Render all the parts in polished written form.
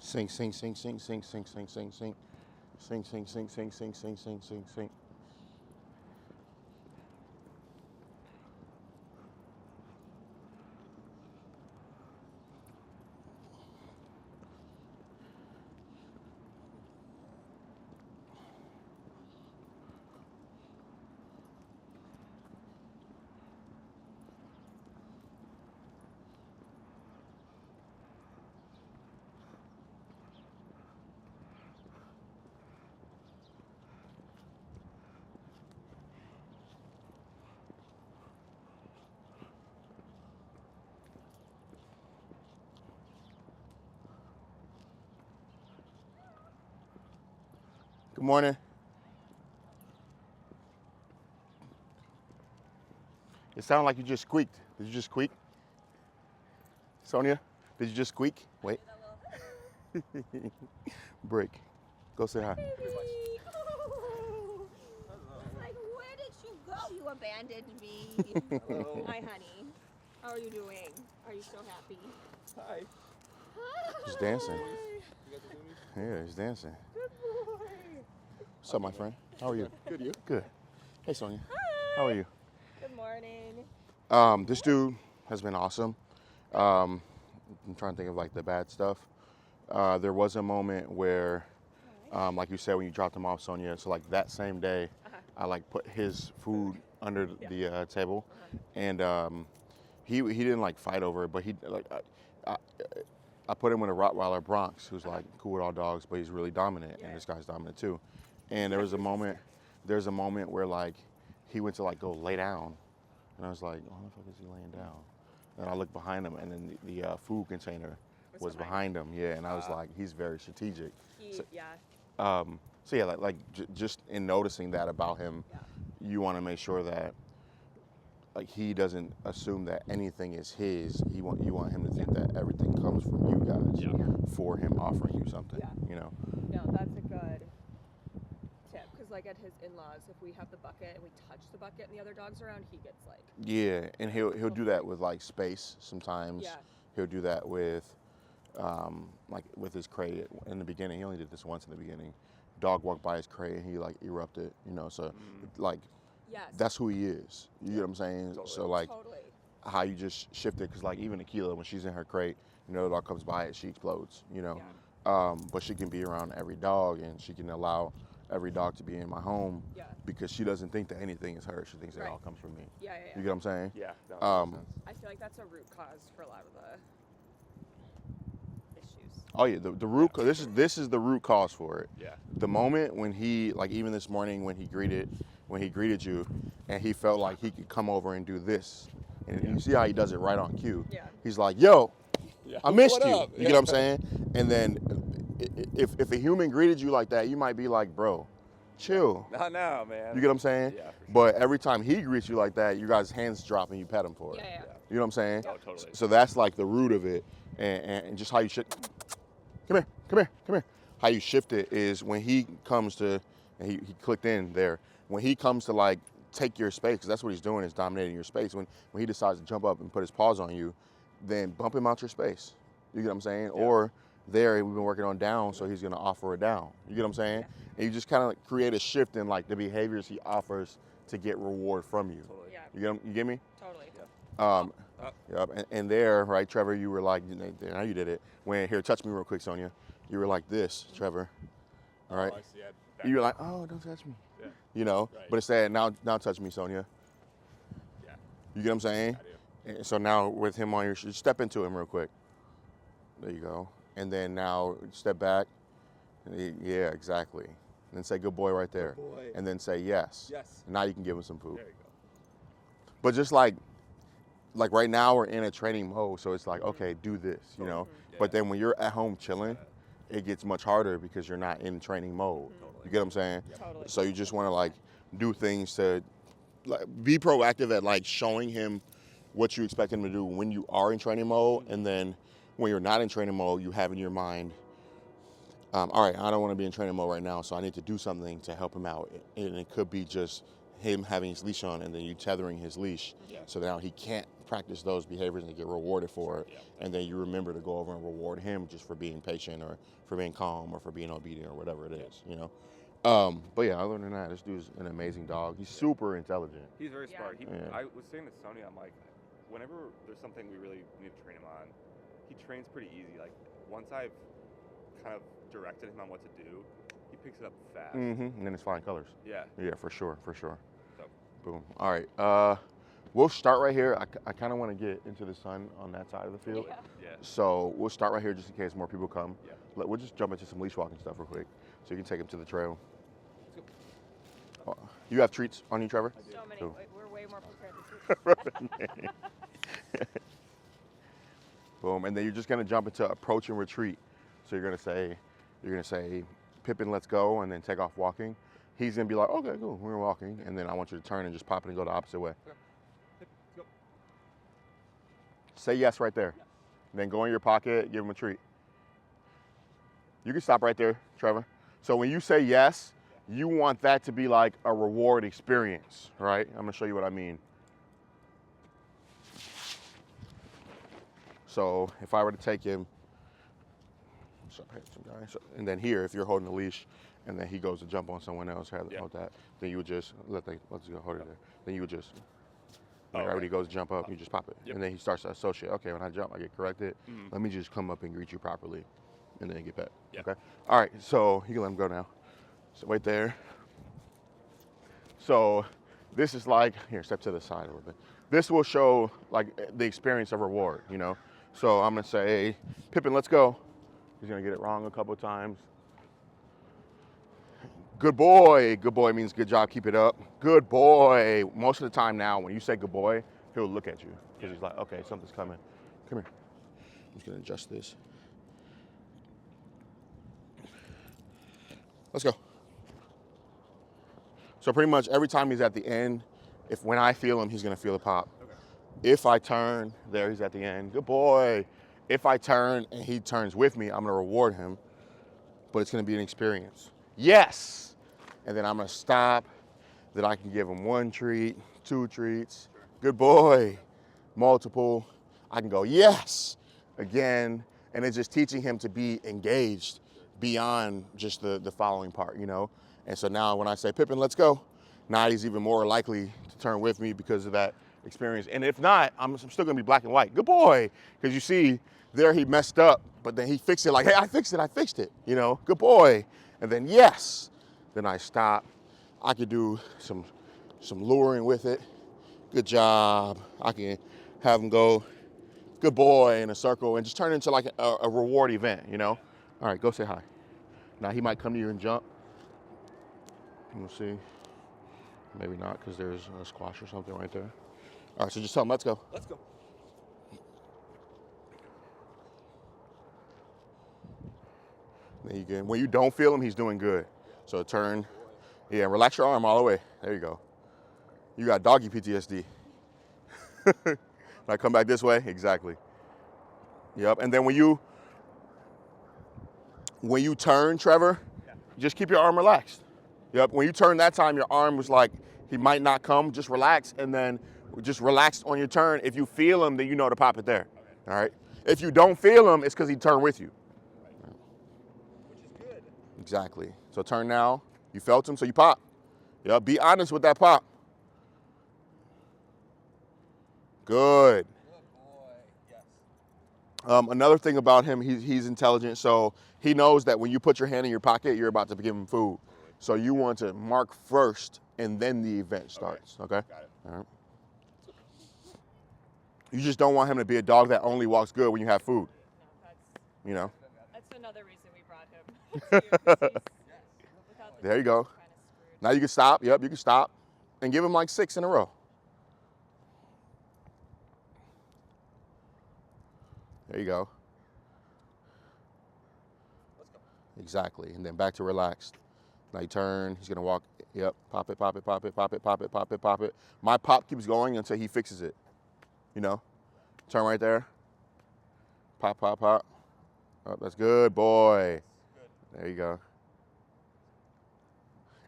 Sing, sing, sing, sing, sing, sing, sing, sing, sing. Sing, sing, sing, sing, sing, sing, sing, sing, sing. Good morning. It sounded like you just squeaked. Did you just squeak? Sonia, did you just squeak? Wait. Break. Go say hi. Oh. Like, where did you go? You abandoned me. Hi, honey. How are you doing? Are you so happy? Hi. He's dancing. You got the zoomies? Yeah, he's dancing. Good boy. What's up, my friend? How are you? Good, you? Good. Hey, Sonia. Hi. How are you? Good morning. This dude has been awesome. I'm trying to think of like the bad stuff. There was a moment where, like you said, when you dropped him off, Sonia, so like that same day, I like put his food under the table, and he didn't like fight over it, but he like I put him with a Rottweiler Bronx, who's like cool with all dogs, but he's really dominant, and this guy's dominant too. And there's a moment where like he went to like go lay down, and I was like, oh, the fuck is he laying down? And I looked behind him, and then the food container was behind him. Yeah, and I was like, he's very strategic. So yeah, just in noticing that about him, you want to make sure that like he doesn't assume that anything is his. You want him to think that everything comes from you guys for him offering you something. You know. No, that's a good tip, because like at his in-laws, if we have the bucket and we touch the bucket and the other dog's around, he gets like. Yeah, and he'll do that with like space sometimes. Yeah. He'll do that with like with his crate in the beginning. He only did this once in the beginning. Dog walked by his crate and he like erupted, you know, so like that's who he is. You get what I'm saying? Totally. So like how you just shift it, because like even Akila, when she's in her crate, you know, the dog comes by it, she explodes, you know. But she can be around every dog, and she can allow every dog to be in my home because she doesn't think that anything is her. She thinks it all comes from me. You get what I'm saying? Yeah. I feel like that's a root cause for a lot of the issues. Oh yeah, the root. This is the root cause for it. Yeah. The moment when he, like even this morning when he greeted you, and he felt like he could come over and do this, and you see how he does it right on cue. Yeah. He's like, "Yo, I missed What you." up? You get what I'm saying? And then if a human greeted you like that, you might be like, "Bro, chill." Not now, man. You get what I'm saying? Yeah, for sure. But every time he greets you like that, you guys' hands drop and you pet him for it. Yeah. You know what I'm saying? Oh, totally. So that's like the root of it, and just how you should. Come here. How you shift it is when he comes to, and he clicked in there, when he comes to like take your space, because that's what he's doing, is dominating your space. When he decides to jump up and put his paws on you, then bump him out your space. You get what I'm saying? Yeah. Or there, we've been working on down, so he's gonna offer a down. You get what I'm saying? Yeah. And you just kind of like create a shift in like the behaviors he offers to get reward from you. Totally. Yeah. You get me? Totally. Yep. And there, right, Trevor, you were like, now you did it. When here, touch me real quick, Sonia. You were like this, Trevor. All right. Oh, I see. You were like, oh, don't touch me. Yeah. You know. Right. But instead, now touch me, Sonia. Yeah. You get what I'm saying? I do. And so now with him on your, step into him real quick. There you go. And then now step back. Yeah, exactly. And then say good boy right there. Good boy. And then say yes. Yes. Now you can give him some food. There you go. But just like right now we're in a training mode, so it's like, okay, do this, you know. Yeah. But then when you're at home chilling, it gets much harder because you're not in training mode. You get what I'm saying? Totally. So you just want to like do things to like be proactive at like showing him what you expect him to do when you are in training mode, and then when you're not in training mode, you have in your mind, all right, I don't want to be in training mode right now, so I need to do something to help him out. And it could be just him having his leash on and then you tethering his leash. Yeah. So now he can't practice those behaviors and get rewarded for it. Yeah. And then you remember to go over and reward him just for being patient or for being calm or for being obedient or whatever it is, you know? But yeah, other than that, this dude's an amazing dog. He's super intelligent. He's very Yeah. smart. Yeah. I was saying to Sony, I'm like, whenever there's something we really need to train him on, he trains pretty easy. Like, once I've kind of directed him on what to do, he picks it up fast. And then it's flying colors. Yeah. Yeah, for sure, for sure. So. Boom. All right. We'll start right here. I kind of want to get into the sun on that side of the field. Yeah. Yeah. So we'll start right here just in case more people come. Yeah. We'll just jump into some leash walking stuff real quick so you can take him to the trail. You have treats on you, Trevor? So many. Cool. We're way more prepared this week. Boom. And then you're just gonna jump into approach and retreat. So you're gonna say, Pippin, let's go, and then take off walking. He's gonna be like, okay, cool, we're walking, and then I want you to turn and just pop it and go the opposite way. Go. Say yes right there. Then go in your pocket, give him a treat. You can stop right there, Trevor. So when you say yes, you want that to be like a reward experience, right? I'm gonna show you what I mean. So if I were to take him, and then here, if you're holding the leash, and then he goes to jump on someone else, hold that, then you would just let's go hold it there. Then you would just, whenever he goes to jump up, you just pop it, and then he starts to associate. Okay, when I jump, I get corrected. Let me just come up and greet you properly, and then get back. Yeah. Okay. All right. So you can let him go now. So wait there. So this is like, here, step to the side a little bit. This will show like the experience of reward, you know? So I'm gonna say, hey, Pippin, let's go. He's gonna get it wrong a couple of times. Good boy. Good boy means good job, keep it up. Good boy. Most of the time now, when you say good boy, he'll look at you because he's like, okay, something's coming. Come here. I'm just gonna adjust this. Let's go. So pretty much every time he's at the end, when I feel him, he's gonna feel a pop. Okay. If I turn, there he's at the end. Good boy. If I turn and he turns with me, I'm gonna reward him, but it's gonna be an experience. Yes. And then I'm gonna stop. Then I can give him 1 treat, 2 treats. Good boy. Multiple. I can go yes again, and it's just teaching him to be engaged beyond just the following part, you know? And so now when I say, Pippin, let's go, now he's even more likely to turn with me because of that experience. And if not, I'm still gonna be black and white. Good boy. Because you see, there he messed up, but then he fixed it like, hey, I fixed it, you know? Good boy. And then yes, then I stop. I could do some luring with it. Good job. I can have him go, good boy, in a circle and just turn it into like a reward event, you know? All right, go say hi. Now he might come to you and jump. We'll see. Maybe not, because there's a squash or something right there. All right, so just tell him, let's go. Let's go. Then you can, when you don't feel him, he's doing good. So turn, yeah, relax your arm all the way. There you go. You got doggy PTSD. Now come back this way, exactly. Yep, and then when you turn, Trevor, just keep your arm relaxed. Yep, when you turn that time, your arm was like, he might not come, just relax, and then just relax on your turn. If you feel him, then you know to pop it there, all right? If you don't feel him, it's because he turned with you. Which is good. Exactly. So turn now, you felt him, so you pop. Yep, be honest with that pop. Good. Good boy. Yes. Another thing about him, he's intelligent, so he knows that when you put your hand in your pocket, you're about to give him food. So you want to mark first, and then the event starts, okay? Got it. All right. You just don't want him to be a dog that only walks good when you have food, No, you know? that's another reason we brought him. to you, 'cause without the There you go. kinda screwed. Now you can stop, yep, you can stop, and give him like 6 in a row. There you go. Let's go. Exactly, and then back to relaxed. Now you turn, he's gonna walk, yep, pop it, pop it, pop it, pop it, pop it, pop it, pop it. My pop keeps going until he fixes it, you know? Turn right there. Pop, pop, pop. Oh, that's good, boy. Good. There you go.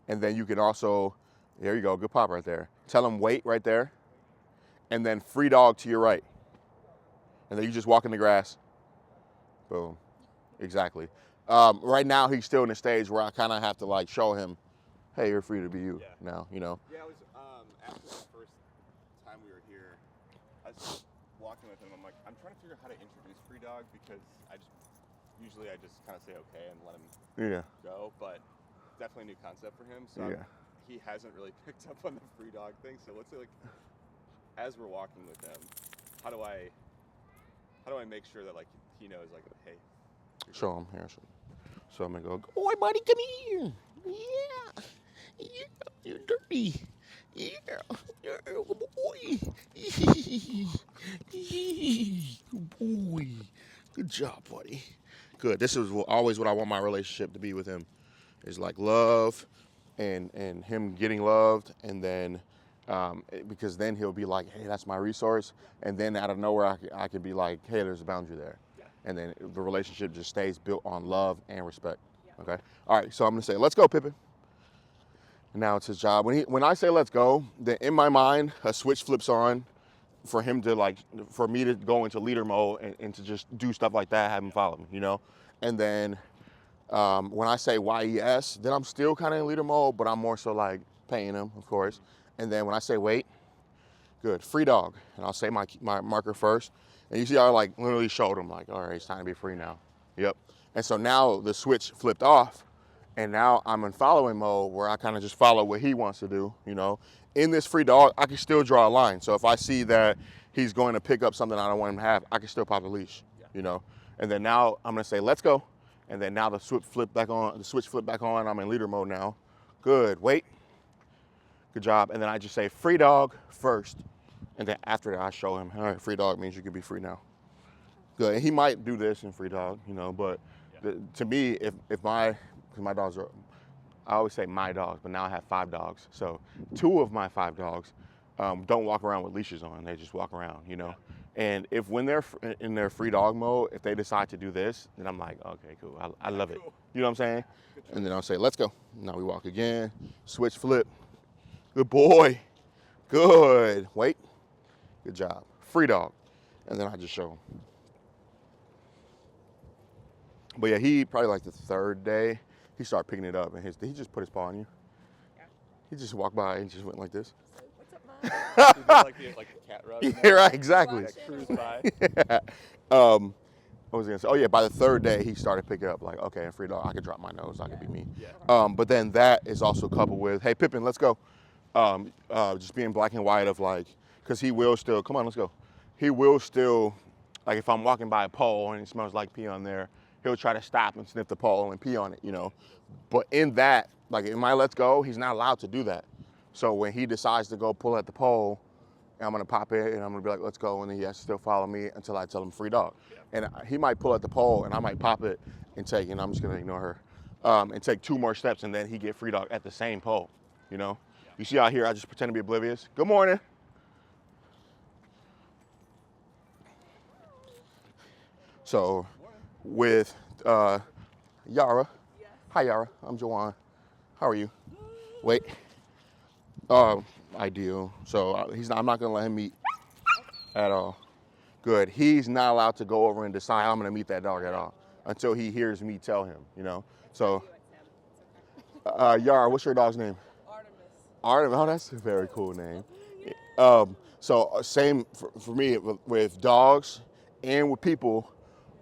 And then you can also There you go. Good pop right there. Tell him wait right there. And then free dog to your right. And then you just walk in the grass. Boom. Exactly. Right now, he's still in the stage where I kind of have to like show him, hey, you're free to be you now, you know? Yeah, I was, after the first time we were here, I was walking with him. I'm like, I'm trying to figure out how to introduce free dog because usually I just kind of say okay and let him go, but definitely a new concept for him. So he hasn't really picked up on the free dog thing. So let's say like, as we're walking with him, how do I make sure that like he knows like, hey. Show him here. So I'm gonna go, boy, buddy, come here. Yeah. You're dirty. Yeah. Good boy. Good boy. Good job, buddy. Good. This is always what I want my relationship to be with him. Is like love and him getting loved, and then because then he'll be like, hey, that's my resource, and then out of nowhere I could be like, hey, there's a boundary there. And then the relationship just stays built on love and respect. Okay. All right. So I'm gonna say, let's go, Pippin. And now it's his job. When I say let's go, then in my mind a switch flips on for him to for me to go into leader mode and to just do stuff like that, have him follow me, you know. And then when I say YES, then I'm still kind of in leader mode, but I'm more so like paying him, of course. And then when I say wait, good, free dog, and I'll say my marker first. And you see, I like literally showed him like, all right, it's time to be free now. Yep. And so now the switch flipped off, and now I'm in following mode where I kind of just follow what he wants to do. You know, in this free dog, I can still draw a line. So if I see that he's going to pick up something I don't want him to have, I can still pop the leash. You know, and then now I'm gonna say let's go, and then now the switch flipped back on. I'm in leader mode now. Good. Wait. Good job. And then I just say free dog first. And then after that, I show him, all right, free dog means you can be free now. Good. And he might do this in free dog, you know, but to me, if because my dogs are, I always say my dogs, but now I have 5 dogs. So 2 of my 5 dogs don't walk around with leashes on. They just walk around, you know. And when they're in their free dog mode, if they decide to do this, then I'm like, okay, cool. I love it. You know what I'm saying? And then I'll say, let's go. Now we walk again. Switch flip. Good boy. Good. Wait. Good job. Free dog. And then I just show him. But yeah, he probably like the 3rd day, he started picking it up, and he just put his paw on you. Yeah. He just walked by and just went like this. What's up, Mom? like the cat rub. Yeah, right, exactly. Cruise by. Yeah. I was gonna say, oh yeah, by the 3rd day, he started picking up like, okay, in free dog, I could drop my nose, I could be me. Yeah. But then that is also coupled with, hey, Pippin, let's go. Just being black and white of like, because he will still, come on, let's go. He will still, like if I'm walking by a pole and it smells like pee on there, he'll try to stop and sniff the pole and pee on it, you know. But in that, like in my let's go, he's not allowed to do that. So when he decides to go pull at the pole, I'm gonna pop it and I'm gonna be like, let's go, and then he has to still follow me until I tell him free dog. And he might pull at the pole and I might pop it and take, and I'm just gonna ignore her, and take 2 more steps, and then he get free dog at the same pole, you know. You see out here, I just pretend to be oblivious. Good morning. So with Yara. Yes. Hi, Yara. I'm Joanne. How are you? Wait. Ideal. So I'm not going to let him meet at all. Good. He's not allowed to go over and decide I'm going to meet that dog at all until he hears me tell him, you know. So, Yara, what's your dog's name? Artemis. Oh, that's a very cool name. So same for me with dogs and with people.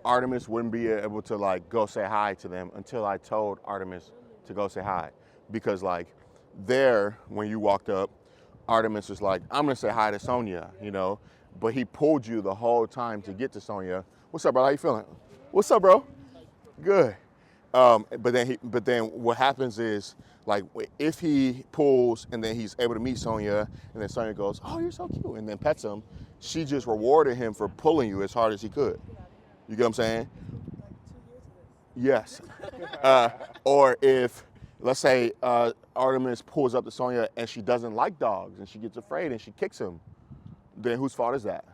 Artemis wouldn't be able to like go say hi to them until I told Artemis to go say hi, because like there when you walked up, Artemis was like, I'm gonna say hi to Sonia, you know, but he pulled you the whole time to get to Sonia. What's up, bro? How you feeling? What's up, bro? Good. But then what happens is, like, if he pulls and then he's able to meet Sonia, and then Sonia goes, oh, you're so cute, and then pets him, she just rewarded him for pulling you as hard as he could. You get what I'm saying? Yes. Or if, let's say, Artemis pulls up to Sonia and she doesn't like dogs and she gets afraid and she kicks him, then whose fault is that?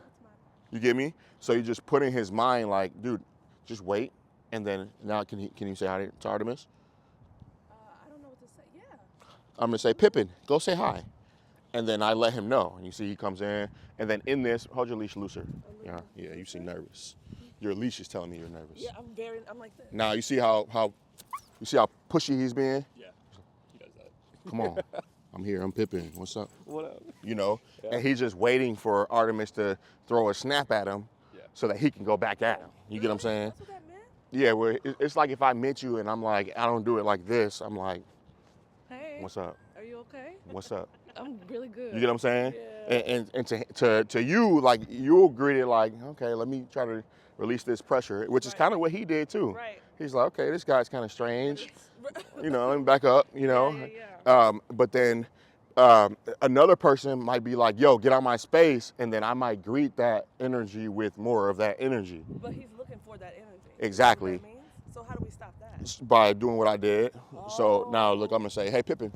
You get me? So you just put in his mind like, dude, just wait. And then now can you say hi to Artemis? I don't know what to say. Yeah. I'm gonna say, Pippin, go say hi. And then I let him know. And you see he comes in. And then in this, hold your leash looser. Yeah, you seem nervous. Your leash is telling me you're nervous. Yeah, I'm like this. Now you see how pushy he's being? Yeah, he does that. Come on. I'm here, I'm Pippin. What's up? What up? You know? Yeah. And he's just waiting for Artemis to throw a snap at him Yeah. so that he can go back at him. You get what I'm saying? That's what that meant? Yeah, well, it's like if I meet you and I'm like, I don't do it like this, I'm like, Hey. what's up? Are you okay? What's up? I'm really good. You get what I'm saying? Yeah. And to you, like, you'll greet it like, okay, let me try to release this pressure, which is kind of what he did too. Right. He's like, okay, this guy's kind of strange. You know, let me back up, you know. Yeah. But then another person might be like, yo, get out my space. And then I might greet that energy with more of that energy. But he's looking for that energy. Exactly. You know what that means? So how do we stop that? By doing what I did. So Oh. now, look, I'm going to say, hey, Pippin.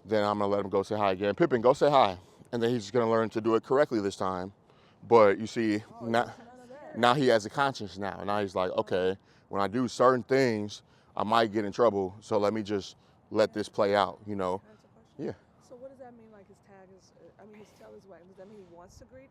Then I'm going to let him go say hi again. Pippin, go say hi. And then he's going to learn to do it correctly this time. But you see, now he has a conscience now. Now he's like, okay, when I do certain things, I might get in trouble. So let me just let this play out, you know. Yeah. So what does that mean, like his tag is, his tail is wagging. Does that mean he wants to greet?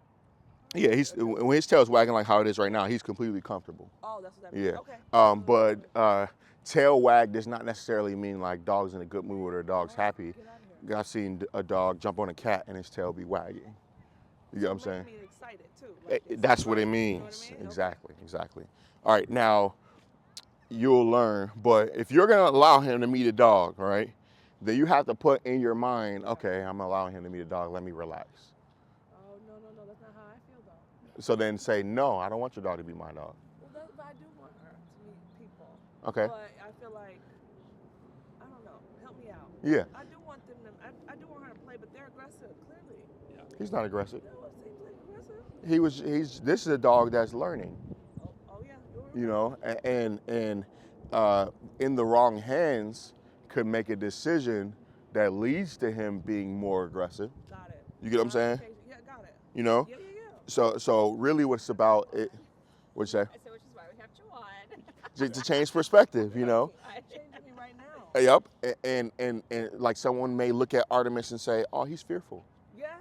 Yeah, when his tail's wagging like how it is right now, he's completely comfortable. Oh, that's what that means. Yeah. Okay. But tail wag does not necessarily mean like dog's in a good mood or dog's happy. Get out of here. I've seen a dog jump on a cat and his tail be wagging. You get what I'm saying? Make me excited too. Like That's what it excited, you know means. what I mean? Exactly. All right, now you'll learn. But if you're gonna allow him to meet a dog, right, then you have to put in your mind, okay, I'm allowing him to meet a dog. Let me relax. Oh no, that's not how I feel though. So then say, no, I don't want your dog to be my dog. Well, I do want her to meet people. Okay. But I feel like, I don't know. Help me out. Yeah. I do want them to. I do want her to play, but they're aggressive. Clearly. Yeah. He's not aggressive. No, they play aggressive. This is a dog that's learning. Oh yeah. You know, and in the wrong hands could make a decision that leads to him being more aggressive. Got it. You get what I'm saying? Yeah, got it. You know? Yeah. So really what's about it, what'd you say? I said, which is why we have Juwan. To change perspective, you know? Changing me right now. Yep. And like someone may look at Artemis and say, oh, he's fearful. Yes.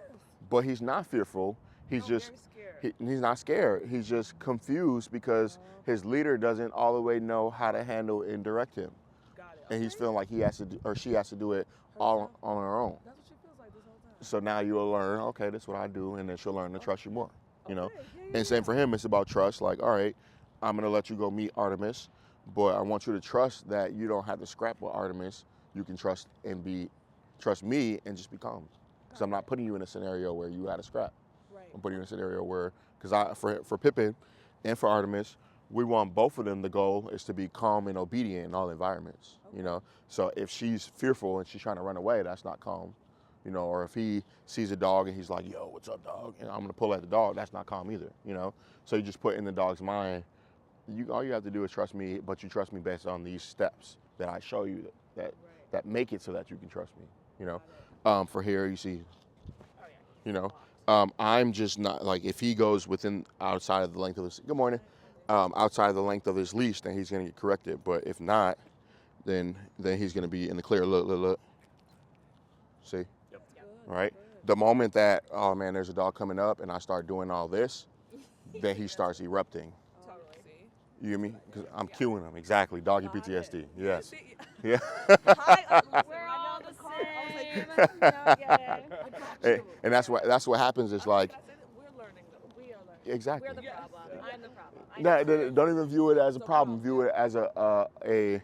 But he's not fearful. He's No, just, very scared. he's not scared. He's just confused because his leader doesn't all the way know how to handle and direct him. Got it. And he's feeling like he has to do, or she has to do it all on her own. That's what she feels like this whole time. So now you'll learn, okay, this is what I do, and then she'll learn to trust you more, you know? Okay, yeah. And same for him, it's about trust. Like, all right, I'm gonna let you go meet Artemis, but I want you to trust that you don't have to scrap with Artemis. You can trust me and just be calm. Because I'm not putting you in a scenario where you had to scrap. Right. I'm putting you in a scenario where, because for Pippin and for Artemis, we want both of them, the goal is to be calm and obedient in all environments, you know? So if she's fearful and she's trying to run away, that's not calm, you know? Or if he sees a dog and he's like, yo, what's up, dog? And I'm gonna pull at the dog, that's not calm either, you know? So you just put in the dog's mind, all you have to do is trust me, but you trust me based on these steps that I show you that make it so that you can trust me, you know? For here, you see, you know, I'm just not, like, if he goes outside of the length of his, good morning, outside of the length of his leash, then he's going to get corrected. But if not, then he's going to be in the clear. Look. See? Yep. Right? The moment that, oh man, there's a dog coming up and I start doing all this, then he starts erupting. Totally. You hear me? Because I'm cueing him. Exactly. Doggy PTSD. Yes. Yeah. We're all the same. And that's what happens is like, We're learning. We are learning. exactly. We're the problem. I'm the problem. Don't even view it as a problem. View it as an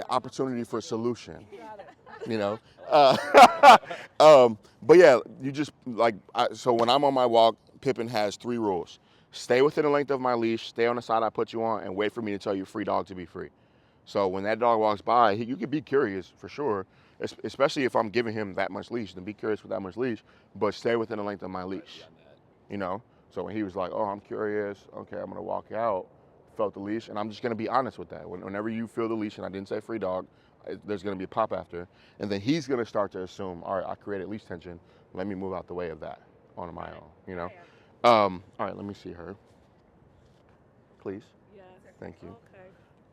opportunity for solution. Got it. You know, but yeah, you just like so when I'm on my walk, Pippin has 3 rules: stay within the length of my leash, stay on the side I put you on, and wait for me to tell you free dog to be free. So when that dog walks by, you could be curious for sure, especially if I'm giving him that much leash. Then be curious with that much leash, but stay within the length of my leash. You know. So when he was like, oh, I'm curious, okay, I'm gonna walk out, felt the leash, and I'm just gonna be honest with that. Whenever you feel the leash, and I didn't say free dog, there's gonna be a pop after, and then he's gonna start to assume, all right, I created leash tension, let me move out the way of that on my own, you know? All right, let me see her. Please. Yes. Thank you. Okay.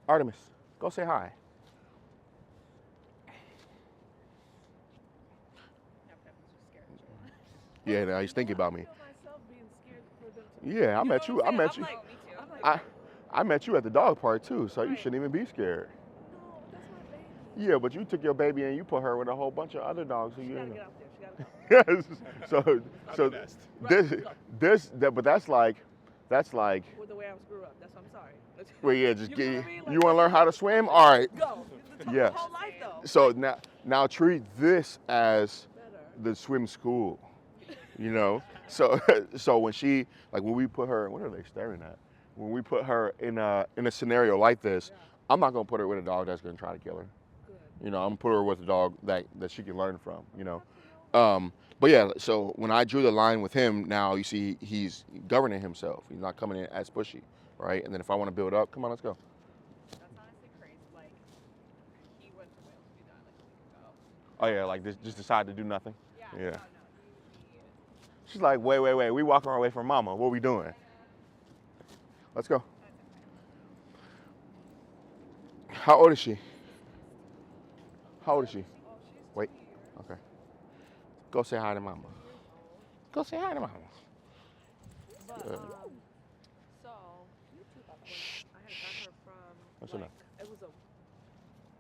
Artemis, go say hi. Yeah, now he's thinking about me. I feel myself being scared for them to. Yeah, I You met know you. what I I'm met saying? you. Oh, me too. I'm like, I met you at the dog park too, so you Right. shouldn't even be scared. no, that's my baby. Yeah, but you took your baby and you put her with a whole bunch of other dogs who She you gotta didn't get know. out there. She gotta go. Yes. So the nest. but that's like With the way I was grew up, that's what I'm sorry. well, yeah, just You get know what I mean? Like, you want to learn how to swim? All right. Go. The Yes. whole life though. So now treat this as Better. the swim school. You know, so so when we put her, what are they staring at? When we put her in a scenario like this, I'm not gonna put her with a dog that's gonna try to kill her. Good. You know, I'm gonna put her with a dog that she can learn from. You know, but yeah. So when I drew the line with him, now you see he's governing himself. He's not coming in as pushy, right? And then if I want to build up, come on, let's go. That's honestly crazy. Like, he went to Wales to do that like a week ago. Oh yeah, like just decide to do nothing. Yeah. Yeah. No, he She's like, wait. We walking away from mama. What we doing? Let's go. How old is she? How old is she? Oh, she's Wait. 2 years. Okay. Go say hi to mama. Go say hi to mama. But Good. so I had got her from That's like, enough. it was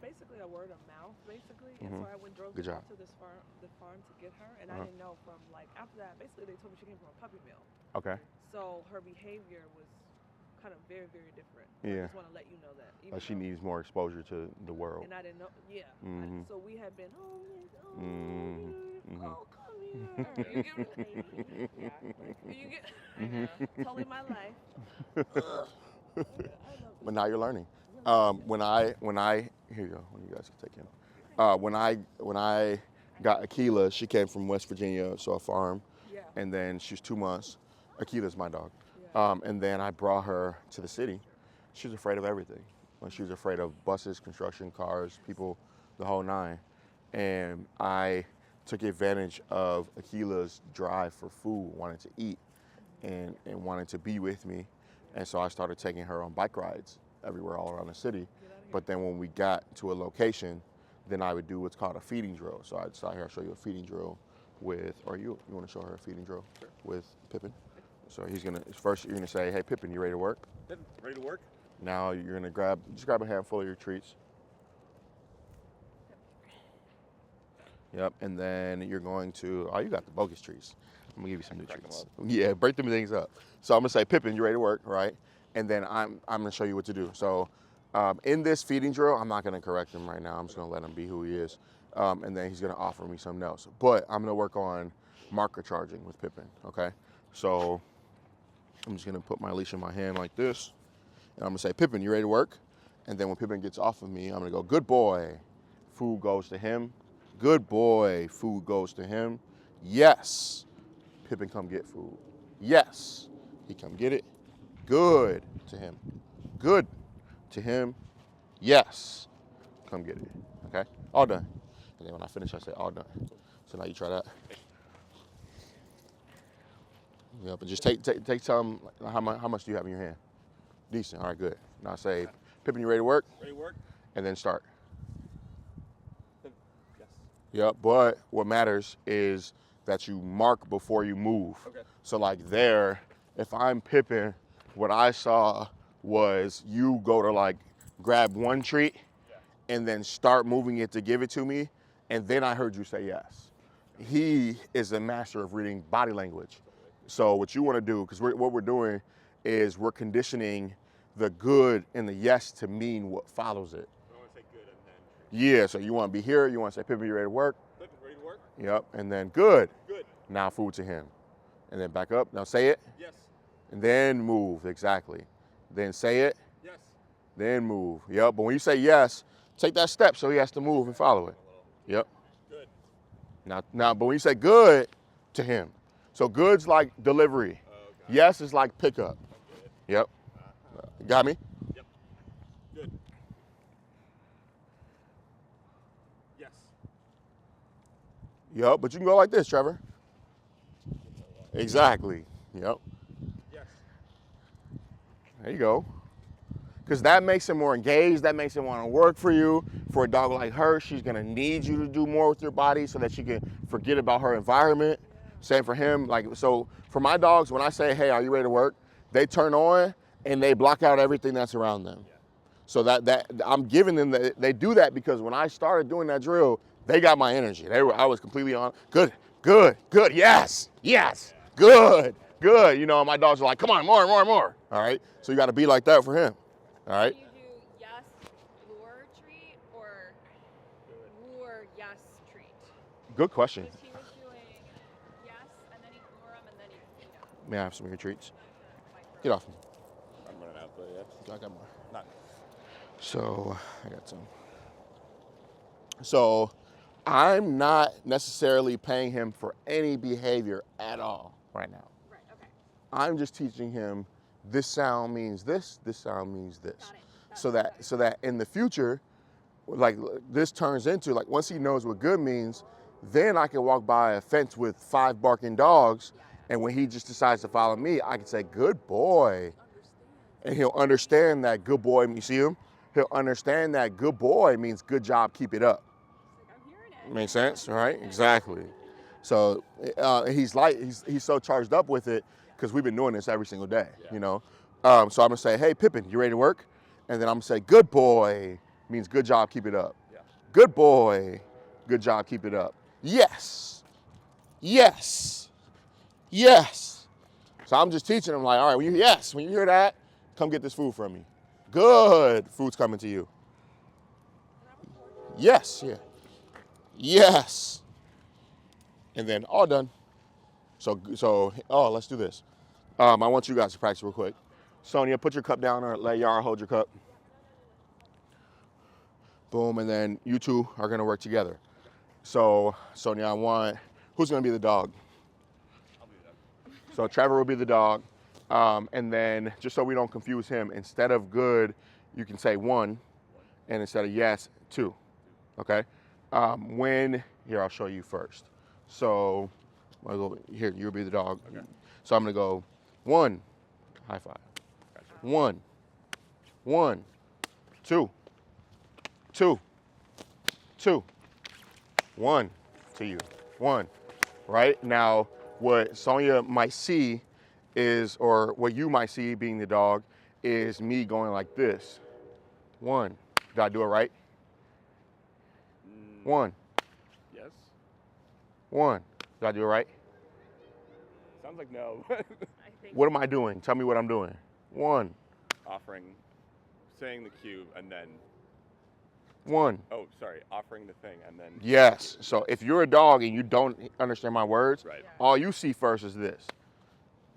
basically a word of mouth basically, and Mhm. so I went drove Good her job. to the farm to get her, and I Uh-huh. didn't know from like after that basically they told me she came from a puppy mill, Okay. so her behavior was kind of very different. Yeah. I just want to let you know that. Even She though- needs more exposure to the world. And I didn't know. Yeah. Mhm. So we had been. Oh, Mhm. oh, come here. You get me? Yeah. You get. Totally my life. I love But now you're learning. When I here you go. You guys can take him. When I got Akila, she came from West Virginia, so a farm, Yeah. and then she's 2 months. Akila's my dog. Yeah. And then I brought her to the city. She was afraid of everything. Like, she was afraid of buses, construction, cars, people, the whole nine. And I took advantage of Akila's drive for food, wanting to eat, and wanting to be with me. And so I started taking her on bike rides everywhere all around the city. But then when we got to a location, then I would do what's called a feeding drill. So I'd start here, I'll show you a feeding drill with, or you want to show her a feeding drill with Pippin? So first you're gonna say, hey Pippin, you ready to work? Pippin, ready to work? Now you're gonna grab a handful of your treats. Yep, and then you're going to, you got the bogus treats. I'm gonna give you some new Crack 'em treats. up. Yeah, break them things up. So I'm gonna say, Pippin, you ready to work, right? And then I'm gonna show you what to do. So in this feeding drill, I'm not gonna correct him right now. I'm just gonna let him be who he is. And then he's gonna offer me something else. But I'm gonna work on marker charging with Pippin, okay? So I'm just gonna put my leash in my hand like this. And I'm gonna say, Pippin, you ready to work? And then when Pippin gets off of me, I'm gonna go, good boy. Food goes to him. Good boy. Food goes to him. Yes. Pippin, come get food. Yes. He come get it. Good to him. Good to him. Yes. Come get it. Okay? All done. And then when I finish, I say, all done. So now you try that. Yep, but just take some. How much do you have in your hand? Decent. All right, good. Now say, Pippin, you ready to work? Ready to work? And then start. Yes. Yep, but what matters is that you mark before you move. Okay. So like there, if I'm Pippin, what I saw was you go to like grab one treat and then start moving it to give it to me, and then I heard you say yes. He is a master of reading body language. So what you want to do, because what we're doing is we're conditioning the good and the yes to mean what follows it. I want to say good and then. Yeah, so you want to be here, you want to say, Pippin, you ready to work? Pippin, ready to work? Yep, and then good. Good. Now food to him. And then back up, now say it, Yes. and then move, exactly. Then say it, Yes. then move. Yep, but when you say yes, take that step so he has to move and follow it. Yep. Good. Now, but when you say good to him, so good's like delivery. Okay. Yes is like pickup. Yep. Got me? Yep. Good. Yes. Yep, but you can go like this, Trevor. Exactly. Yep. Yes. There you go. Because that makes him more engaged. That makes him want to work for you. For a dog like her, she's going to need you to do more with your body so that she can forget about her environment. Same for him. Like, so for my dogs, when I say, hey, are you ready to work? They turn on and they block out everything that's around them. So that I'm giving them they do that because when I started doing that drill, they got my energy. I was completely on. Good, yes, good. You know, my dogs are like, come on, more. All right. So you got to be like that for him. All right. Do you do yes, lure, treat, or lure, yes, treat? Good question. Because he was doing yes, and then he'd lure him, and then he'd feed him. May I have some of your treats? Get off me. I'm running out, but yeah. I got more. Not. So I got some. So I'm not necessarily paying him for any behavior at all right now. Right, okay. I'm just teaching him this sound means this sound means this. Got it. So that in the future, like this turns into like once he knows what good means, then I can walk by a fence with 5 barking dogs, and when he just decides to follow me, I can say, good boy. And he'll understand that good boy, you see him? He'll understand that good boy means good job, keep it up. I'm hearing it. Makes sense, right? Exactly. So he's so charged up with it because we've been doing this every single day, you know? So I'm gonna say, hey, Pippin, you ready to work? And then I'm gonna say, good boy means good job, keep it up. Yeah. Good boy, good job, keep it up. Yes. So I'm just teaching him like, all right, when you hear that, come get this food from me. Good, food's coming to you. Yes. And then all done. So let's do this. I want you guys to practice real quick. Sonia, put your cup down or let Yara hold your cup. Boom, and then you two are gonna work together. So Sonia, who's gonna be the dog? I'll be the dog. So Trevor will be the dog. And then just so we don't confuse him, instead of good, you can say 1, and instead of yes, 2. Okay? Here, I'll show you first. So I'll go here, you'll be the dog. Okay. So I'm gonna go 1, high five. Gotcha. 1, 2, 1 to you. 1. Right? Now, what Sonia might see is, or what you might see being the dog, is me going like this. 1. Did I do it right? 1. Yes. 1. Did I do it right? Sounds like no. I think What am I doing? Tell me what I'm doing. 1. Saying the cue and then, 1. offering the thing and then. Yes. So if you're a dog and you don't understand my words, Right. all you see first is this.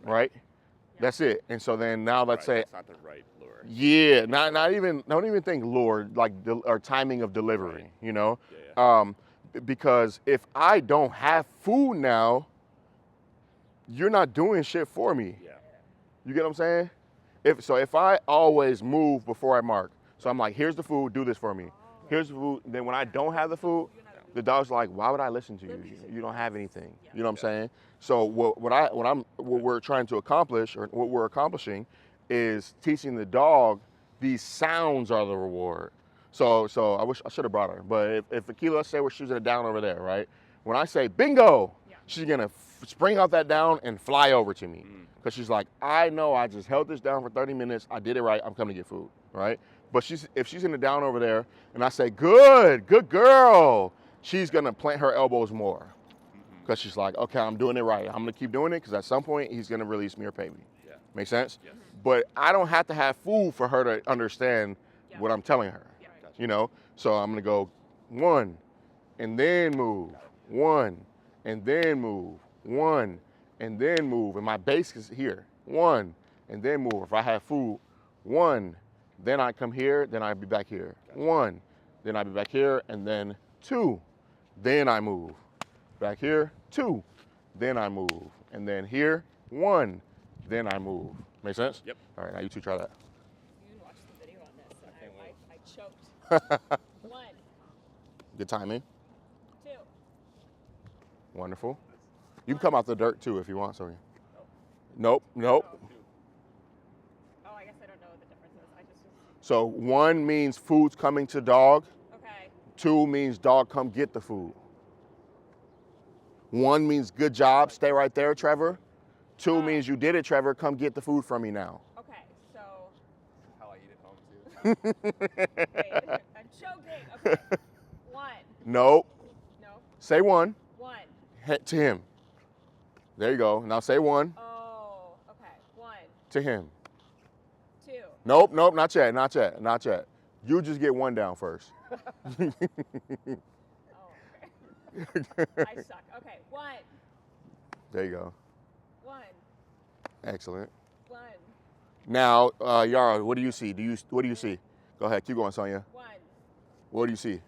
Right? That's it. And so then now let's say, That's not the right lure. yeah, don't even think lure, like or timing of delivery, you know? Yeah. Because if I don't have food now, you're not doing shit for me. Yeah. You get what I'm saying? If I always move before I mark, so I'm like, here's the food, do this for me. Here's the food. Then when I don't have the food, the dog's like, why would I listen to you? You don't have anything. You know what I'm saying? So what we're trying to accomplish, or what we're accomplishing, is teaching the dog these sounds are the reward. So I wish I should have brought her, but if Akila, let's say we're shooting it down over there, right? When I say bingo, she's gonna spring out that down and fly over to me. Because she's like, I know I just held this down for 30 minutes. I did it right. I'm coming to get food, right? But if she's in the down over there and I say, good girl, she's going to plant her elbows more. Because she's like, okay, I'm doing it right. I'm going to keep doing it because at some point he's going to release me or pay me. Yeah. Make sense? Yes. But I don't have to have food for her to understand what I'm telling her. Gotcha. You know? So I'm going to go 1 and then move. 1 and then move. 1 and then move. And my base is here. 1 and then move. If I have food, 1, then I come here, then I be back here. 1, then I be back here, and then 2, then I move. Back here, 2, then I move. And then here, 1, then I move. Make sense? Yep. All right, now you two try that. you can watch the video on this, and I choked. 1, Good timing. 2. Wonderful. You can come out the dirt too if you want, Sonia. Nope. Oh, I guess I don't know what the difference is. I just So 1 means food's coming to dog. okay. 2 means dog come get the food. 1 means good job, stay right there, Trevor. 2 means you did it, Trevor. Come get the food from me now. Okay, so How I eat at home too. wait, I'm choking. Okay, 1. Nope. No, Say 1. 1. To him. There you go. Now say 1 Oh, okay. 1, to him. 2. Nope, not yet. You just get 1 down first. Oh, okay. I suck. Okay, 1. There you go. 1. Excellent. 1. Now, Yara, what do you see? What do you see? Go ahead, keep going, Sonia. 1. What do you see? Okay.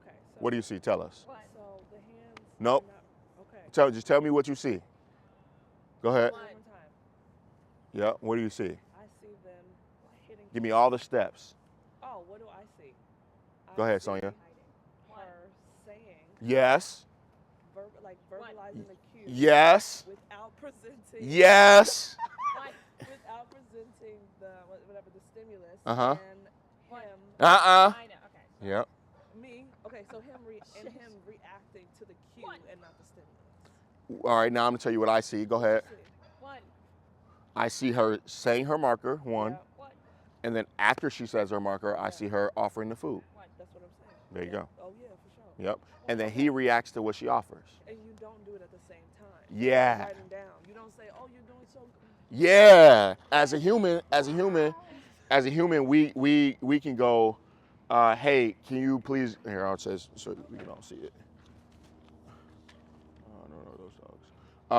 So, What do you see? Tell us. 1. So the hands. Nope. are not- okay. Just tell me what you see. Go ahead. One. One time. Yeah. What do you see? I see them hitting. Give me all the steps. Oh, what do I see? Go I ahead, see Sonia. One. Her saying, Yes. verbalizing the cue. Yes. Without presenting. Yes. 1. Without presenting the whatever the stimulus. Uh-huh. And him. Uh-uh. I know. Okay. Yep. Me. Okay. So him reacting to the cue One. and not the stimulus. All right, now I'm gonna tell you what I see. Go ahead. See? 1. I see her saying her marker, 1, Yeah, 1. and then after she says her marker, I see her offering the food. 1. that's what I'm saying. There you Yeah. go. Oh yeah, for sure. Yep. And then he reacts to what she offers. And you don't do it at the same time. Yeah. Writing down. You don't say, "Oh, you're doing so good." Yeah. As a human, we can go, hey, can you please? Here, I'll say so we can all see it. No, those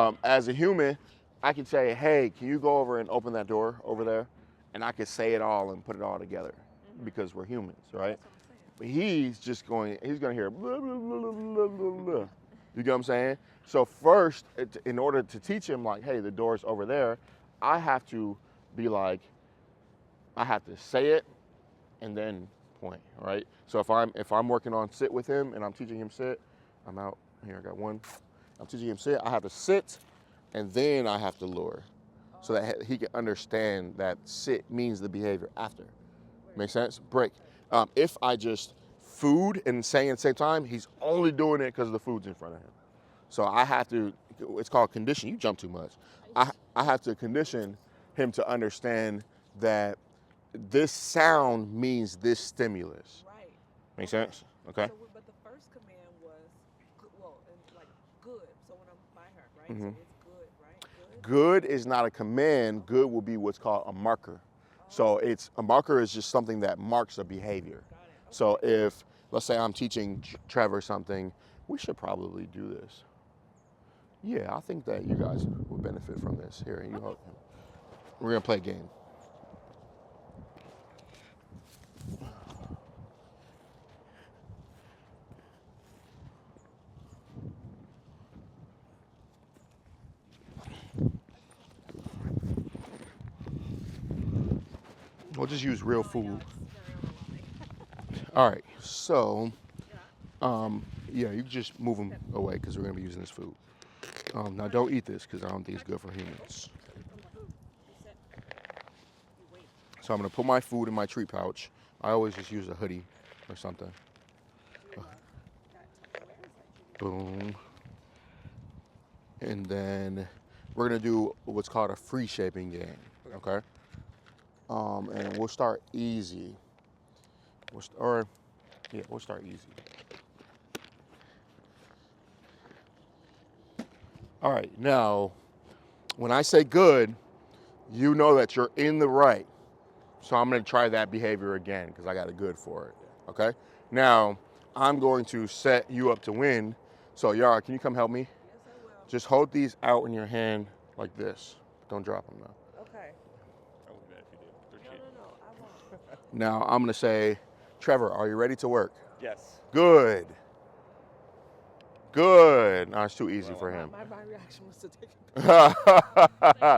dogs. As a human, I can say, hey, can you go over and open that door over there? And I can say it all and put it all together because we're humans, right? That's what I'm saying. But he's going to hear blah, blah, blah, blah, blah, blah. You get what I'm saying? So first, in order to teach him, like, hey, the door's over there, I have to be like, I have to say it and then point, right? So if I'm working on sit with him and I'm teaching him sit, I'm out here. I got 1. I'm teaching him sit. I have to sit, and then I have to lure, so that he can understand that sit means the behavior after. Make sense? Break. If I just food and saying at the same time, he's only doing it because the food's in front of him. So I have to. It's called condition. You jump too much. I have to condition him to understand that this sound means this stimulus. Right. Make sense? Okay. So, but the first command was, good. So when I'm by her, right? Mhm. So it's good, right? Good is not a command. Good will be what's called a marker. So a marker is just something that marks a behavior. Got it. So if, let's say I'm teaching Trevor something, we should probably do this. Yeah, I think that you guys would benefit from this. Here, you help him. We're gonna play a game. We'll just use real food. All right, so, yeah, you can just move them away because we're gonna be using this food. Now don't eat this because I don't think it's good for humans. So I'm gonna put my food in my treat pouch. I always just use a hoodie or something. Boom. And then we're gonna do what's called a free shaping game, okay? And we'll start easy. We'll start easy. All right, now, when I say good, you know that you're in the right. So I'm gonna try that behavior again because I got a good for it, okay? Now, I'm going to set you up to win. So Yara, can you come help me? Yes, I will. Just hold these out in your hand like this. Don't drop them though. Okay. I won't do that if you do. They're No, cheap. I won't. Now I'm gonna say, Trevor, are you ready to work? Yes. Good. Good. No, it's too easy for him. My reaction was to take it. Like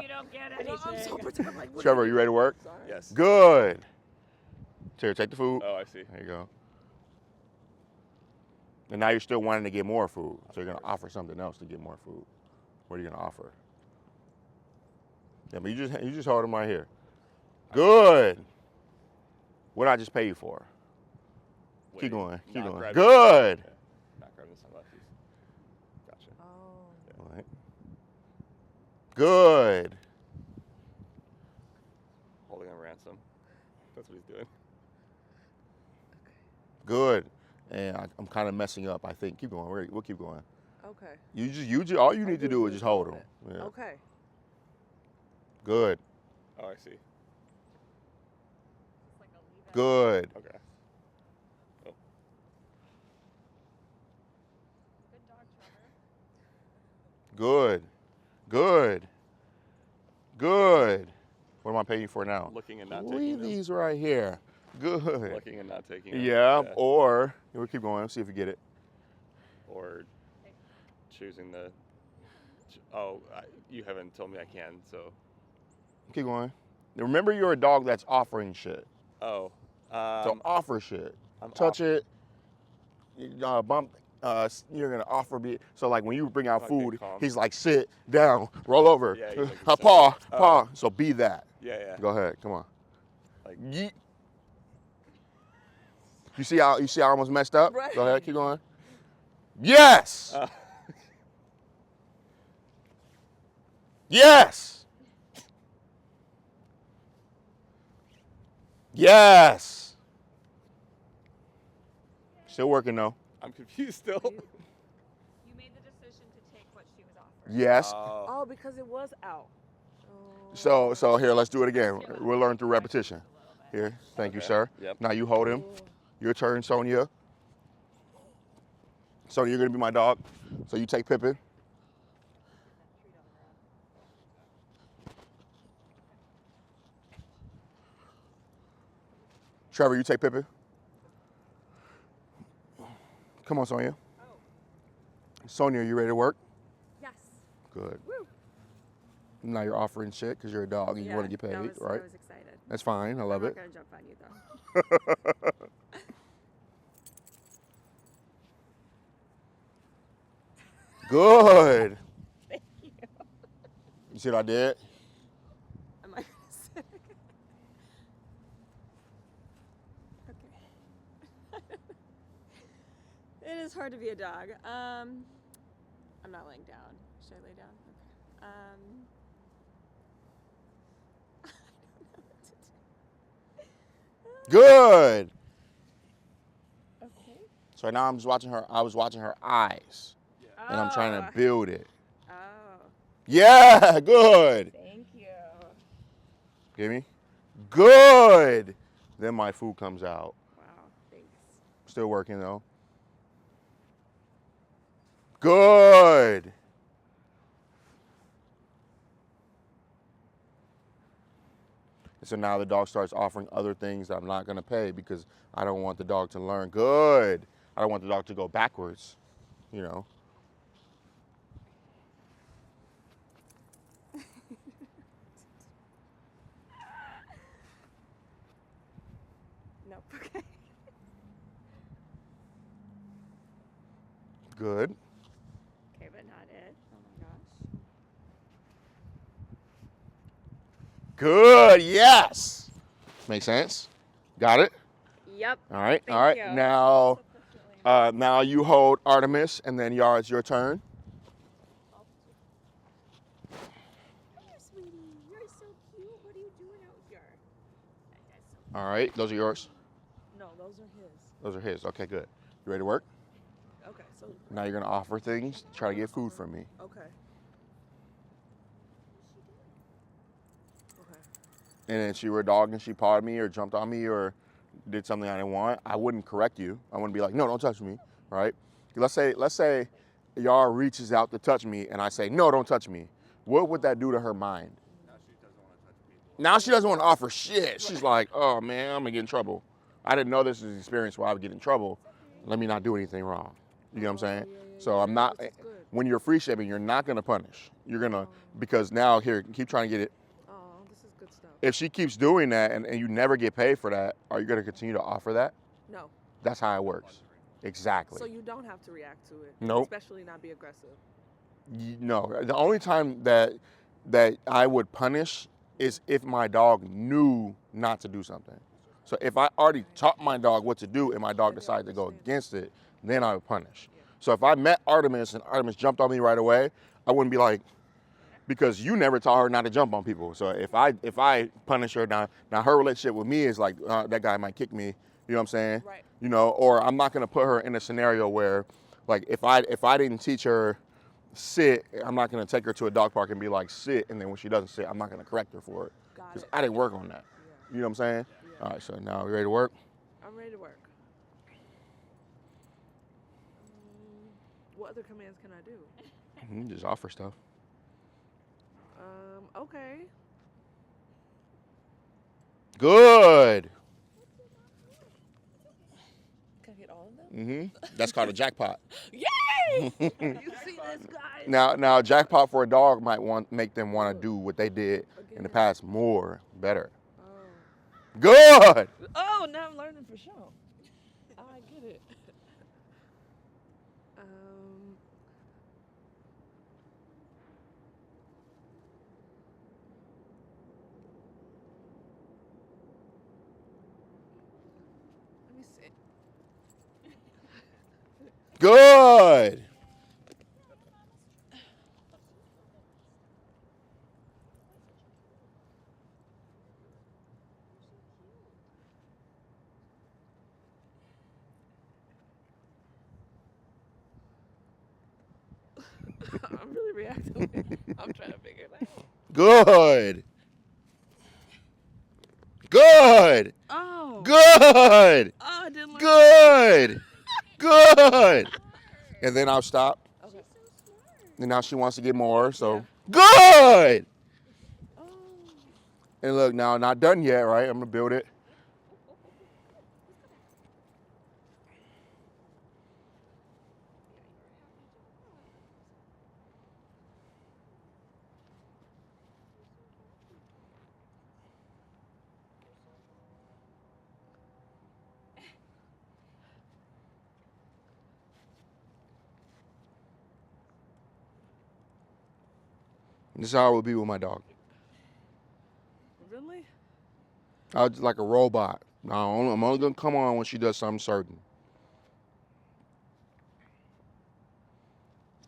you don't get I know, I'm so anything. pretend. I'm like, what Trevor, you ready to work? Sorry. Yes. Good. Here, take the food. Oh, I see. There you go. And now you're still wanting to get more food. So you're gonna offer something else to get more food. What are you gonna offer? Yeah, but you just hold him right here. Good. What did I just pay you for? Keep Wait, going. Keep not going. grabbing- Good. Yeah, not grabbing some lefties. Gotcha. Oh. Good. Holding on ransom. That's what he's doing. Good. And I'm kind of messing up, I think. Keep going. We'll keep going. Okay. You just all you need to do is just hold him. Yeah. Okay. Good. Oh, I see. It's like a leave it. Good. Okay. Oh. Good dog, Trevor. Good. Good. Good. What am I paying you for now? Looking and not Leave taking them. these right here. Good. Looking and not taking them. Yeah. Or we'll keep going. See if you get it. Or choosing the. You haven't told me I can, so. Keep going. Remember, you're a dog that's offering shit. Oh. So offer shit. I'm Touch it. Bump. You're gonna offer me. So like when you bring out Okay, food, calm. he's like, sit down, roll over, Yeah, he's like, paw, oh. paw. So be that. Yeah. Go ahead. Come on. Like. Yeet. You see how I almost messed up? Right. Go ahead. Keep going. Yes. Yes. Yes. Still working though. I'm confused still. You made the decision to take what she was offering. Yes. Oh, because it was out. So here, let's do it again. We'll learn through repetition. Here, thank you, Okay. sir. Yep. Now you hold him. Your turn, Sonia. Sonia, you're gonna be my dog. So you take Pippin. Trevor, you take Pippin. Come on, Sonia. Sonia, you ready to work? Yes. Good. Woo. Now you're offering shit because you're a dog and you want to get paid, right? I was excited. That's fine. I love I'm it. not gonna jump on you though. Good. Thank you. You see what I did? Am I gonna sit? Okay. It is hard to be a dog. I'm not laying down. Should I lay down? Okay. I don't know what to do. Good. Okay. So now I'm just watching her. I was watching her eyes, and I'm trying to build it. Oh, Yeah, good. thank you. Give me. Good. Then my food comes out. Wow, thanks. Still working though. Good. And so now the dog starts offering other things that I'm not gonna pay because I don't want the dog to learn. Good. I don't want the dog to go backwards, you know. Nope. Okay. Good. Okay, but not it. Oh my gosh. Good. Yes. Make sense? Got it? Yep. All right. Thank All right. you. Now, now you hold Artemis, and then Yara, it's your turn. Come here, sweetie. You're so cute. What are you doing out here? That's so All right. Those are yours. No, those are his. Those are his. Okay, good. You ready to work? Okay, so. Now you're gonna offer things, try to get food from me. Okay. Okay. And then she were a dog and she pawed me or jumped on me or did something I didn't want, I wouldn't correct you. I wouldn't be like, no, don't touch me, right? Let's say Yara reaches out to touch me and I say, no, don't touch me. What would that do to her mind? Now she doesn't want to offer shit. She's like, oh man, I'm gonna get in trouble. I didn't know this was an experience where I would get in trouble. Let me not do anything wrong. You know what I'm saying? So I'm not, This is good. when you're free shipping, you're not gonna punish. You're gonna, because now here, keep trying to get it. Oh, this is good stuff. If she keeps doing that and you never get paid for that, are you gonna continue to offer that? No. That's how it works. Exactly. So you don't have to react to it. Nope. Especially not be aggressive. No, the only time that I would punish is if my dog knew not to do something. So if I already taught my dog what to do and my dog decided to go against it, then I would punish. So if I met Artemis and Artemis jumped on me right away, I wouldn't be like, because you never taught her not to jump on people. So if I punish her now her relationship with me is like that guy might kick me. You know what I'm saying? Right. You know, or I'm not gonna put her in a scenario where, like, if I didn't teach her sit, I'm not gonna take her to a dog park and be like sit, and then when she doesn't sit, I'm not gonna correct her for it Got because it. I didn't work on that. Yeah. You know what I'm saying? Yeah. All right, so now we ready to work? I'm ready to work. What other commands can I do? Just offer stuff. Okay. Good. Can I get all of them? That's called a jackpot. Yay! You see this, guys? Now, jackpot for a dog might make them want to do what they did in the past more, better. Oh. Good. Oh, now I'm learning for sure. I get it. Let me see. Good. I'm really reacting. I'm trying to figure it out. Good. Good. Oh. Good. Oh, I didn't learn. Good. Good. And then I'll stop. Okay. And now she wants to get more, so good. Oh. And look, now not done yet, right? I'm gonna build it. This is how it would be with my dog. Really? I was like a robot. Now, I'm only gonna come on when she does something certain.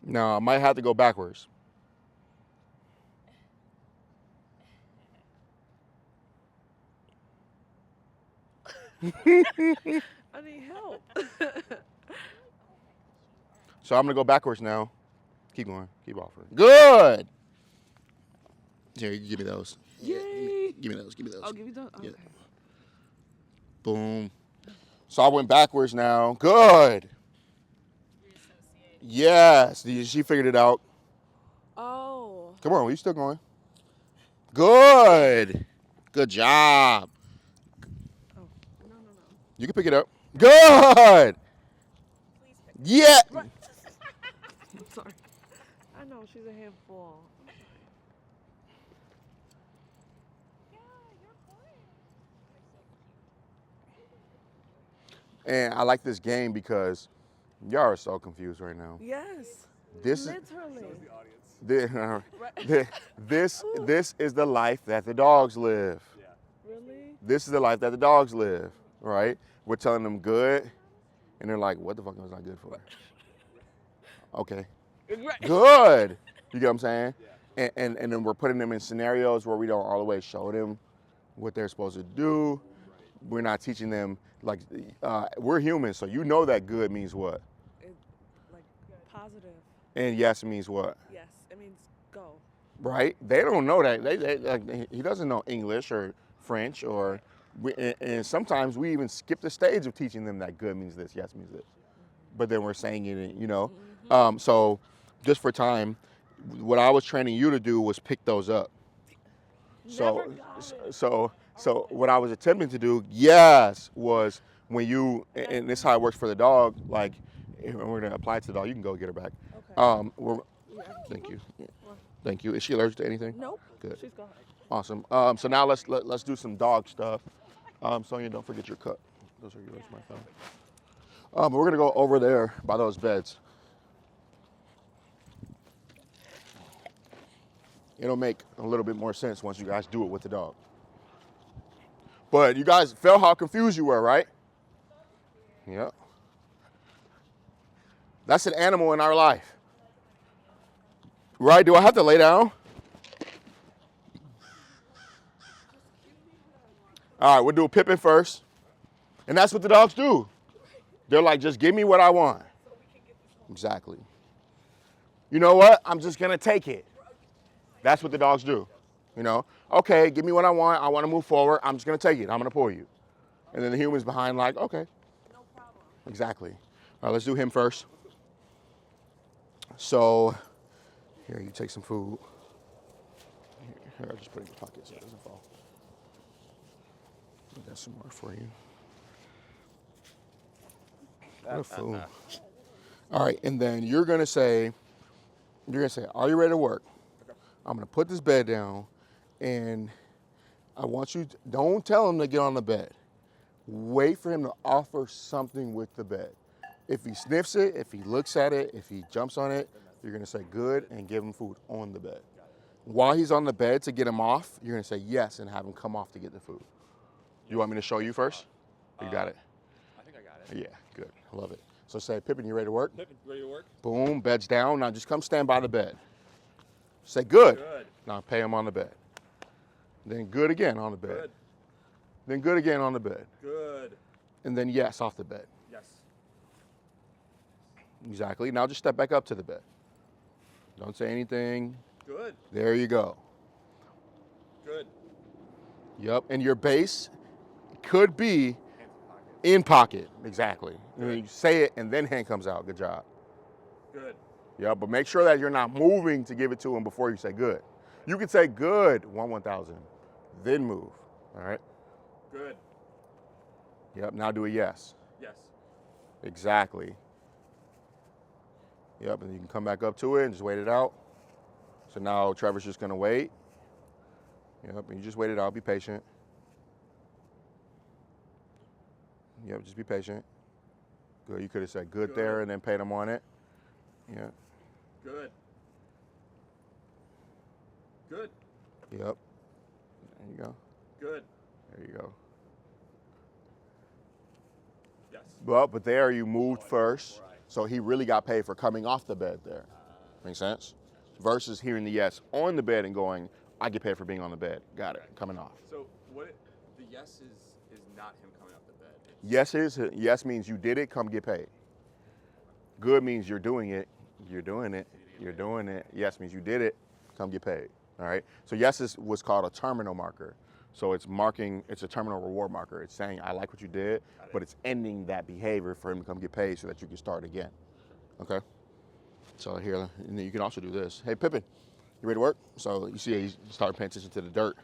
Now, I might have to go backwards. I need help. So I'm gonna go backwards now. Keep going. Keep offering. Good. Here, you give me those. Yay. Give me those. Give me those. I'll give you those. Okay. Yeah. Boom. So I went backwards now. Good. Yes. She figured it out. Oh. Come on. You still going? Good. Good job. Oh. No. You can pick it up. Good. Yeah. I'm sorry. I know she's a handful. And I like this game because y'all are so confused right now. Yes. This Literally. this is the life that the dogs live. Yeah. Really? This is the life that the dogs live, right? We're telling them good, and they're like, what the fuck was I good for? Okay. Right. Good. You get what I'm saying? Yeah. And then we're putting them in scenarios where we don't all the way show them what they're supposed to do. We're not teaching them, like, we're humans, so you know that good means what? Like positive. And yes means what? Yes. It means go. Right? They don't know that. Like, he doesn't know English or French or, and sometimes we even skip the stage of teaching them that good means this, yes means this. But then we're saying it, you know. So just for time, what I was training you to do was pick those up. Never got it. So what I was attempting to do, yes, was when you, and this is how it works for the dog, like, and we're gonna apply it to the dog, you can go get her back. Okay. Thank you. Thank you. Is she allergic to anything? Nope. Good. She's gone. Awesome. So now let's do some dog stuff. Sonia, don't forget your cup. Those are yours, my friend. We're gonna go over there by those beds. It'll make a little bit more sense once you guys do it with the dog. But you guys felt how confused you were, right? Yeah. That's an animal in our life. Right? Do I have to lay down? All right, we'll do Pippin first. And that's what the dogs do. They're like, just give me what I want. Exactly. You know what? I'm just going to take it. That's what the dogs do. You know, okay, give me what I want. I want to move forward. I'm just going to take it. I'm going to pull you. And then the human's behind like, okay. No problem. Exactly. All right, let's do him first. So, here, you take some food. Here, I'll just put it in your pocket so it doesn't fall. I got some more for you. What food. All right, and then you're gonna say, are you ready to work? Okay. I'm gonna put this bed down, and I want you, don't tell him to get on the bed. Wait for him to offer something with the bed. If he sniffs it, if he looks at it, if he jumps on it, you're gonna say good and give him food on the bed. While he's on the bed to get him off, you're gonna say yes and have him come off to get the food. You want me to show you first? You got it? I think I got it. Yeah, good. I love it. So say, Pippin, you ready to work? Pippin, ready to work? Boom, bed's down. Now just come stand by the bed. Say good. Good. Now pay him on the bed. Then good again on the bed. Good. Then good again on the bed. Good. And then yes off the bed. Yes. Exactly. Now just step back up to the bed. Don't say anything. Good. There you go. Good. Yep. And your base could be Hands in pocket. in pocket. Exactly. Good. You say it and then hand comes out. Good job. Good. Yeah, but make sure that you're not moving to give it to him before you say good. You can say good 1,000, then move. All right. Good. Yep. Now do a yes. Yes. Exactly. Yep. And you can come back up to it and just wait it out. So now Trevor's just gonna wait. Yep. And you just wait it out. Be patient. Yep. Just be patient. Good. You could have said good there and then paid him on it. Yeah. Good. Good. Yep. There you go. Good. There you go. Yes. Well, but there you moved first, so he really got paid for coming off the bed there. Make sense? Versus hearing the yes on the bed and going, I get paid for being on the bed. Got it. Coming off. So what the yes is not him coming off the bed. Yes means you did it, come get paid. Good means you're doing it. You're doing it. You're doing it. Yes means you did it, come get paid. All right. So yes is what's called a terminal marker. So it's marking, it's a terminal reward marker. It's saying, I like what you did, but it's ending that behavior for him to come get paid so that you can start again. Okay? So here, and then you can also do this. Hey, Pippin, you ready to work? So you see he's starting paying attention to the dirt.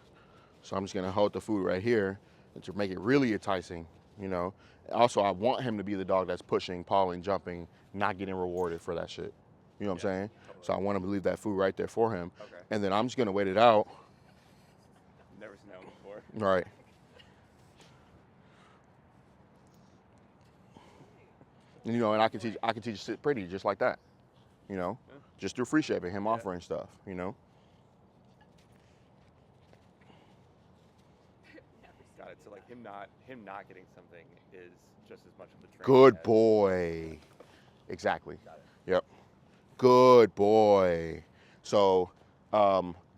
So I'm just gonna hold the food right here and to make it really enticing, you know. Also, I want him to be the dog that's pushing, pawing, jumping, not getting rewarded for that shit. You know what I'm saying? Totally. So I want him to leave that food right there for him. Okay. And then I'm just gonna wait it out. Never seen that one before. All right. And, you know, and I can teach you to sit pretty just like that. You know, just through free shaping, him offering stuff. You know. Got it. So like him not getting something is just as much of the training. Good as- boy. Exactly. Got it. Yep. Good boy. So,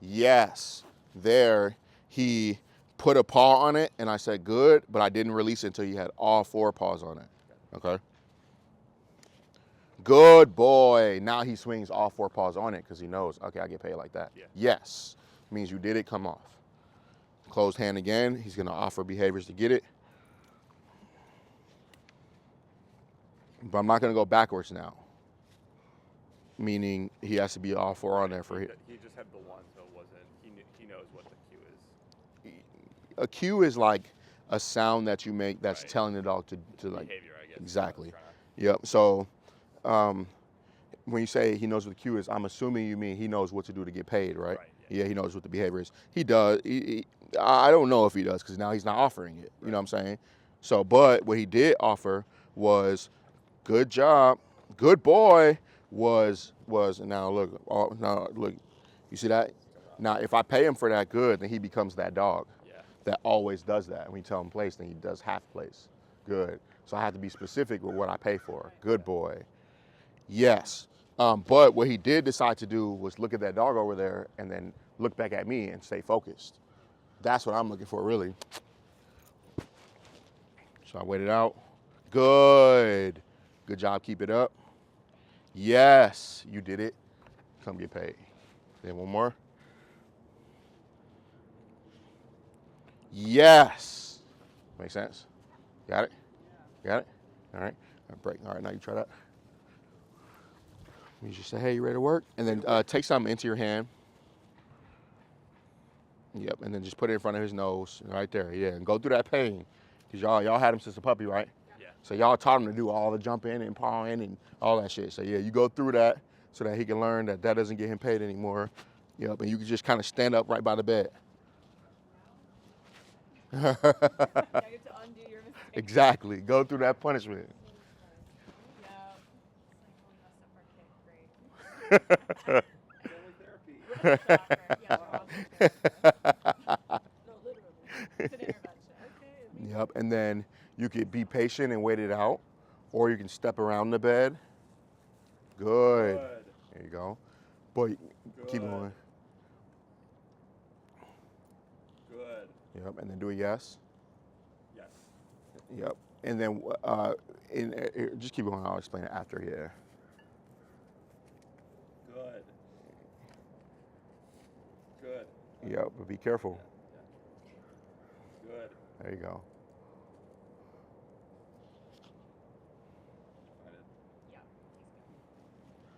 yes, there he put a paw on it, and I said good, but I didn't release it until he had all 4 paws on it. Okay. Good boy. Now he swings all 4 paws on it because he knows, okay, I get paid like that. Yeah. Yes means you did it, come off. Closed hand again. He's going to offer behaviors to get it. But I'm not going to go backwards now. Meaning he has to be all 4 on there for it. He just had the one, so it wasn't. He knows what the cue is. A cue is like a sound that you make that's Right. telling the dog to like. Behavior, I guess. Exactly. Trying Yep. So when you say he knows what the cue is, I'm assuming you mean he knows what to do to get paid, right? Right, Yeah, he knows what the behavior is. He does. I don't know if he does because now he's not offering it. You know what I'm saying? So, but what he did offer was, good job, good boy. Was now look, you see that? Now if I pay him for that good, then he becomes that dog Yeah. that always does that. When you tell him place, then he does half place. Good. So I have to be specific with what I pay for. Good boy. Yes. But what he did decide to do was look at that dog over there and then look back at me and stay focused. That's what I'm looking for, really. So I wait it out. Good. Good job. Keep it up. Yes, you did it. Come get paid. Then one more. Yes. Make sense? Got it? Got it? All right. Break. All right, now you try that. You just say, hey, you ready to work? And then take something into your hand. Yep, and then just put it in front of his nose, right there. Yeah, and go through that pain. Because y'all had him since a puppy, right? Yeah. So y'all taught him to do all the jump in and paw in and all that shit. So yeah, you go through that so that he can learn that doesn't get him paid anymore. Yep, and you can just kind of stand up right by the bed. Now you have to undo your mistake. Exactly. Go through that punishment. Yeah. It's like when we messed up our kid. Great. Family therapy. Yeah, we're all no, literally. It's an intervention. Okay. Yep, and then you could be patient and wait it out, or you can step around the bed. Good. There you go. Boy, keep going. Good. Yep, and then do a yes. Yes. Yep, and then just keep going. I'll explain it after. Yeah. Good. Good. Yep, but be careful. Good. There you go.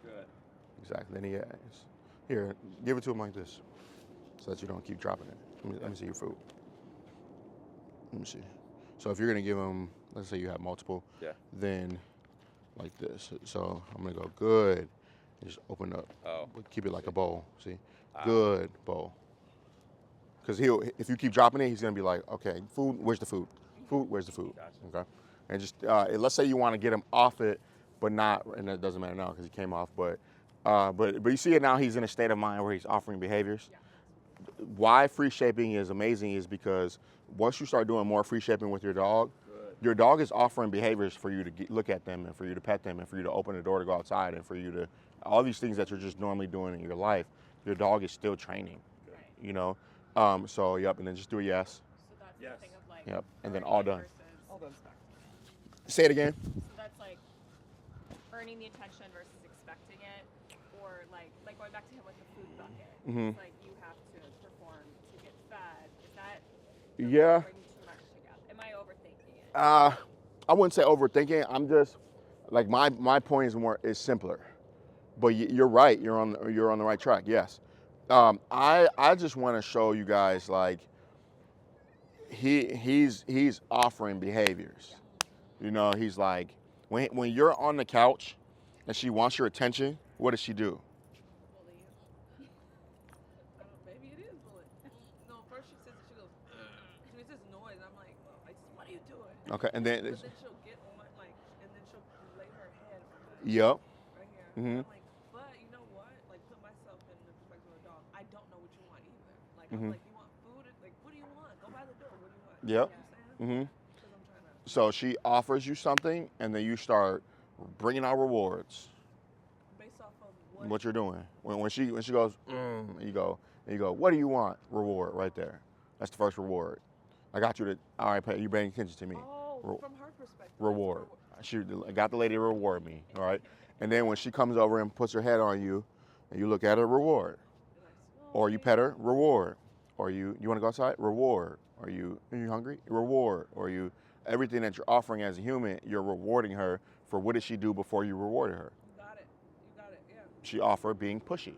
Good. Exactly. Then he has. Here, give it to him like this, so that you don't keep dropping it. Let me see your food. Let me see. So if you're gonna give him, let's say you have multiple, then like this. So I'm gonna go good. And just open up. Oh. Keep it like a bowl. See? Good bowl. Because if you keep dropping it, he's gonna be like, okay, food. Where's the food? Food. Where's the food? Gotcha. Okay. And just let's say you want to get him off it, but not, and it doesn't matter now because he came off. But you see it now. He's in a state of mind where he's offering behaviors. Why free shaping is amazing is because once you start doing more free shaping with your dog is offering behaviors for you to look at them and for you to pet them and for you to open the door to go outside and for you to, all these things that you're just normally doing in your life, your dog is still training, you know? So, yep, and then just do a yes. So that's the thing of like. Yep, and then all done. All done. Say it again. So that's like earning the attention versus expecting it, or like going back to him with the food bucket. It's like you have to perform to get fed. Is that Yeah. bringing too much together? Am I overthinking it? I wouldn't say overthinking. I'm just like my point is simpler, but you're right. You're on the right track. Yes. I just want to show you guys like he's offering behaviors. You know, he's like when you're on the couch and she wants your attention, what does she do? Maybe it is bullet. No, first she says, she goes, she makes this noise. I'm like, what are you doing? Okay, and then But then she'll get on my, and then she'll lay her head on my yep. right here. Mhm. I'm like, but you know what? Like, put myself in the perspective of a dog. I don't know what you want either. Like, I'm like, you want food? Like, what do you want? Go by the door. What do you want? Yep. You know what I'm saying? Because I'm trying to. So she offers you something, and then you start bringing out rewards. Based off of What you're doing. When she goes, you go, what do you want? Reward right there. That's the first reward. I got you to, all right, you paying attention to me. Oh, from her perspective. Reward. I got the lady to reward me, all right? And then when she comes over and puts her head on you, and you look at her, reward. Or you pet her, reward. Or you want to go outside? Reward. Are you hungry? Reward. Or everything that you're offering as a human, you're rewarding her for what did she do before you rewarded her? You got it, yeah. She offered being pushy.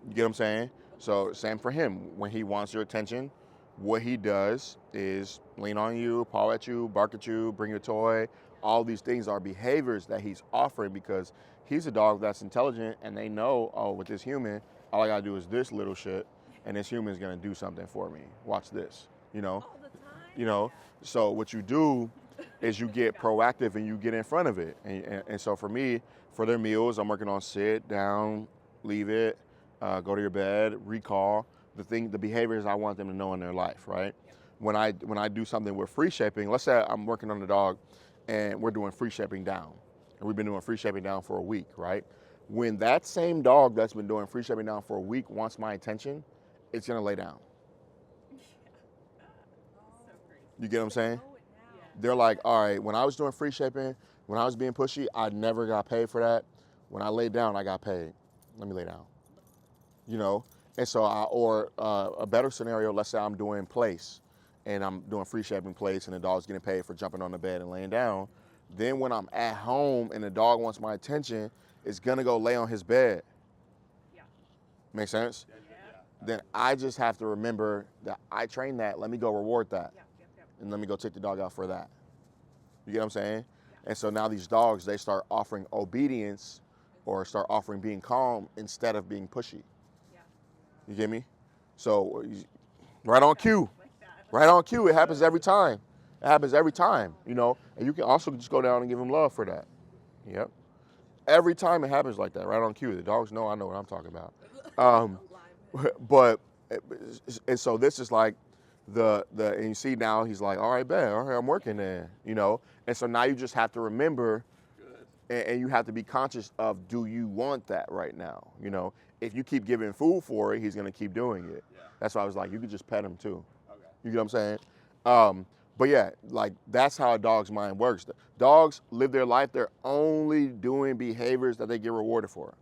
You get what I'm saying? So same for him. When he wants your attention, what he does is lean on you, paw at you, bark at you, bring you a toy. All these things are behaviors that he's offering because he's a dog that's intelligent and they know, oh, with this human, all I gotta do is this little shit and this human's gonna do something for me. Watch this, you know? All the time? You know? So what you do is you get proactive and you get in front of it. And so for me, for their meals, I'm working on sit, down, leave it, go to your bed, recall, the behaviors I want them to know in their life, right? When I do something with free shaping, let's say I'm working on the dog and we're doing free shaping down. And we've been doing free shaping down for a week, right? When that same dog that's been doing free shaping down for a week wants my attention, it's gonna lay down. You get what I'm saying? they're like, all right, when I was doing free shaping, when I was being pushy, I never got paid for that. When I laid down, I got paid. Let me lay down. You know? And so, a better scenario, let's say I'm doing place and I'm doing free shaping place and the dog's getting paid for jumping on the bed and laying down. Then when I'm at home and the dog wants my attention, it's gonna go lay on his bed. Yeah. Make sense? Yeah. Then I just have to remember that I trained that. Let me go reward that. Yeah. And let me go take the dog out for that. You get what I'm saying? And so now these dogs, they start offering obedience or start offering being calm instead of being pushy. Yeah. You get me? So right on cue. Like that. Right on cue. It happens every time. It happens every time, you know? And you can also just go down and give them love for that. Yep. Every time it happens like that, right on cue. The dogs know I know what I'm talking about. But, and so this is like and you see now he's like, all right, bet, all right, I'm working there, you know? And so now you just have to remember and you have to be conscious of, do you want that right now? You know, if you keep giving food for it, he's gonna keep doing it. Yeah. That's why I was like, you could just pet him too. Okay. You get what I'm saying? But yeah, like that's how a dog's mind works. Dogs live their life, they're only doing behaviors that they get rewarded for.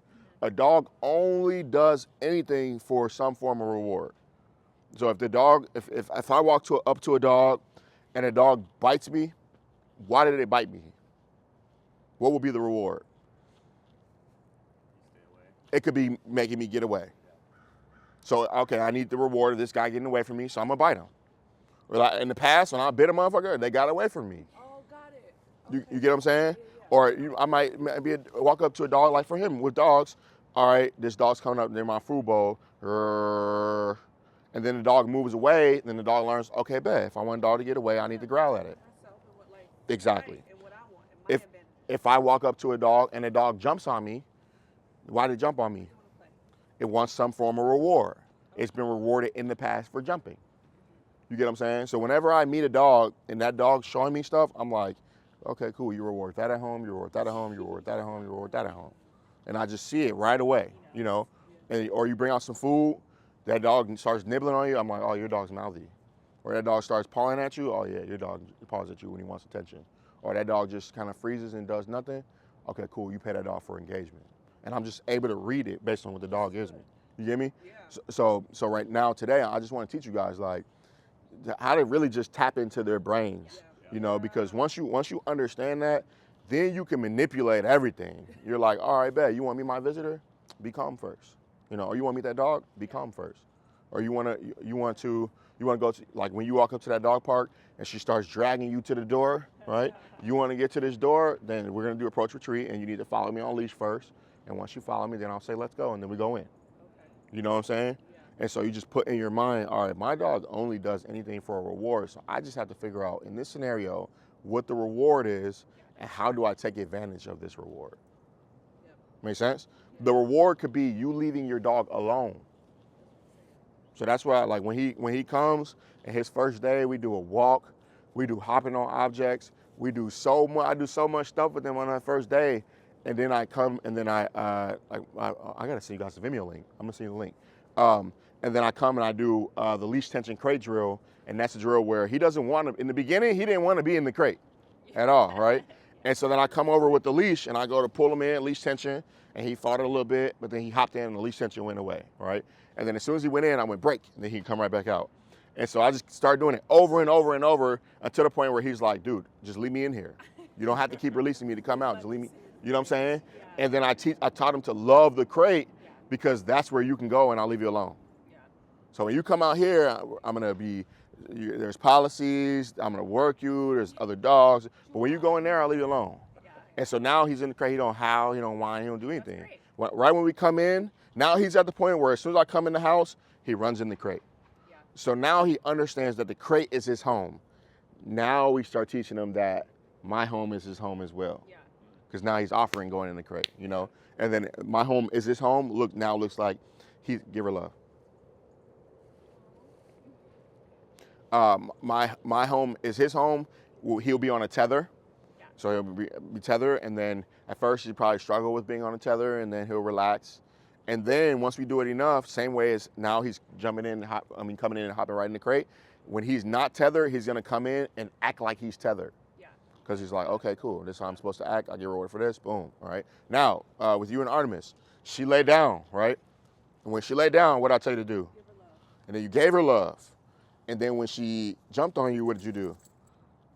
A dog only does anything for some form of reward. So if the dog, if I walk up to a dog and a dog bites me, why did it bite me? What will be the reward? Stay away. It could be making me get away. So, okay, I need the reward of this guy getting away from me, so I'm gonna bite him. Or like in the past, when I bit a motherfucker, they got away from me. Oh, got it. You get what I'm saying? Or I might walk up to a dog, like for him with dogs, all right, this dog's coming up near my food bowl, and then the dog moves away, then the dog learns, okay, bet, if I want a dog to get away, I need to growl at it. Myself and what, like, Exactly. right, and what I want. It might have been. If I walk up to a dog and the dog jumps on me, why did it jump on me? It wants some form of reward. It's been rewarded in the past for jumping. You get what I'm saying? So whenever I meet a dog and that dog's showing me stuff, I'm like, okay, cool, you reward that at home, you reward that at home, you reward that at home, you reward that at home. And I just see it right away, you know? Or you bring out some food, that dog starts nibbling on you, I'm like, oh, your dog's mouthy. Or that dog starts pawing at you, oh yeah, your dog paws at you when he wants attention. Or that dog just kind of freezes and does nothing, okay, cool, you pay that dog for engagement. And I'm just able to read it based on what the dog gives me. You get me? Yeah. So right now, today, I just want to teach you guys like how to really just tap into their brains, you know, because once you understand that, then you can manipulate everything. You're like, all right, bet, you want me my visitor? Be calm first. You know, or you want to meet that dog? Be calm first. Or you want to go to, like when you walk up to that dog park and she starts dragging you to the door, right? You want to get to this door, then we're going to do approach retreat and you need to follow me on leash first. And once you follow me, then I'll say, let's go. And then we go in. You know what I'm saying? And so you just put in your mind, all right, my dog only does anything for a reward. So I just have to figure out in this scenario what the reward is and how do I take advantage of this reward. Make sense? The reward could be you leaving your dog alone. So that's why, like when he comes and his first day, we do a walk, we do hopping on objects, I do so much stuff with him on that first day. And then I come and then I gotta send you guys the Vimeo link. I'm gonna send you the link. And then I come and I do the leash tension crate drill, and that's a drill where he doesn't want to. In the beginning, he didn't want to be in the crate at all, right? And so then I come over with the leash and I go to pull him in, leash tension, and he fought it a little bit, but then he hopped in and the leash tension went away, right? And then as soon as he went in, I went break, and then he'd come right back out. And so I just started doing it over and over and over until the point where he's like, dude, just leave me in here. You don't have to keep releasing me to come out. Just leave me. You know what I'm saying? And then I taught him to love the crate because that's where you can go and I'll leave you alone. So when you come out here, I'm gonna there's policies, I'm gonna work you, there's other dogs, but when you go in there, I'll leave you alone. And so now he's in the crate, he don't howl, he don't whine, he don't do anything. Right when we come in, now he's at the point where as soon as I come in the house, he runs in the crate. So now he understands that the crate is his home. Now we start teaching him that my home is his home as well. Because now he's offering going in the crate, you know? And then my home is his home, looks like give her love. My home is his home. He'll be on a tether. So he'll be tethered, and then at first he'll probably struggle with being on a tether, and then he'll relax. And then once we do it enough, same way as now he's coming in and hopping right in the crate. When he's not tethered, he's gonna come in and act like he's tethered. because he's like, okay, cool. This is how I'm supposed to act. I get rewarded for this. Boom. All right. Now, with you and Artemis, she laid down, right? And when she laid down, what did I tell you to do? Give her love. And then you gave her love. And then when she jumped on you, what did you do?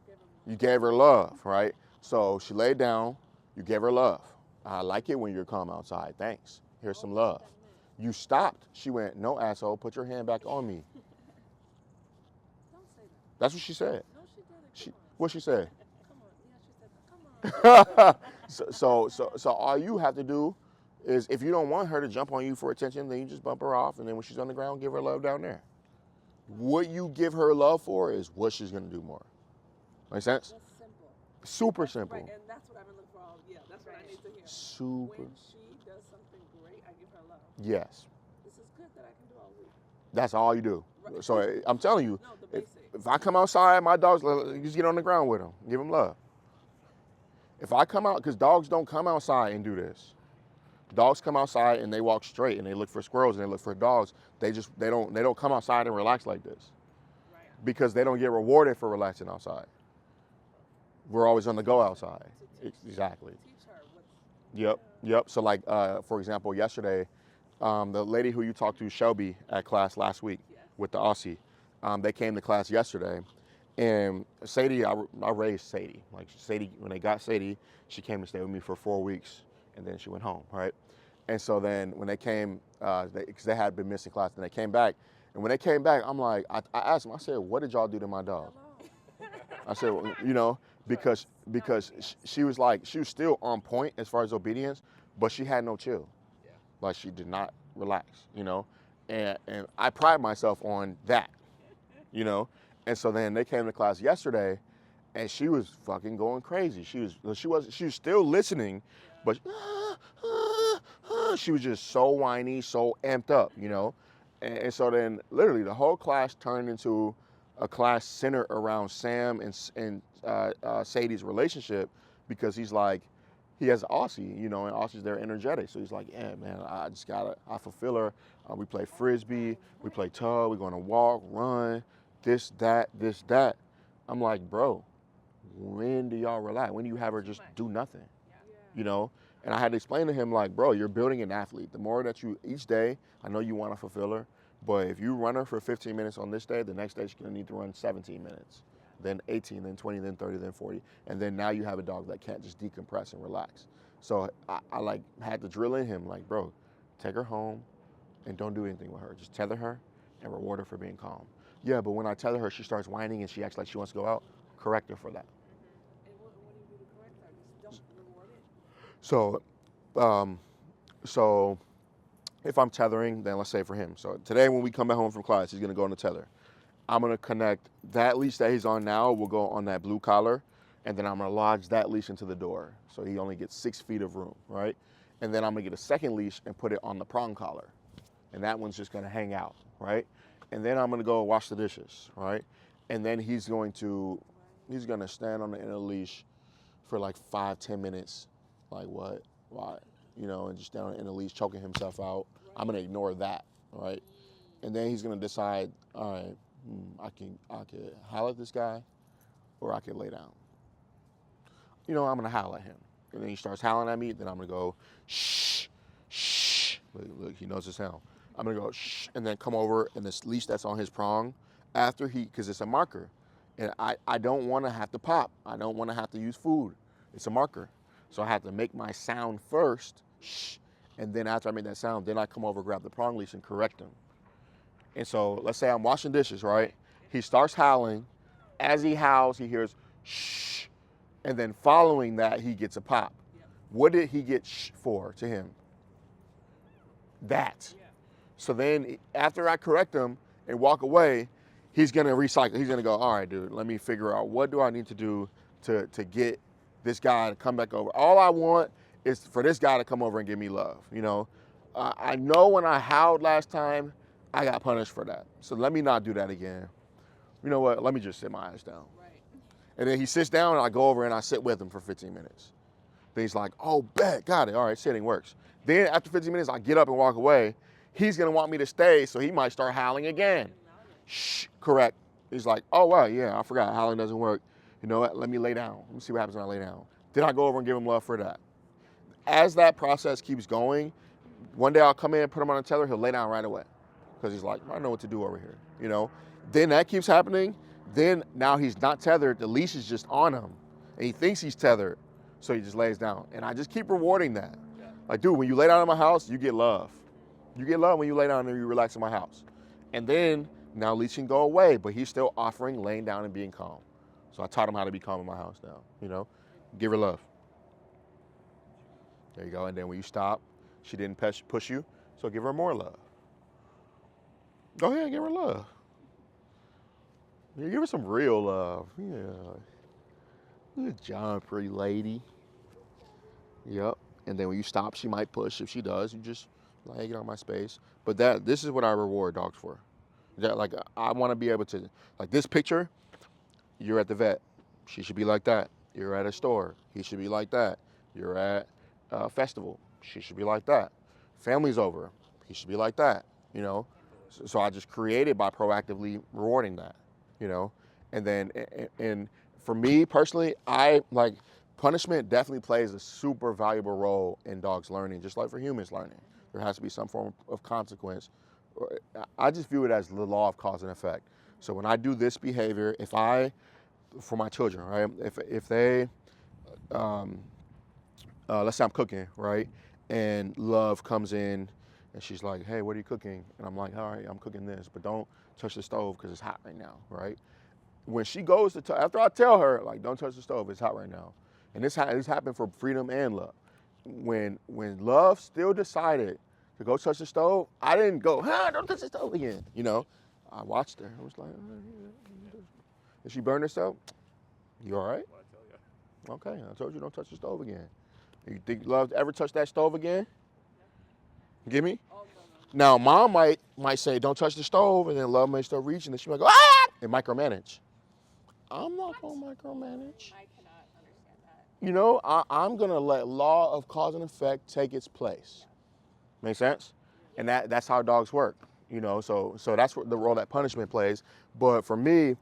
Give her love. You gave her love, right? So she laid down. You gave her love. I like it when you're calm outside. Thanks. Here's some love. You stopped. She went, no, asshole. Put your hand back on me. Don't say that. That's what she said. No, she didn't. What she said? Come on. Yeah, she said that. Come on. So all you have to do is, if you don't want her to jump on you for attention, then you just bump her off, and then when she's on the ground, give her love down there. What you give her love for is what she's gonna do more. Make sense? That's simple. Super simple. Right, and that's what I've been looking for. Yeah, that's what I need to hear. Super. When she does something great, I give her love. Yes. This is good that I can do all week. That's all you do. Right. So I'm telling you, No, the basics. if I come outside, my dogs, just get on the ground with them, give them love. If I come out, because dogs don't come outside and do this. Dogs come outside and they walk straight and they look for squirrels and they look for dogs. They don't come outside and relax like this, Right. because they don't get rewarded for relaxing outside. We're always on the go outside. Exactly. Teach her what's. Yep. So like, for example, yesterday, the lady who you talked to, Shelby, at class last week Yes. with the Aussie, they came to class yesterday, and Sadie, I raised Sadie. Like Sadie, when they got Sadie, she came to stay with me for 4 weeks, and then she went home, right? And so then when they came, because they had been missing class, and they came back, and when they came back, I'm like, I asked them, I said, what did y'all do to my dog? I said, well, because she was like, she was still on point as far as obedience, but she had no chill. Yeah. Like she did not relax, and I pride myself on that, And so then they came to class yesterday, and she was fucking going crazy. She was still listening, but she was just so whiny, so amped up, And so then literally the whole class turned into a class centered around Sam and Sadie's relationship, because he's like, he has Aussie, and Aussie's there energetic. So he's like, yeah, man, I fulfill her. We play Frisbee, we play tug, we're going to walk, run, this, that. I'm like, bro, when do y'all relax? When do you have her just do nothing? And I had to explain to him, like, bro, you're building an athlete. The more that each day, I know you want to fulfill her, but if you run her for 15 minutes on this day, the next day she's going to need to run 17 minutes, then 18, then 20, then 30, then 40. And then now you have a dog that can't just decompress and relax. So I like had to drill in him, like, bro, take her home and don't do anything with her. Just tether her and reward her for being calm. Yeah, but when I tether her, she starts whining and she acts like she wants to go out. Correct her for that. And what do you do to correct her? Just don't reward it. So if I'm tethering, then let's say for him. So today when we come back home from class, he's gonna go on the tether. I'm gonna connect that leash that he's on now will go on that blue collar, and then I'm gonna lodge that leash into the door. So he only gets 6 feet of room, right? And then I'm gonna get a second leash and put it on the prong collar. And that one's just gonna hang out, right? And then I'm gonna go wash the dishes, right? And then he's gonna stand on the inner leash for like 5-10 minutes. Like what? Why? And just stand on the inner leash, choking himself out. I'm gonna ignore that, right? And then he's gonna decide, all right, I can howl at this guy, or I can lay down. I'm gonna howl at him. And then he starts howling at me, then I'm gonna go, shh, shh. Look, he knows his sound. I'm gonna go, shh, and then come over, and this leash that's on his prong, because it's a marker. And I don't wanna have to pop. I don't wanna have to use food. It's a marker. So I have to make my sound first, shh, and then after I make that sound, then I come over, grab the prong leash, and correct him. And so let's say I'm washing dishes, right? He starts howling. As he howls, he hears shh, and then following that, he gets a pop. Yep. What did he get shh for to him? That. Yeah. So then after I correct him and walk away, he's gonna recycle. He's gonna go, all right, dude, let me figure out what do I need to do to get this guy to come back over. All I want is for this guy to come over and give me love, I know when I howled last time, I got punished for that. So let me not do that again. You know what? Let me just sit my ass down. Right. And then he sits down, and I go over and I sit with him for 15 minutes. Then he's like, oh, bet, got it. All right, sitting works. Then after 15 minutes, I get up and walk away. He's gonna want me to stay, so he might start howling again. Shh, correct. He's like, oh, wow, yeah, I forgot, howling doesn't work. You know what? Let me lay down. Let me see what happens when I lay down. Then I go over and give him love for that. As that process keeps going, one day I'll come in and put him on a tether. He'll lay down right away because he's like, I know what to do over here. You know. Then that keeps happening. Then now he's not tethered. The leash is just on him, and he thinks he's tethered, so he just lays down. And I just keep rewarding that. Like, dude, when you lay down in my house, you get love. You get love when you lay down and you relax in my house. And then now leashing go away, but he's still offering laying down and being calm. So I taught him how to be calm in my house now. You know, give her love. There you go. And then when you stop, she didn't push you, so give her more love. Go ahead and give her love. Yeah, give her some real love. Yeah. Good job, pretty lady. Yep. And then when you stop, she might push. If she does, you just like, get out of my space. But this is what I reward dogs for. That, like, I want to be able to, like this picture, you're at the vet. She should be like that. You're at a store. He should be like that. You're at a festival. She should be like that. Family's over. He should be like that. You know. So I just created by proactively rewarding that. You know. And then, and for me personally, I like punishment definitely plays a super valuable role in dogs learning, just like for humans learning. There has to be some form of consequence. I just view it as the law of cause and effect. So when I do this behavior, if I, for my children, right, if they, let's say I'm cooking, right, and Love comes in and she's like, hey, what are you cooking? And I'm like, all right, I'm cooking this, but don't touch the stove because it's hot right now, right? When she goes to, after I tell her, like, don't touch the stove, it's hot right now. And this happened for Freedom and Love. When Love still decided to go touch the stove, I didn't go, don't touch the stove again, you know? I watched her. I was like, did she burn herself? You all right? Well, I tell you. Okay, I told you don't touch the stove again. You think Love ever touch that stove again? Give me? Oh, no. Now, Mom might say, don't touch the stove, and then Love may start reaching, and she might go, ah! And micromanage. I'm not going to micromanage. I cannot understand that. You know, I'm going to let law of cause and effect take its place. Make sense? And that's how dogs work. You know, so that's what the role that punishment plays. But for me,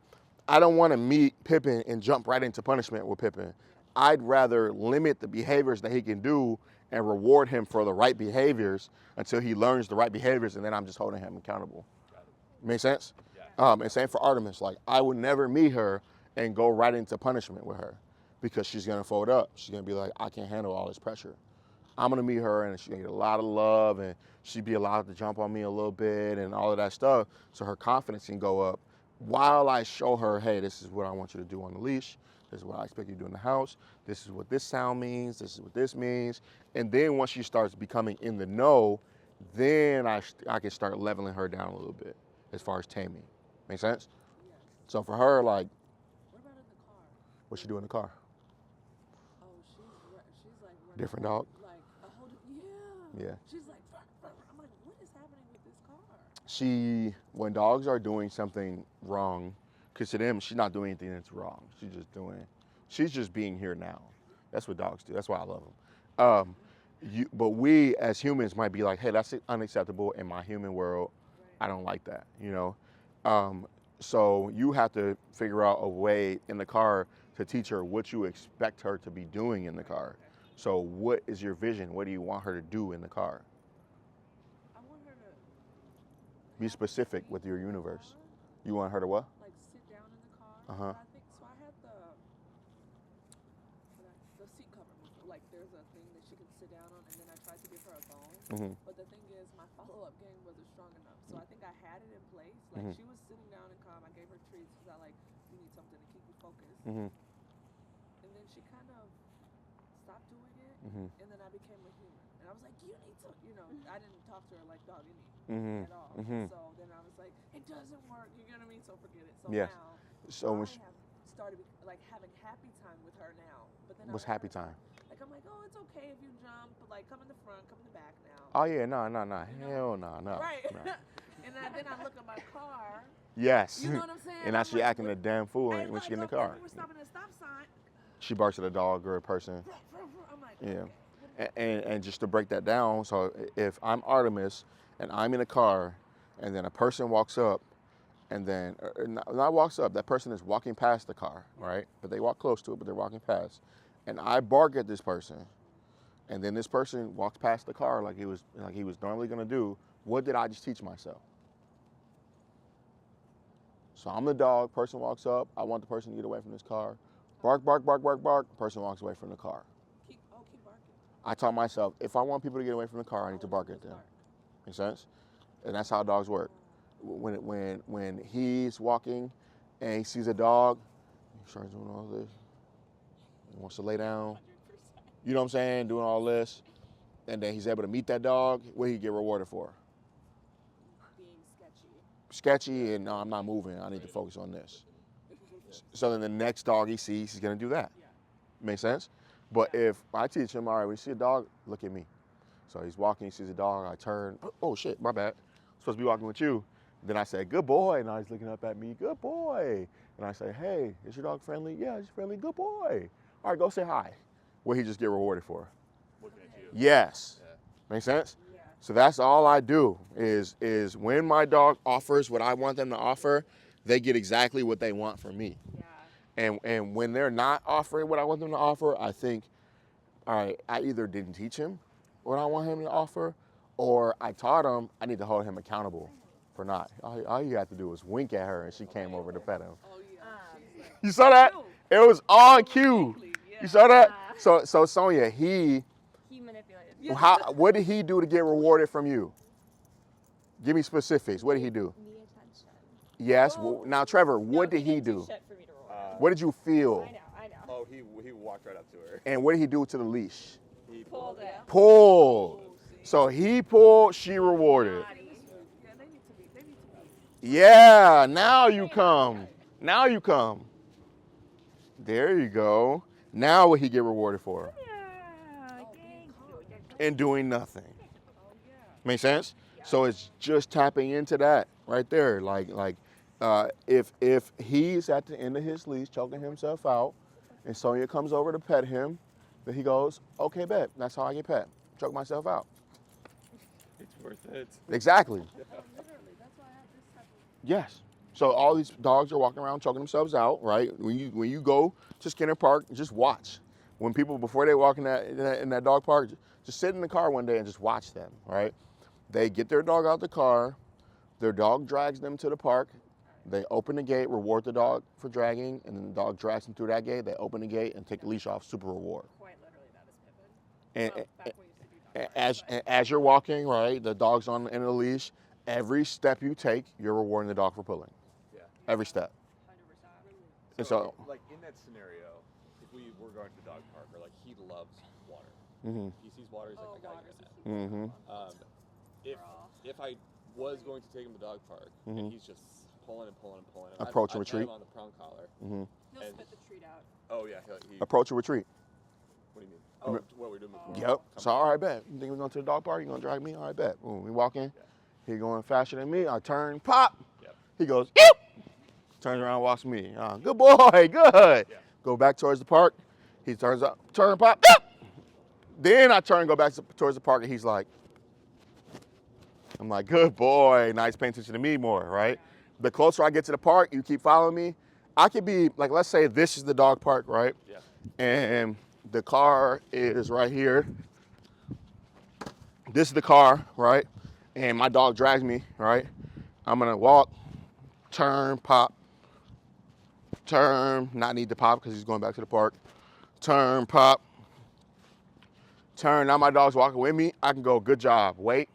I don't want to meet Pippin and jump right into punishment with Pippin. I'd rather limit the behaviors that he can do and reward him for the right behaviors until he learns the right behaviors, and then I'm just holding him accountable. Make sense? Yeah. And same for Artemis. Like, I would never meet her and go right into punishment with her because she's going to fold up. She's going to be like, I can't handle all this pressure. I'm going to meet her, and she's going to get a lot of love, and she'd be allowed to jump on me a little bit and all of that stuff, so her confidence can go up while I show her, hey, this is what I want you to do on the leash. This is what I expect you to do in the house. This is what this sound means. This is what this means. And then once she starts becoming in the know, then I can start leveling her down a little bit as far as taming. Make sense? Yeah. So for her, like, What about in the car? what's she do in the car? Oh, she's like running Different dog? like a whole yeah. Yeah. She's like, I'm like, what is happening with this car? When dogs are doing something wrong, because to them, she's not doing anything that's wrong. She's just being here now. That's what dogs do. That's why I love them. But we as humans might be like, hey, that's unacceptable in my human world. Right. I don't like that, you know? So you have to figure out a way in the car to teach her what you expect her to be doing in the car. So what is your vision? What do you want her to do in the car? I want her to Be specific with your universe. You want her to what? like sit down in the car. Uh-huh. I think so. I had the seat cover. Like there's a thing that she can sit down on, and then I tried to give her a bone. Mm-hmm. But the thing is, my follow-up game wasn't strong enough. So I think I had it in place. Like Mhm. she was sitting down and calm. I gave her treats because I like, you need something to keep you focused. Mm-hmm. And then she kind of stopped doing it. Mm-hmm. And then I became a human. And I was like, you need to, I didn't talk to her like dog any Mm-hmm. at all. Mm-hmm. So then I was like, it doesn't work. You get what I mean? So forget it. So Yes. now So when I she, have started like having happy time with her now. But then what's I happy time? Like I'm like, oh, it's okay if you jump, but like come in the front, come in the back now. Oh yeah, no. Hell no. Right. No. And then I look at my car. Yes. You know what I'm saying? And now I'm she like, acting a damn fool Hey, when she look, get in the look, car. We're stopping at a stop sign. She barks at a dog or a person. I'm like, Yeah. okay. And just to break that down, so if I'm Artemis and I'm in a car and then a person walks up And then I walks up. That person is walking past the car, right? But they walk close to it, but they're walking past. And I bark at this person. And then this person walks past the car like he was normally gonna do. What did I just teach myself? So I'm the dog. Person walks up. I want the person to get away from this car. Bark, bark, bark, bark, bark. Person walks away from the car. Keep barking. I taught myself, if I want people to get away from the car, I need to bark at them. Make sense? And that's how dogs work. When he's walking and he sees a dog, he starts doing all this. He wants to lay down. You know what I'm saying? Doing all this. And then he's able to meet that dog. What he get rewarded for? Being sketchy. Sketchy, and no, I'm not moving. I need to focus on this. So then the next dog he sees, he's going to do that. Yeah. Make sense? But if I teach him, all right, when you see a dog, look at me. So he's walking, he sees a dog, I turn, oh shit, my bad. I'm supposed to be walking with you. Then I say, good boy. Now he's looking up at me, good boy. And I say, hey, is your dog friendly? Yeah, he's friendly, good boy. All right, go say hi. What he just get rewarded for? Looking at you. Yes. Yeah. Make sense? Yeah. So that's all I do is when my dog offers what I want them to offer, they get exactly what they want from me. Yeah. And when they're not offering what I want them to offer, I think, all right, I either didn't teach him what I want him to offer, or I taught him I need to hold him accountable for not. All you have to do was wink at her and she came over to pet him. Oh yeah. She's like, You saw that? It was on cue. yeah. You saw that? So Sonia, He manipulated. Yeah. what did he do to get rewarded from you? Give me specifics. What did he do? Me attention. Yes. Oh. Well, now, Trevor, what No, did he didn't do? Shit for me to reward. What did you feel? I know. Oh, he walked right up to her. And what did he do to the leash? He Pulled it. Pulled. So he pulled, she rewarded. Yeah, they need to be. Yeah, now you come. Now you come. There you go. Now what he get rewarded for? Yeah. Thank you. And doing nothing. Oh yeah. Make sense? So it's just tapping into that right there. If he's at the end of his leash choking himself out, and Sonia comes over to pet him, then he goes, okay, bet. That's how I get pet. Choke myself out. It's worth it. Exactly. Literally, that's why I have this type of. Yes. So all these dogs are walking around choking themselves out, right? When you go to Skinner Park, just watch. When people, before they walk in that dog park, just sit in the car one day and just watch them, right? They get their dog out the car, their dog drags them to the park, they open the gate, reward the dog for dragging, and then the dog drags them through that gate, they open the gate and take the leash off, super reward. Quite literally, that is Pippin. And, Well, back when we used to do dog as you're walking, right, the dog's on the end of the leash, every step you take, you're rewarding the dog for pulling. Yeah. Every step. 100%. And so- like in that scenario, if we were going to the dog park, or like he loves water. Mhm. He sees water, he's like, I got you in that. Mhm. If I was going to take him to the dog park and he's just pulling and pulling and pulling, Approach and I'd retreat. him on the prong collar. Mhm. He'll And- spit the treat out. Oh yeah, he Approach or retreat. what do you mean? Oh, what we're doing before. Yep. So all right, bet. You think we're going to the dog park? You gonna drag me? All right, bet. Boom. We walking. He going faster than me. I turn, pop. Yep. He goes, eep. Turns around, walks me. Good boy, good. Yeah. Go back towards the park. He turns up, turn, pop. Eep. Then I turn, go back towards the park, and he's like, I'm like, good boy. Now he's paying attention to me more, right? The closer I get to the park, you keep following me. I could be like, let's say this is the dog park, right? Yeah. And the car is right here. This is the car, right? And my dog drags me, right? I'm gonna walk, turn, pop, turn, not need to pop because he's going back to the park. Turn, pop, turn. Now my dog's walking with me. I can go, good job, wait,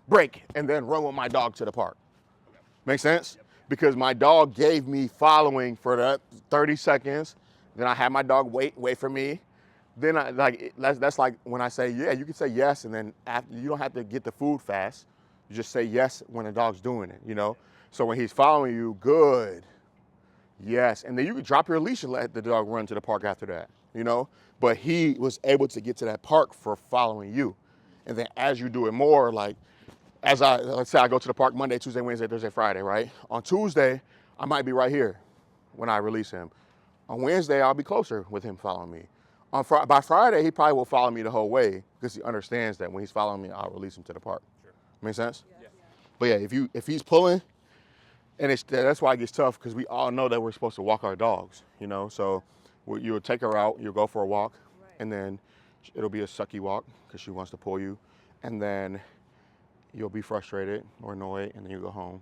break, and then run with my dog to the park. Make sense? Because my dog gave me following for that 30 seconds. Then I had my dog wait for me. Then that's like when I say, yeah, you can say yes, and then after, you don't have to get the food fast. You just say yes when the dog's doing it, you know? So when he's following you, good, yes. And then you can drop your leash and let the dog run to the park after that, you know? But he was able to get to that park for following you. And then as you do it more, like, let's say I go to the park Monday, Tuesday, Wednesday, Thursday, Friday, right? On Tuesday, I might be right here when I release him. On Wednesday, I'll be closer with him following me. By Friday, he probably will follow me the whole way because he understands that when he's following me, I'll release him to the park. Sure. Make sense? Yeah. But yeah, if he's pulling And that's why it gets tough because we all know that we're supposed to walk our dogs, you know. So you'll take her out, you'll go for a walk, and then it'll be a sucky walk because she wants to pull you, and then you'll be frustrated or annoyed, and then you go home,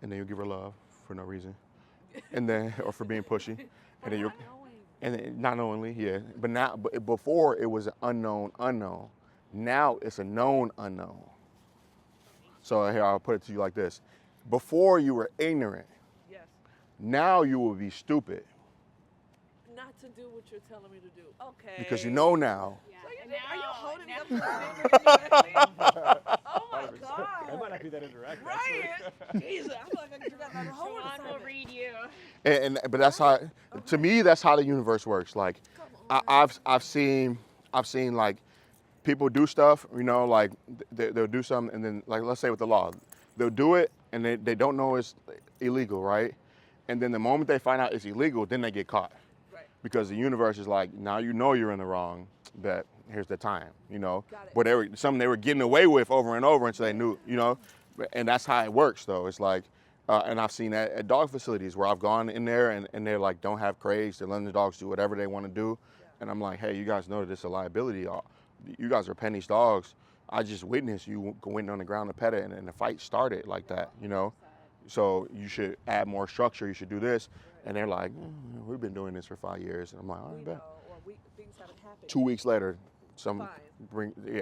and then you'll give her love for no reason, and then or for being pushy, and then you and then, not knowingly, yeah. But before it was an unknown. Now it's a known unknown. So here I'll put it to you like this: before you were ignorant, Yes. now you will be stupid Not to do what you're telling me to do. Okay. because you know now. Yeah. So you And think- are you now- holding now up she's the bigger. Oh my 100%. It God. might not be that interactive. Right. Jesus, I feel like I got another whole Sean will read you. But that's how, to me, that's how the universe works. Like, I've seen like people do stuff, you know, like they'll do something, and then like let's say with the law, they'll do it, and they don't know it's illegal, right? And then the moment they find out it's illegal, then they get caught. Right. Because the universe is like, now you know you're in the wrong, but here's the time, you know. Got it. But something they were getting away with over and over until they knew, you know. And that's how it works, though. It's like, and I've seen that at dog facilities where I've gone in there and they're like, don't have crates. They're letting the dogs do whatever they want to do. Yeah. And I'm like, hey, you guys know that this is a liability. You guys are pennies dogs. I just witnessed you going on the ground to pet it, and the fight started like that, you know. So you should add more structure. You should do this. And they're like, we've been doing this for 5 years. And I'm like, all We right, know, bet. or things haven't happened. 2 weeks later, Fine.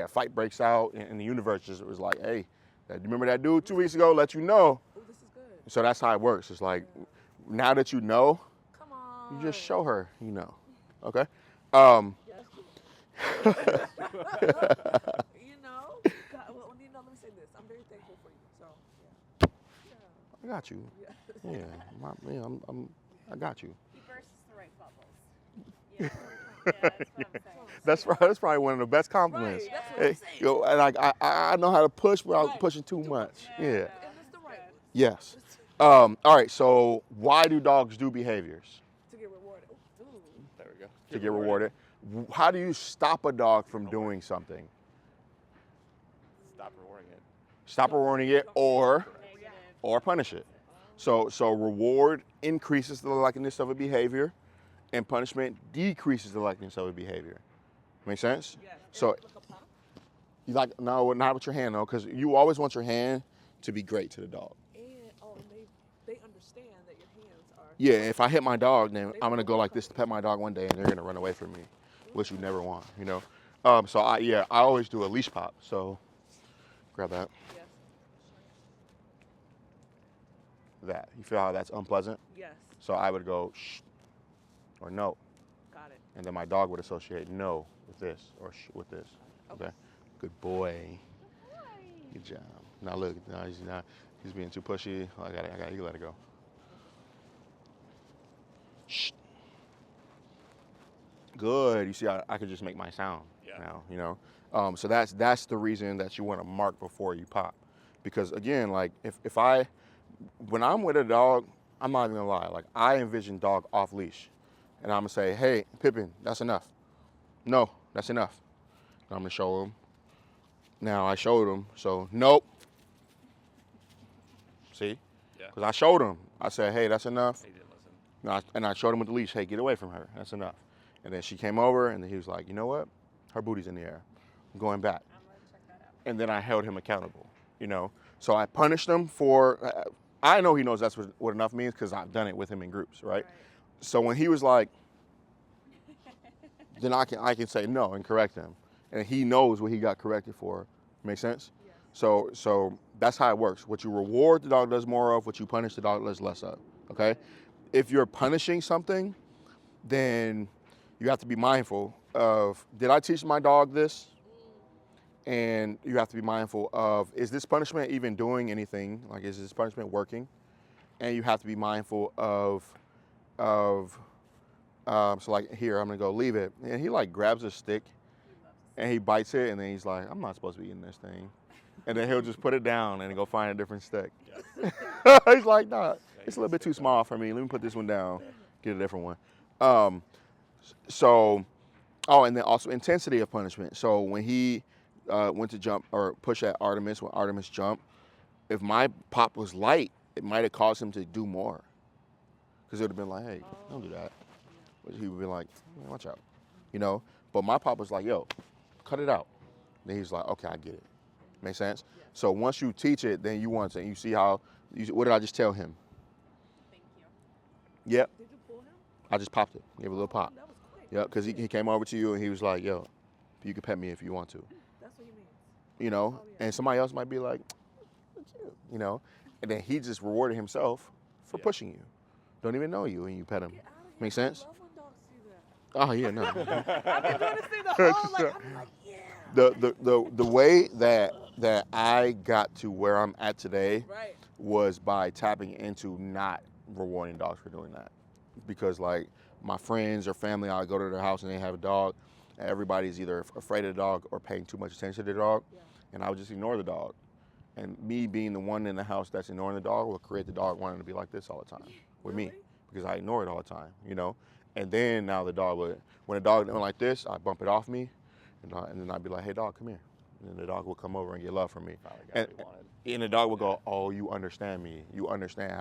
fight breaks out, and the universe just was like, hey, remember that dude 2 weeks ago? Let you know. Oh, this is good. So that's how it works. It's like, now that you know, Come on. you just show her, you know. Okay. Yes. You know, God, well, you know, let me say this. I'm very thankful for you. So, yeah. I got you. Yeah. Yeah, I got you. He bursts the right bubbles. Yeah. Yeah, that's what I'm saying. That's probably one of the best compliments. Right, that's what I'm saying. Yo, and like I know how to push without Right. pushing too much. Yeah. And it's the right one. Yes. All right. So why do dogs do behaviors? To get rewarded. Ooh. There we go. To get rewarded. How do you stop a dog from doing something? Stop rewarding it. Stop rewarding it or Negative. punish it. So reward increases the likeliness of a behavior, and punishment decreases the likeliness of a behavior. Make sense? Yes. So Like a pump. you like no, not with your hand though, because you always want your hand to be great to the dog. And they understand that your hands are. Yeah, if I hit my dog, then I'm gonna go like this to pet my dog one day, and they're gonna run away from me, which you never want, you know. So I always do a leash pop. So grab that. Yes. That you feel how that's unpleasant. Yes. So I would go shh or no, Got it. and then my dog would associate no with this or shh with this. Okay. Good boy. Good job. Now look, now he's being too pushy. I got you let it go. Shh. Good. You see, I could just make my sound now, you know. So that's the reason that you want to mark before you pop, because again, like when I'm with a dog, I'm not even gonna lie. Like I envision dog off leash, and I'm gonna say, hey, Pippin, that's enough. No, that's enough. And I'm gonna show him. Now I showed him, so nope. See? Yeah. Because I showed him. I said, hey, that's enough. He didn't listen. And I showed him with the leash, hey, get away from her. That's enough. And then she came over, and then he was like, you know what? Her booty's in the air. I'm going back. I'm gonna check that out. And then I held him accountable, you know? So I punished him for, I know he knows that's what enough means because I've done it with him in groups, right? So when he was like, then I can say no and correct him. And he knows what he got corrected for. Make sense? Yes. So that's how it works. What you reward, the dog does more of. What you punish, the dog does less of. Okay? If you're punishing something, then you have to be mindful of, did I teach my dog this? And you have to be mindful of, is this punishment even doing anything? Like, is this punishment working? And you have to be mindful of so like here, I'm gonna go leave it. And he like grabs a stick and he bites it, and then he's like, I'm not supposed to be eating this thing. And then he'll just put it down and go find a different stick. Yes. He's like, nah, it's a little bit too small for me. Let me put this one down, get a different one. And then also intensity of punishment. So when he went to jump or push at Artemis, when Artemis jumped, if my pop was light, it might have caused him to do more. Because it would have been like, hey, don't do that. But he would be like, man, watch out. You know? But my pop was like, yo, cut it out. Then he's like, okay, I get it. Make sense? So once you teach it, then you want to, you see how, what did I just tell him? Thank you. Yep. Did you pull him? I just popped it. Gave it a little pop. That was quick. Yep, because he came over to you and he was like, yo, you can pet me if you want to. That's what he means. You know? Oh, yeah. And somebody else might be like, you know? And then he just rewarded himself for pushing you. Don't even know you and you pet him. Get out of here. Make sense? I love when dogs see that. Oh, yeah, no. I've been doing this thing the whole like I'm like, yeah. The way that I got to where I'm at today Right. was by tapping into not rewarding dogs for doing that. Because like my friends or family, I'll go to their house and they have a dog. And everybody's either afraid of the dog or paying too much attention to the dog. Yeah. And I would just ignore the dog. And me being the one in the house that's ignoring the dog will create the dog wanting to be like this all the time with me. Really? Because I ignore it all the time, you know? And then now the dog would, when a dog went like this, I bump it off me. And then I'd be like, hey, dog, come here. And then the dog will come over and get love from me. Finally got And, what he wanted. and the dog will go, oh, you understand me. You understand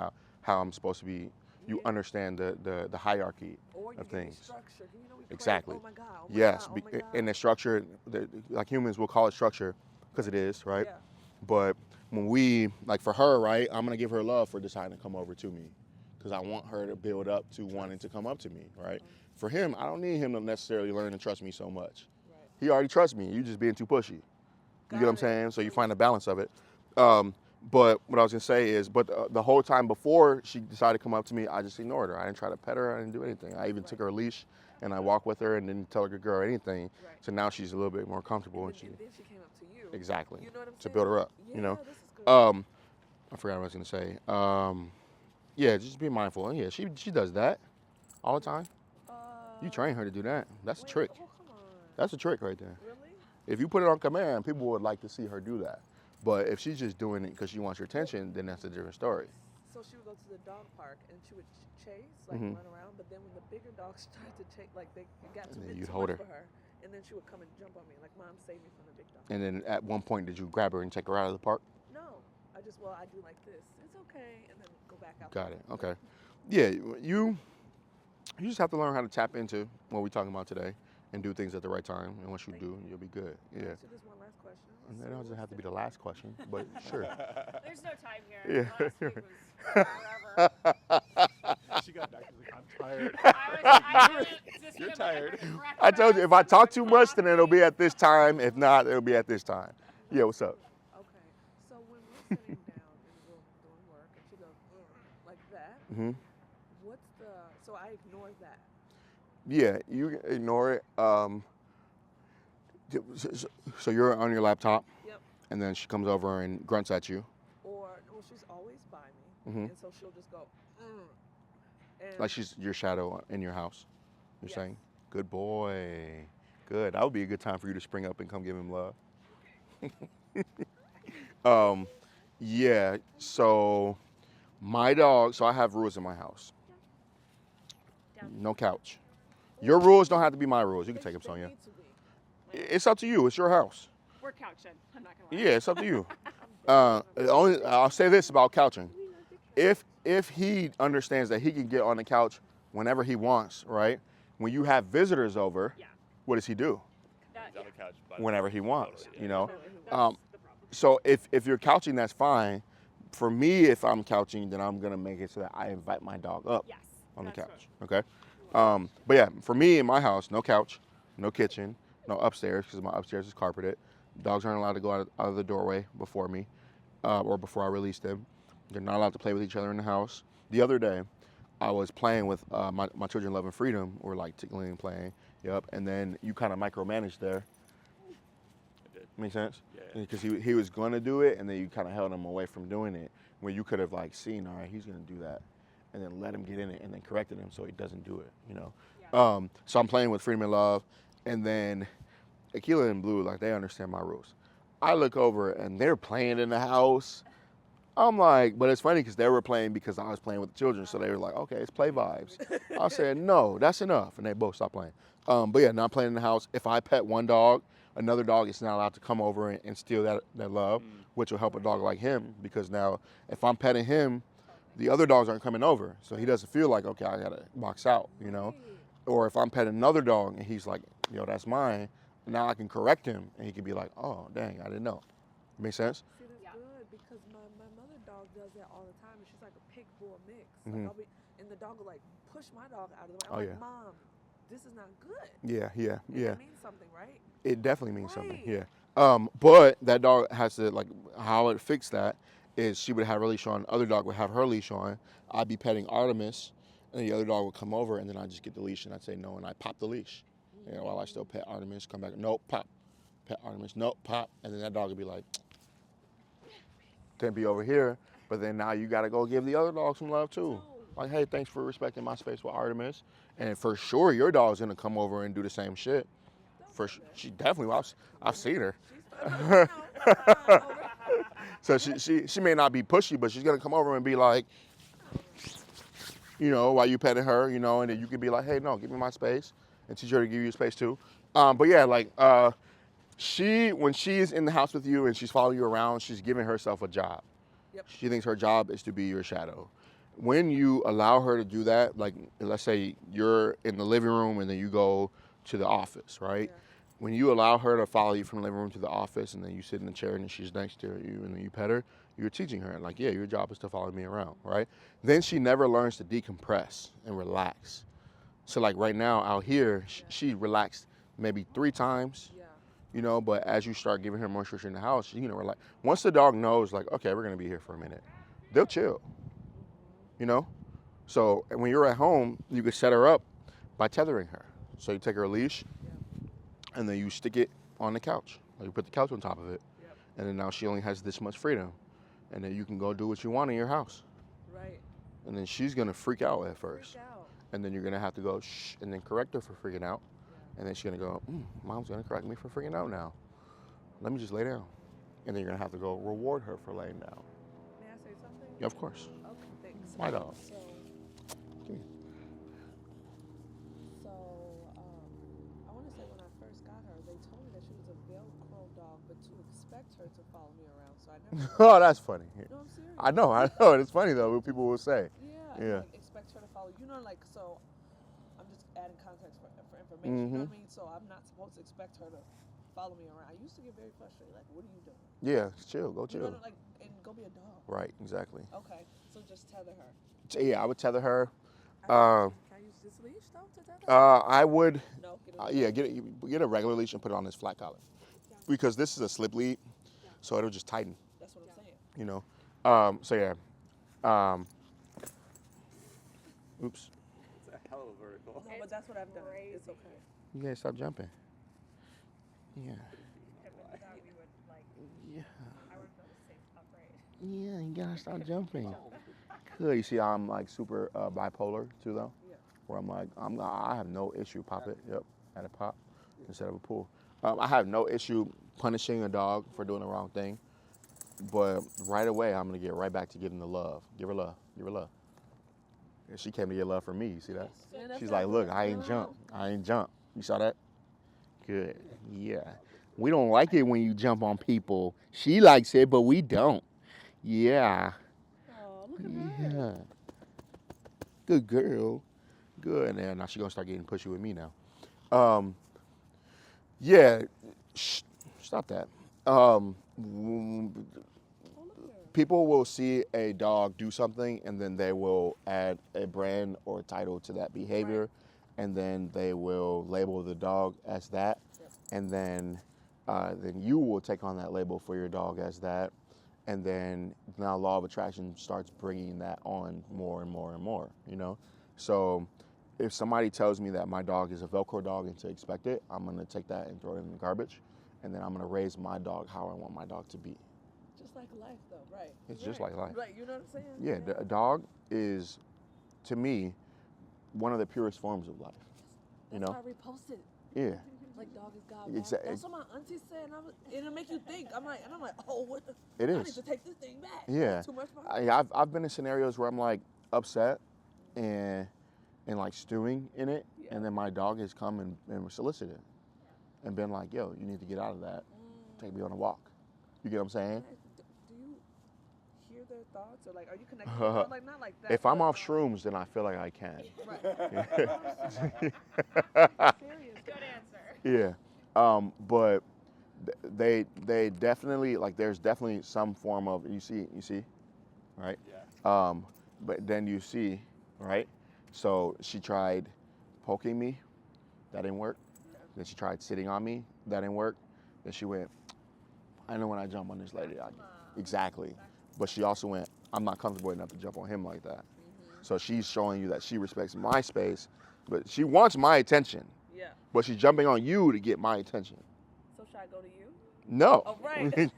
how I'm supposed to be. You Yeah. understand the hierarchy Or you of give me things. structure. You know, we pray, Exactly. Oh my God. Oh my Yes, God, oh my God. in the structure, like humans will call it structure because it is, right? Yeah. But when we, like for her, right, I'm going to give her love for deciding to come over to me because I want her to build up to wanting to come up to me, right? For him, I don't need him to necessarily learn to trust me so much. Right. He already trusts me. You just being too pushy. You get what I'm Got it. saying? So you find the balance of it. But what I was going to say is, the whole time before she decided to come up to me, I just ignored her. I didn't try to pet her. I didn't do anything. I even took her leash and I walked with her and didn't tell her good girl anything. Right. So now she's a little bit more comfortable. And And then, and then she came up to you. exactly. You know what I'm To saying? build her up, Yeah, you know? This is good. I forgot what I was going to say. Yeah, just be mindful. And yeah, she does that all the time. You train her to do that. That's a wait, trick. Oh, come on. That's a trick right there. Really? If you put it on command, people would like to see her do that. But if she's just doing it because she wants your attention, then that's a different story. So she would go to the dog park and she would chase, like Mhm. run around. But then when the bigger dogs started to chase, like they got too, And then big, you'd too hold much her. for her, and then she would come and jump on me, like, Mom, save me from the big dog. And then at one point, did you grab her and take her out of the park? No, I do like this. It's okay, and then go back out. Got it. Okay. Yeah, you just have to learn how to tap into what we're talking about today and do things at the right time. And once you do, you'll be good. Yeah. So this one last question. And So that doesn't what's have to be the- the last question, but sure. There's no time here. Yeah. Last week was forever. She got back. She's like, I'm tired. I just You're feel like tired. I told you, if I talk too much, then it'll be at this time. If not, it'll be at this time. Yeah, what's up? Okay. So when we're sitting down in the room doing work, and she goes like that, hmm what's the? So I ignore that. Yeah, you ignore it. So you're on your laptop, Yep. and then she comes over and grunts at you. Or well, she's always by me, Mhm. and so she'll just go. And Like she's your shadow in your house. You're Yes. saying, good boy. Good. That would be a good time for you to spring up and come give him love. Yeah, so my dog, so I have rules in my house. No couch. Your rules don't have to be my rules. You can take them, they Sonia. need to be. It's up to you. It's your house. We're couching. I'm not gonna lie. Yeah, it's up to you. I'll say this about couching. If he understands that he can get on the couch whenever he wants, right? When you have visitors over, Yeah. what does he do? That, He's on yeah. the couch. by Whenever he himself. wants, Totally, you yeah. know? That's Um, the problem. So if you're couching, that's fine. For me, if I'm couching, then I'm gonna make it so that I invite my dog up Yes. on the that's couch. Okay. But yeah, for me in my house, no couch, no kitchen, no upstairs because my upstairs is carpeted. Dogs aren't allowed to go out of the doorway before me, or before I release them. They're not allowed to play with each other in the house. The other day, I was playing with my children, Love and Freedom, or like tickling and playing. Yep. And then you kind of micromanage there. I did. Make sense? Yeah. Because he was going to do it, and then you kind of held him away from doing it. When you could have like seen, all right, he's going to do that, and then let him get in it, and then corrected him so he doesn't do it. You know. Yeah. So I'm playing with Freedom and Love, and then Aquila and Blue, like they understand my rules. I look over and they're playing in the house. I'm like, but it's funny because they were playing because I was playing with the children, so they were like, okay, it's play vibes. I said, no, that's enough, and they both stopped playing. But yeah, not playing in the house. If I pet one dog, another dog is not allowed to come over and steal that love, which will help a dog like him because now if I'm petting him, the other dogs aren't coming over. So he doesn't feel like, okay, I gotta box out, you know? Or if I'm petting another dog and he's like, yo, that's mine, now I can correct him and he can be like, oh, dang, I didn't know. Make sense? See, that's good because my mother dog does that all the time, and she's like a pit bull mix. Mhm. Like and the dog will like push my dog out of the way. I'm Oh, like, yeah. Mom, this is not good. Yeah. And it means something, right? It definitely means something, Right. yeah. But that dog has to, like, how it fixed that is she would have her leash on, other dog would have her leash on, I'd be petting Artemis, and the other dog would come over, and then I'd just get the leash, and I'd say no, and I'd pop the leash. And while I still pet Artemis, come back, nope, pop. Pet Artemis, nope, pop. And then that dog would be like, can't be over here, but then now you gotta go give the other dog some love too. Like, hey, thanks for respecting my space with Artemis. And for sure, your dog's gonna come over and do the same shit. She definitely, I've seen her. So she may not be pushy, but she's gonna come over and be like, you know, while you petting her, you know, and then you can be like, hey, no, give me my space, and teach her to give you space too. But yeah, like when she's in the house with you and she's following you around, she's giving herself a job. Yep. She thinks her job is to be your shadow. When you allow her to do that, like let's say you're in the living room and then you go to the office, right? Yeah. When you allow her to follow you from the living room to the office and then you sit in the chair and then she's next to you and then you pet her, you're teaching her, like, yeah, your job is to follow me around, right? Then she never learns to decompress and relax. So like right now out here, she relaxed maybe 3 times, Yeah. you know, but as you start giving her more structure in the house, she's gonna relax. Once the dog knows, like, okay, we're gonna be here for a minute, they'll chill, you know? So when you're at home, you can set her up by tethering her. So you take her leash, and then you stick it on the couch. Like you put the couch on top of it. Yep. And then now she only has this much freedom. And then you can go do what you want in your house. Right. And then she's gonna freak out at first. Freak out. And then you're gonna have to go shh, and then correct her for freaking out. And then she's gonna go, Mom's gonna correct me for freaking out now. Let me just lay down. And then you're gonna have to go reward her for laying down. May I say something? Yeah, of course. Okay, thanks. My dog. So, Come here. I want to say when I first got her, they told me that she was a Velcro dog, but to expect her to follow me around, so I never. Oh, that's funny. No, I'm serious. I know. It's funny though what people will say. Yeah. Like, expect her to follow. You know, like, so I'm just adding context for information. You know what I mean? So I'm not supposed to expect her to follow me around. I used to get very frustrated. Like, what are you doing? Yeah, chill. Go You chill. know, like, and go be a dog. Right. Exactly. Okay. So just tether her. So, yeah, I would tether her. Can I use this leash though to tether her? I would. No. Yeah, get a regular leash and put it on this flat collar, because this is a slip lead, so it'll just tighten. That's what I'm saying. You know. So yeah. Oops. It's a hell of a vertical. No, but that's what I've done. It's crazy. okay. You guys stop jumping. Yeah. If it's that, we would like. Yeah. I would feel safe upright. Yeah. You gotta stop jumping. Good. You see, how I'm like super bipolar too, though. Yeah. Where I'm like, I have no issue. Pop it. Yep. At a pop instead of a pull. I have no issue punishing a dog for doing the wrong thing, but right away I'm gonna get right back to giving the love. Give her love. Give her love. And she came to get love from me. You see that? Yeah, that's She's what like, look, I ain't jump. I ain't jump. You saw that? Good. Yeah. We don't like it when you jump on people. She likes it, but we don't. Yeah. Oh, look at Yeah. Good girl. Good. And now she's gonna start getting pushy with me now. Yeah. Shh, stop that. People will see a dog do something and then they will add a brand or a title to that behavior, and then they will label the dog as that, and then you will take on that label for your dog as that, and then now law of attraction starts bringing that on more and more and more, you know? So if somebody tells me that my dog is a Velcro dog and to expect it, I'm gonna take that and throw it in the garbage, and then I'm gonna raise my dog how I want my dog to be. Just like life, though, right? It's just like life. Right, you know what I'm saying? Yeah, a dog is, to me, one of the purest forms of life. You know? I reposted. Yeah. Like dog is God. Exactly. That's what my auntie said, and it'll make you think. I'm like, oh, what? It I need is. to take this thing back. Yeah. Too much. I've been in scenarios where I'm like upset and like stewing in it, and then my dog has come and solicited and been like, yo, you need to get out of that. Take me on a walk. You get what I'm saying? Do you hear hear their thoughts, or like, are you connected with them? Like, not like that. If I'm but, off shrooms, then I feel like I can. right. Serious. Good answer. Yeah. But they definitely, like, there's definitely some form of, you see, right? Yeah. But then you see, right? So she tried poking me, that didn't work. Then she tried sitting on me, that didn't work. Then she went, I know when I jump on this lady, exactly. But she also went, I'm not comfortable enough to jump on him like that. So she's showing you that she respects my space, but she wants my attention. Yeah. But she's jumping on you to get my attention. So should I go to you? No. Oh, right.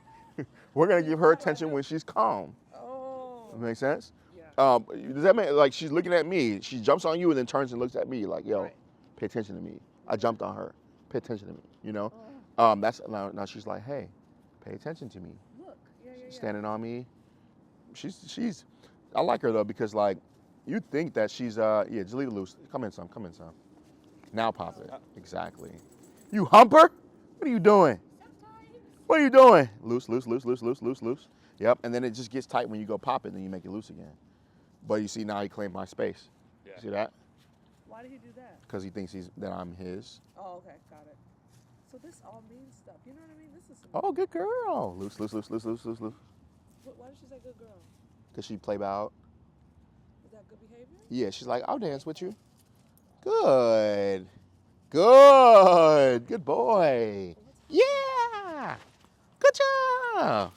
We're gonna give her attention when she's calm. Oh. Make sense? Yeah. Does that mean, like, she's looking at me, she jumps on you and then turns and looks at me like, yo, Right. pay attention to me. I jumped on her. Pay attention to me. You know? That's now she's like, hey, pay attention to me. Look. Yeah. Standing on me. She's I like her though, because like you think that she's just leave it loose. Come in some. Now pop it. Exactly. You humper? What are you doing? What are you doing? Loose. Yep. And then it just gets tight when you go pop it, and then you make it loose again. But you see, now he claimed my space. Yeah. See that? Why did he do that? Because he thinks that I'm his. Oh, okay, got it. So this all means stuff. You know what I mean? This is. Oh, good girl. Loose. Why did she say good girl? Because she play out. Is that good behavior? Yeah, she's like, I'll dance with you. Good boy. Yeah, good job.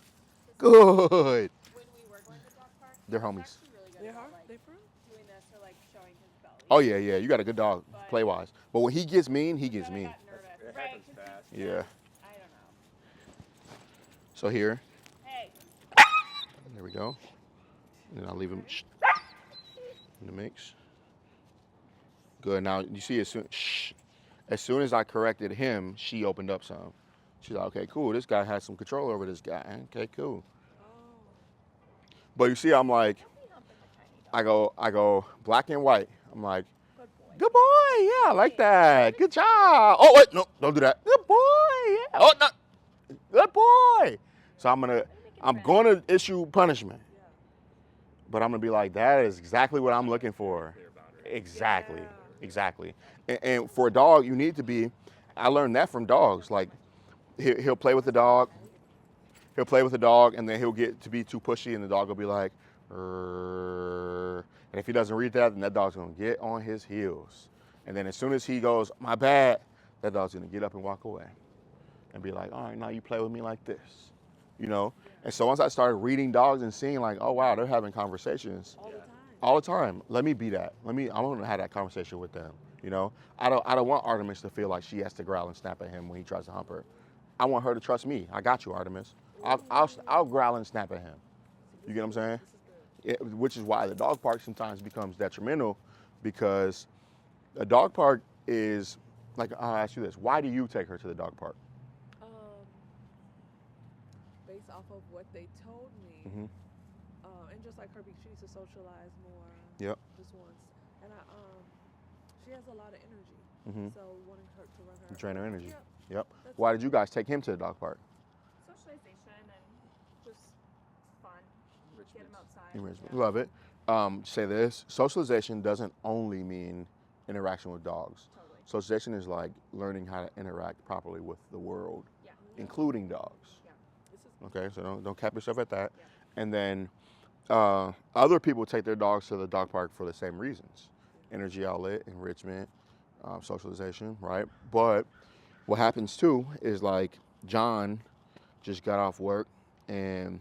Good. When we were going to the dog park, They're he was homies. actually really good They about, are? like, They for? doing this or like showing his belly. Oh yeah, you got a good dog, play wise. But when he gets mean, he gets Then I mean. got nervous. It Right, happens 'cause fast. Yeah. I don't know. So here, Hey. there we go. And I'll leave him in the mix. Good. Now you see, as soon as I corrected him, she opened up some. She's like, okay, cool. This guy has some control over this guy. Okay, cool. Oh. But you see, I'm like, Don't be humping the tiny dog. I go black and white. I'm like, Good boy. good boy. Yeah, I like that. Good job. Oh wait, no, don't do that. Good boy. Yeah. Oh no. Good boy. So I'm gonna issue punishment. Yeah. But I'm gonna be like, that is exactly what I'm looking for. Clear boundary. Exactly. Yeah. Exactly. And for a dog, you need to be. I learned that from dogs. Like, he'll play with the dog. He'll play with the dog, and then he'll get to be too pushy, and the dog will be like, "Rrrr." And if he doesn't read that, then that dog's gonna get on his heels. And then as soon as he goes, my bad, that dog's gonna get up and walk away, and be like, all right, now you play with me like this, you know. And so once I started reading dogs and seeing like, oh wow, they're having conversations All the time. all the time. Let me be that. I want to have that conversation with them. You know, I don't want Artemis to feel like she has to growl and snap at him when he tries to hump her. I want her to trust me. I got you, Artemis. I'll growl and snap at him. You get what I'm saying? Which is why the dog park sometimes becomes detrimental, because a dog park is like, I'll ask you this: why do you take her to the dog park? Based off of what they told me, Mhm. and just like her, she needs to socialize more. Yep. Just once, and she has a lot of energy. Mhm. So wanting her to run her. Drain her energy. Yep. Yep. That's Why did you guys take him to the dog park? Socialization and just fun. Get him outside. Enrichment. Love it. Say this: socialization doesn't only mean interaction with dogs. Totally. Socialization is like learning how to interact properly with the world, Yeah. including dogs. This is Okay, so don't cap yourself at that. Yeah. And then other people take their dogs to the dog park for the same reasons: energy outlet, enrichment, socialization, right? But what happens too is like John just got off work, and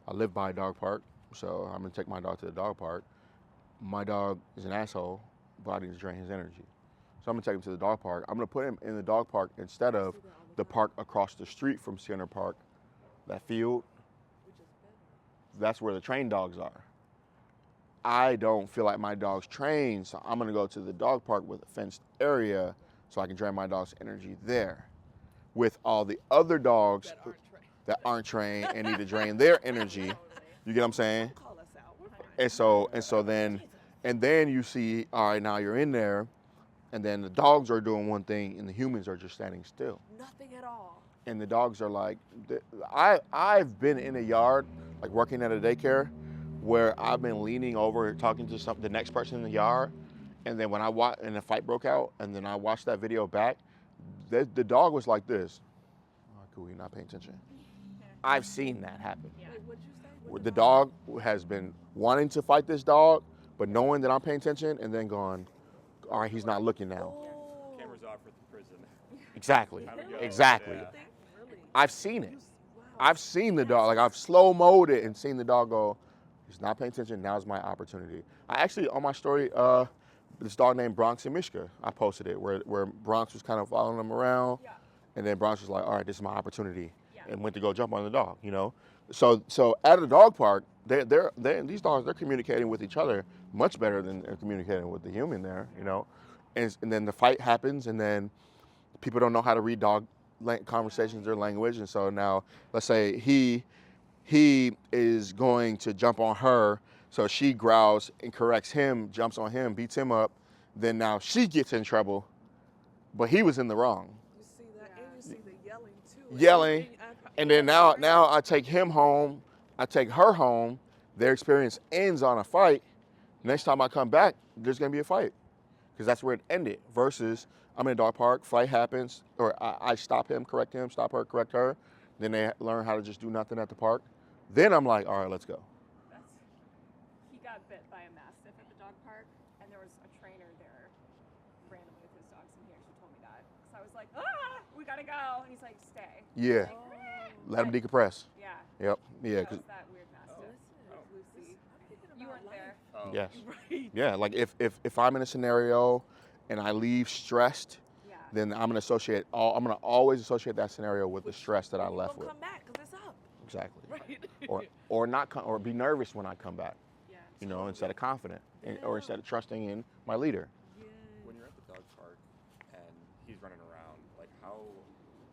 I live by a dog park, so I'm gonna take my dog to the dog park. My dog is an asshole, but I need to drain his energy. So I'm gonna take him to the dog park. I'm gonna put him in the dog park instead of the park across the street from Center Park, that field. which is better. That's where the trained dogs are. I don't feel like my dog's trained, so I'm gonna go to the dog park with a fenced area so I can drain my dog's energy there. With all the other dogs That aren't trained. that aren't trained and need to drain their energy. You get what I'm saying? Call us out. We're fine. And then you see, all right, now you're in there, and then the dogs are doing one thing and the humans are just standing still. Nothing at all. And the dogs are like, I've been in a yard, like working at a daycare, where I've been leaning over talking to the next person in the yard, and then when I watch and the fight broke out, and then I watched that video back, the dog was like this. Oh, cool, you're not paying attention. I've seen that happen. Yeah. Wait, what'd you say? Where the dog has been wanting to fight this dog, but knowing that I'm paying attention, and then going, all right, he's not looking now. Oh. Cameras off for the prison. Exactly. Time to go. Exactly. Yeah. Really? I've seen it. Wow. I've seen the dog. Like, I've slow-moed it and seen the dog go, he's not paying attention. Now's my opportunity. I actually, on my story, this dog named Bronx and Mishka, I posted it, where Bronx was kind of following him around. Yeah. And then Bronx was like, all right, this is my opportunity. Yeah. And went to go jump on the dog, you know? So at a dog park, these dogs, they're communicating with each other much better than they're communicating with the human there, you know? And then the fight happens, and then people don't know how to read dog conversations or language. And so now, let's say he is going to jump on her, so she growls and corrects him, jumps on him, beats him up. Then now she gets in trouble, but he was in the wrong. You see that, and you see the yelling too. Yelling. And then now I take him home, I take her home, their experience ends on a fight. Next time I come back, there's gonna be a fight, because that's where it ended. Versus I'm in a dog park, fight happens, or I stop him, correct him, stop her, correct her. Then they learn how to just do nothing at the park. Then I'm like, all right, let's go. He got bit by a mastiff at the dog park, and there was a trainer there randomly with his dogs, and he actually told me that. So I was like, we gotta go. And he's like, stay. Yeah, Like, let him decompress. yeah. Yep, yeah, That 'cause was that weird mastiff. Lucy. You weren't there. Oh. yes, Right. yeah. Like if I'm in a scenario and I leave stressed, Yeah. then I'm gonna always associate that scenario with the stress that I You left gonna with. come back because it's up. Exactly. Right. Or not or be nervous when I come back, Yeah. you know, instead of confident, or instead of trusting in my leader. Yeah. When you're at the dog park and he's running around, like how,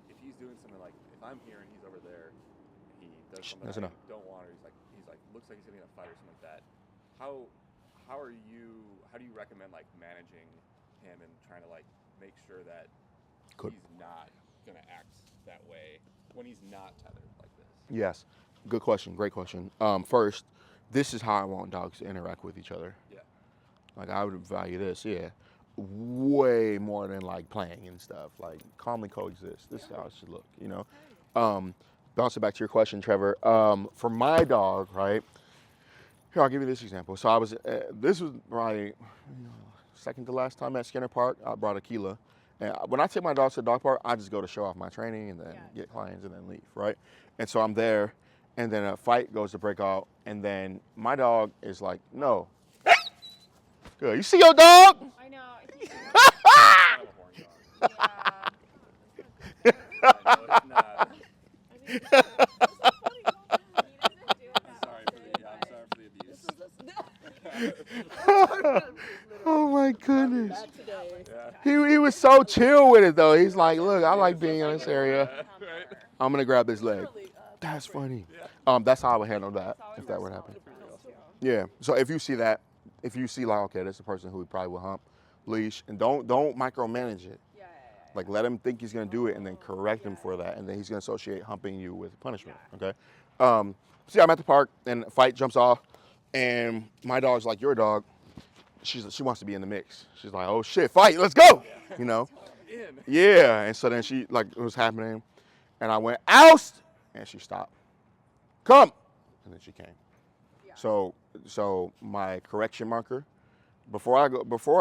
if he's doing something like, if I'm here and he's over there, he does something That's I enough. don't want, or he's like, looks like he's getting in a fight or something like that. How do you recommend like managing him and trying to like make sure that Good. he's not gonna act that way when he's not tethered like this? Yes, good question, great question. First, this is how I want dogs to interact with each other. Yeah. Like, I would value this, way more than like playing and stuff. Like, calmly coexist. This is how it should look, you know. Bouncing back to your question, Trevor. For my dog, right? Here, I'll give you this example. So I was, this was probably second to last time at Skinner Park. I brought Aquila. And when I take my dogs to the dog park, I just go to show off my training and then get clients and then leave, right? And so I'm there, and then a fight goes to break out, and then my dog is like, no. Good. You see your dog? I know. Kind of a horn dog. Yeah. I know it's not. He doesn't do it that Sorry often, for the abuse. Oh my goodness. Back today. Yeah. He was so chill with it though. He's like, look, I like being in this area. but I'm gonna grab this leg. Really, That's funny. Yeah. That's how I would handle that It's always if that would personal happen. to girls, too. Yeah. So if you see that, if you see like, okay, this is a person who probably will hump, leash, and don't micromanage it. Yeah. Like, let him think he's gonna do it, and then correct him for that, and then he's gonna associate humping you with punishment. Okay. See, I'm at the park, and a fight jumps off, and my dog's like your dog. She wants to be in the mix. She's like, oh shit, fight, let's go. You know. In. Yeah. And so then she like it was happening, and I went oust, and she stopped. Come, and then she came. Yeah. So my correction marker, before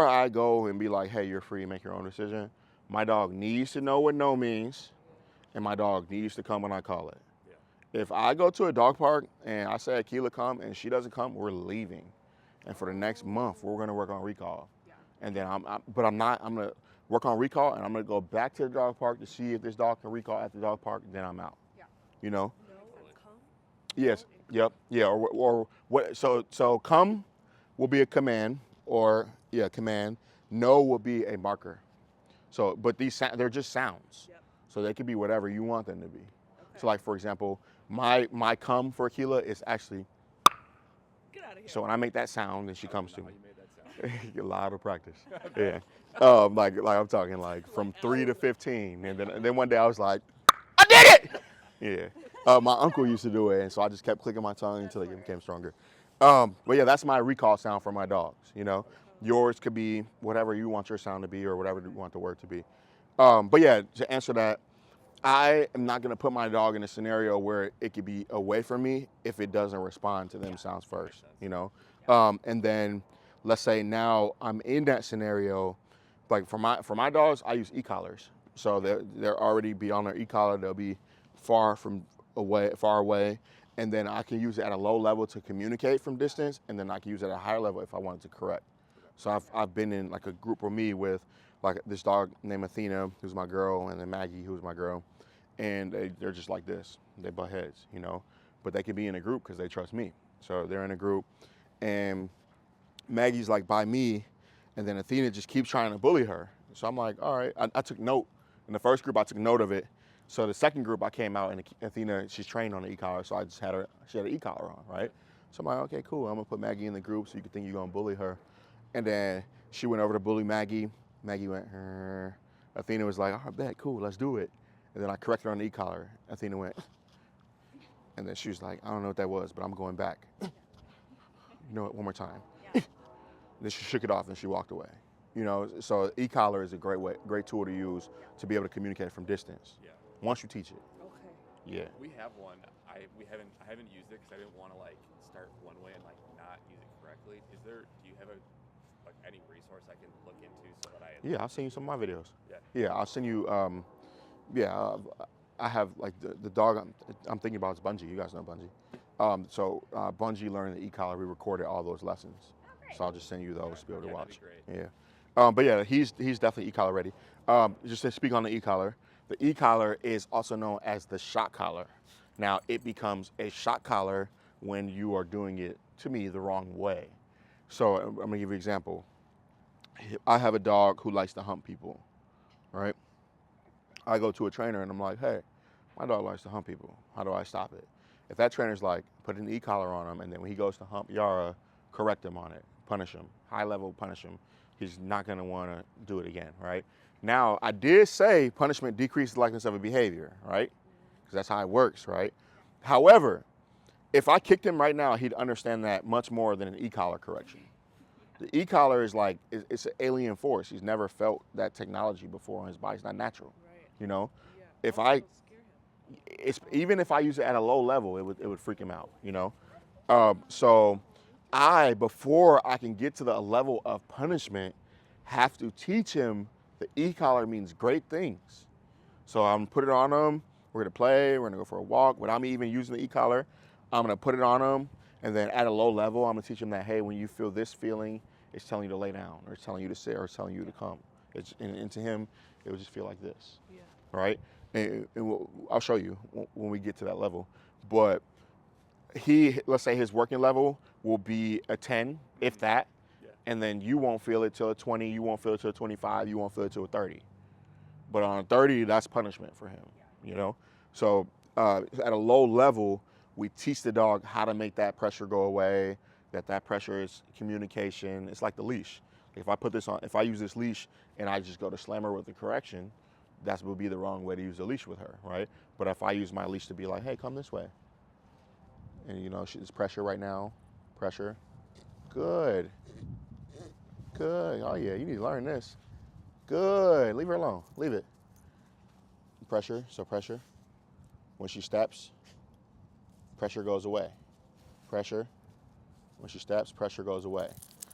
I go and be like, hey, you're free, make your own decision. My dog needs to know what no means, and my dog needs to come when I call it. Yeah. If I go to a dog park and I say Aquila come and she doesn't come, we're leaving. And for the next month, we're gonna work on recall. Yeah. And then I'm gonna work on recall, and I'm gonna go back to the dog park to see if this dog can recall at the dog park. Then I'm out. Yeah. You know. No, come. Yes. Yep. Yeah. Or what? So come will be a command, or command. No will be a marker. So, but they're just sounds. Yep. So they could be whatever you want them to be. Okay. So, like for example, my come for Aquila is actually. Get out of here. So when I make that sound, and she comes to How me. you made that sound. A lot of practice. Yeah. Like I'm talking like from 3 to 15, and then one day I was like, I did it. Yeah. My uncle used to do it, and so I just kept clicking my tongue until it became stronger. But yeah, that's my recall sound for my dogs. You know, yours could be whatever you want your sound to be, or whatever you want the word to be. But yeah, to answer that, I am not gonna put my dog in a scenario where it could be away from me if it doesn't respond to them sounds first. You know, and then let's say now I'm in that scenario. Like for my dogs, I use e-collars, so they're already beyond their e-collar. They'll be far away, and then I can use it at a low level to communicate from distance, and then I can use it at a higher level if I wanted to correct. So I've been in like a group of me with like this dog named Athena, who's my girl, and then Maggie, who's my girl, and they're just like this. They butt heads, you know, but they can be in a group because they trust me. So they're in a group, and Maggie's like by me, and then Athena just keeps trying to bully her. So I'm like, all right. I took note. In the first group, I took note of it. So the second group, I came out, and Athena, she's trained on the e-collar, so I just had she had an e-collar on, right? So I'm like, okay, cool. I'm gonna put Maggie in the group so you can think you're gonna bully her. And then she went over to bully Maggie. Maggie went, Athena was like, all right, bet, cool, let's do it. And then I corrected her on the e-collar. Athena went, and then she was like, I don't know what that was, but I'm going back. You know what, one more time. Yeah. Then she shook it off and she walked away. You know, so e-collar is a great tool to use to be able to communicate from distance. Yeah. Once you teach it. Okay. Yeah. We have one. I haven't used it because I didn't want to like start one way and like not use it correctly. Do you have any resource I can look into so that I? Yeah, I'll send you some of my videos. Yeah. Yeah, I'll send you. I have like the dog I'm thinking about is Bungie. You guys know Bungie. So Bungie learned the e-collar. We recorded all those lessons. So I'll just send you those to be able to watch. That'd be great. Yeah. But yeah, he's definitely e-collar ready. Just to speak on the e-collar, the e-collar is also known as the shock collar. Now it becomes a shock collar when you are doing it, to me, the wrong way. So I'm gonna give you an example. I have a dog who likes to hump people, right? I go to a trainer and I'm like, hey, my dog likes to hump people. How do I stop it? If that trainer's like, put an e-collar on him, and then when he goes to hump Yara, correct him on it, punish him, high level punish him, he's not gonna wanna do it again, right? Now, I did say punishment decreases the likeness of a behavior, right? Because that's how it works, right? However, if I kicked him right now, he'd understand that much more than an e-collar correction. The e-collar is like, it's an alien force. He's never felt that technology before on his body. It's not natural, Right. you know? Yeah. If Also, I, it'll scare him. even if I use it at a low level, it would freak him out, you know? So before I can get to the level of punishment, have to teach him the e-collar means great things. So I'm gonna put it on him, we're gonna play, we're gonna go for a walk. Without me even using the e-collar, I'm gonna put it on him, and then at a low level, I'm gonna teach him that, hey, when you feel this feeling, it's telling you to lay down, or it's telling you to sit, or it's telling you to come. And to him, it would just feel like this, Yeah. right? And I'll show you when we get to that level. But let's say his working level will be a 10, if that, Yeah. and then you won't feel it till a 20, you won't feel it till a 25, you won't feel it till a 30. But on a 30, that's punishment for him, you know? So at a low level, we teach the dog how to make that pressure go away, that pressure is communication. It's like the leash. If I use this leash and I just go to slam her with the correction, that would be the wrong way to use the leash with her, right? But if I use my leash to be like, hey, come this way. And you know, she's pressure right now, pressure. Good. Good. Oh yeah, you need to learn this. Good. Leave her alone. Leave it. Pressure. So pressure. When she steps, pressure goes away. Pressure. When she steps, pressure goes away.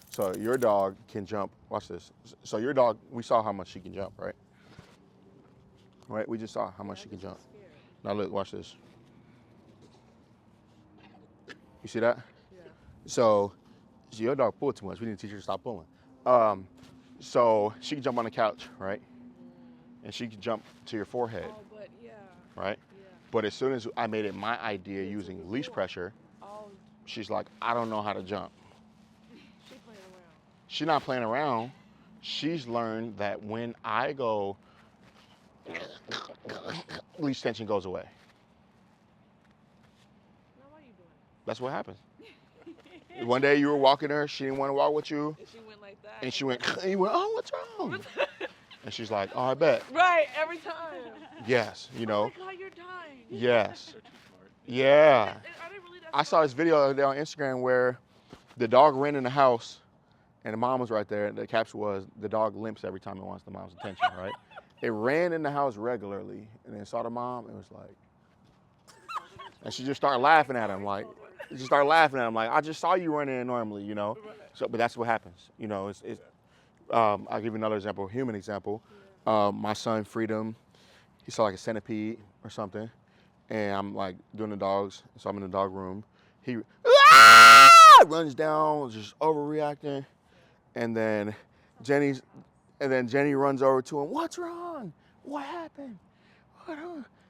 So your dog can jump. Watch this. So your dog, we saw how much she can jump, right? Right? We just saw how much she can jump. Scared. Now look, watch this. You see that? Yeah. So your dog pulled too much. We need to teach her to stop pulling. So she can jump on the couch, right? And she can jump to your forehead, Oh, but yeah. right? Yeah. But as soon as I made it my idea using leash pressure, Oh, she's like, I don't know how to jump. she playing around. She's not playing around. She's learned that when I go, leash tension goes away. Now why are you doing it? That's what happens. One day you were walking her, she didn't want to walk with you, And she went like that. and she went, and you went, oh, what's wrong? And she's like, oh, I bet. Right, every time. Yes, you know, Oh my God, you're dying. yes. They're too smart. Yeah. Are they really that I saw this video the other day on Instagram where the dog ran in the house and the mom was right there. The caption was, the dog limps every time it wants the mom's attention, right? It ran in the house regularly and then saw the mom and was like, and she just started laughing at him like, I just saw you running in normally, you know? So, but that's what happens. You know, I'll give you another example, human example. My son, Freedom, he saw like a centipede or something. And I'm like doing the dogs, so I'm in the dog room. He runs down, just overreacting, and then Jenny runs over to him. What's wrong? What happened?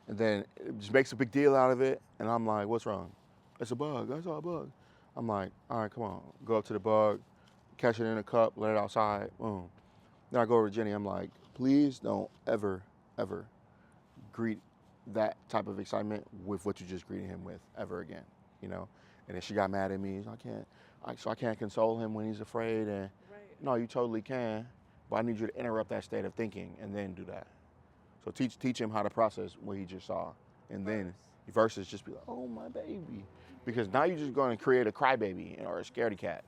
And then it just makes a big deal out of it, and I'm like, what's wrong? It's a bug. I saw a bug. I'm like, all right, come on, go up to the bug, catch it in a cup, let it outside. Boom. Then I go over to Jenny. I'm like, please don't ever greet that type of excitement with what you just greeted him with ever again, you know? And then she got mad at me. I can't console him when he's afraid. And no, you totally can, but I need you to interrupt that state of thinking and then do that. So teach him how to process what he just saw, and then versus just be like, oh my baby, because now you're just going to create a crybaby or a scaredy cat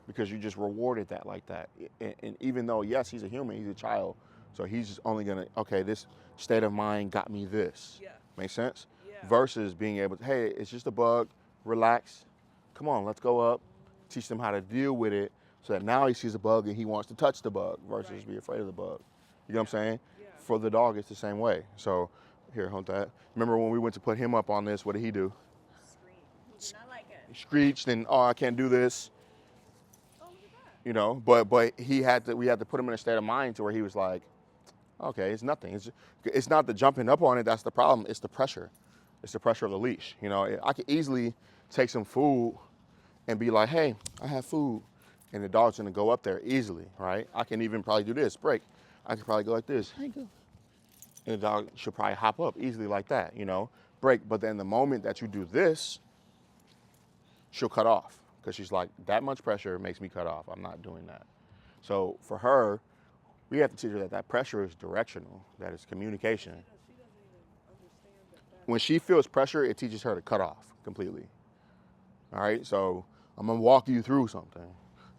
because you just rewarded that like that. And even though yes, he's a human, he's a child, so he's just only gonna, okay, this state of mind got me this. Yeah. Make sense? Yeah. Versus being able to, hey, it's just a bug, relax, come on, let's go up, teach them how to deal with it so that now he sees a bug and he wants to touch the bug versus be afraid of the bug. You know what I'm saying? Yeah. For the dog, it's the same way. So here, hold that. Remember when we went to put him up on this, what did he do? Scream. He did not like it. He screeched and, oh, I can't do this. Oh, look at that. You know, but we had to put him in a state of mind to where he was like, okay, it's nothing. It's not the jumping up on it that's the problem. It's the pressure. It's the pressure of the leash. You know, I could easily take some food and be like, hey, I have food. And the dog's gonna go up there easily, right? I can even probably do this, break. I could probably go like this. Hey, go. And the dog should probably hop up easily like that, you know, break. But then the moment that you do this, she'll cut off because she's like, that much pressure makes me cut off. I'm not doing that. So for her, we have to teach her that pressure is directional, that it's communication. She doesn't even understand that. When she feels pressure, it teaches her to cut off completely. All right, so I'm gonna walk you through something.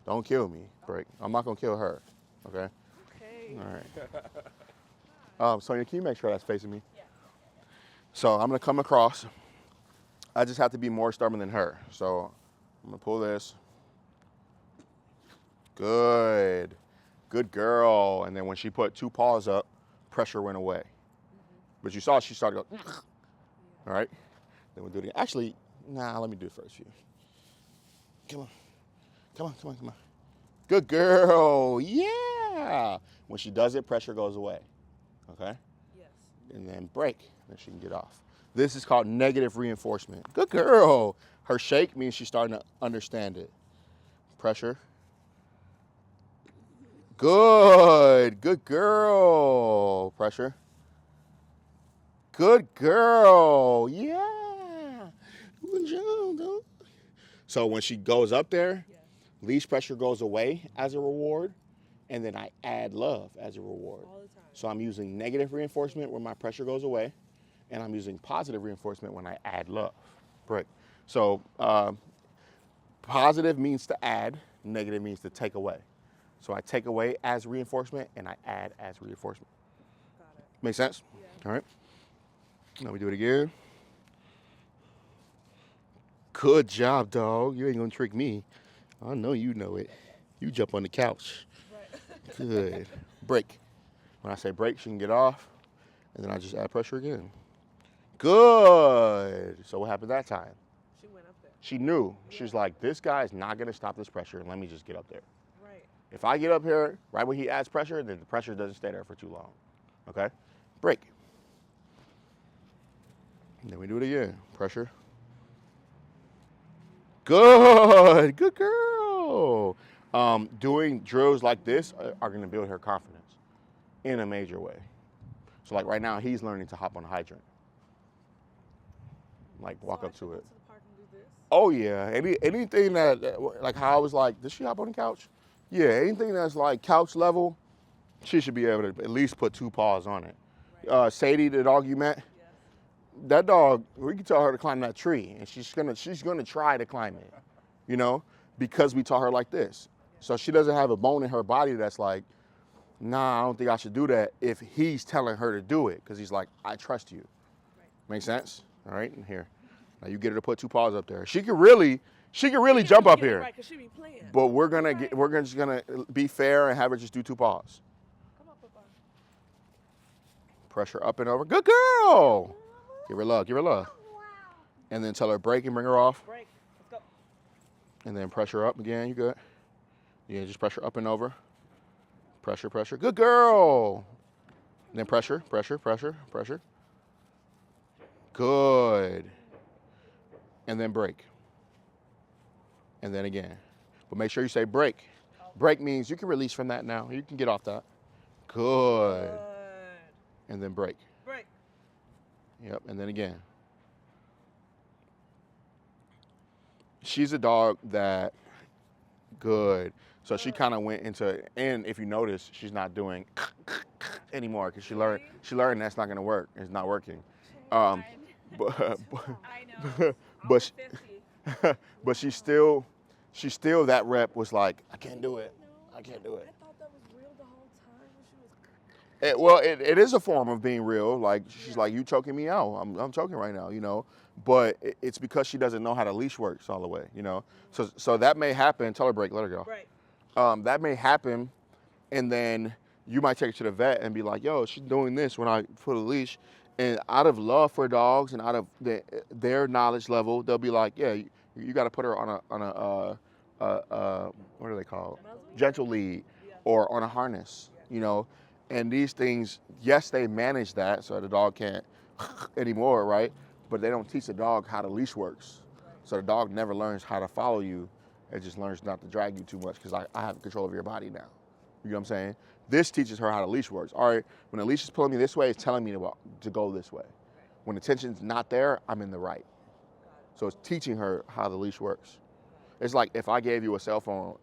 Don't kill me, break. I'm not gonna kill her, okay? Okay. All right. Sonia, can you make sure that's facing me? Yeah. So I'm gonna come across. I just have to be more stubborn than her. So I'm gonna pull this. Good. Good girl. And then when she put 2 paws up, pressure went away. But you saw she started to go, all right? Then we'll do it again. Actually, nah, let me do it first for you. Come on. Come on. Good girl. Yeah. When she does it, pressure goes away. Okay? Yes. And then break. Then she can get off. This is called negative reinforcement. Good girl. Her shake means she's starting to understand it. Pressure. Good. Good girl. Pressure. Good girl. Yeah. Good job, dog. So when she goes up there, leash pressure goes away as a reward, and then I add love as a reward. All the time. So I'm using negative reinforcement when my pressure goes away, and I'm using positive reinforcement when I add love. Right. So positive means to add, negative means to take away. So I take away as reinforcement, and I add as reinforcement. Got it. Make sense? Yeah. All right. Now we do it again. Good job, dog. You ain't gonna trick me. I know you know it. You jump on the couch. Right. Good. Break. When I say break, she can get off, and then I just add pressure again. Good. So what happened that time? She went up there. She knew. She's like, this guy is not gonna stop this pressure, and let me just get up there. Right. If I get up here right when he adds pressure, then the pressure doesn't stay there for too long. Okay? Break. And then we do it again. Pressure. Good. Good girl. Doing drills like this are going to build her confidence in a major way. So like right now, he's learning to hop on a hydrant. Like walk up to it. Go to the park and do this? Oh yeah. Anything that, like how I was like, did she hop on the couch? Yeah, anything that's like couch level, she should be able to at least put 2 paws on it. Right. Sadie, the dog you met, Yes. that dog, we can tell her to climb that tree, and she's gonna try to climb it, you know, because we taught her like this. So she doesn't have a bone in her body that's like, nah, I don't think I should do that if he's telling her to do it, because he's like, I trust you. Right. Make sense? All right, and here. Now you get her to put 2 paws up there. She can really jump up here. Right, 'cause she be playing. But we're just gonna be fair and have her just do 2 paws. Come on, Papa. Pressure up and over. Good girl. Give her love. Give her love. And then tell her break and bring her off. Break. Let's go. And then pressure up again. You good? Yeah, just pressure up and over. Pressure, pressure. Good girl. And then pressure, pressure, pressure, pressure. Good. And then break. And then again. But make sure you say break. Break means you can release from that now. You can get off that. Good. Good. And then break. Break. Yep, and then again. She's a dog that, good. So she kind of went into, and if you notice, she's not doing anymore because she learned that's not going to work. It's not working. Fine. But I know. but Almost 50. but she's still that rep was like, I can't do it. I can't do it. I thought that was real the whole time when she was. Well, it is a form of being real. Like she's like, you choking me out. I'm choking right now, you know. But it's because she doesn't know how the leash works all the way, you know. So that may happen. Tell her break. Let her go. Right. That may happen, and then you might take her to the vet and be like, yo, she's doing this when I put a leash. And out of love for dogs and out of their knowledge level, they'll be like, yeah, you got to put her on a what are they called? Gentle lead, or on a harness, you know. And these things, yes, they manage that so the dog can't anymore, right? But they don't teach the dog how the leash works. So the dog never learns how to follow you. It just learns not to drag you too much because I have control of your body now. You know what I'm saying? This teaches her how the leash works. All right, when the leash is pulling me this way, it's telling me to go this way. When the tension's not there, I'm in the right. So it's teaching her how the leash works. It's like if I gave you a cell phone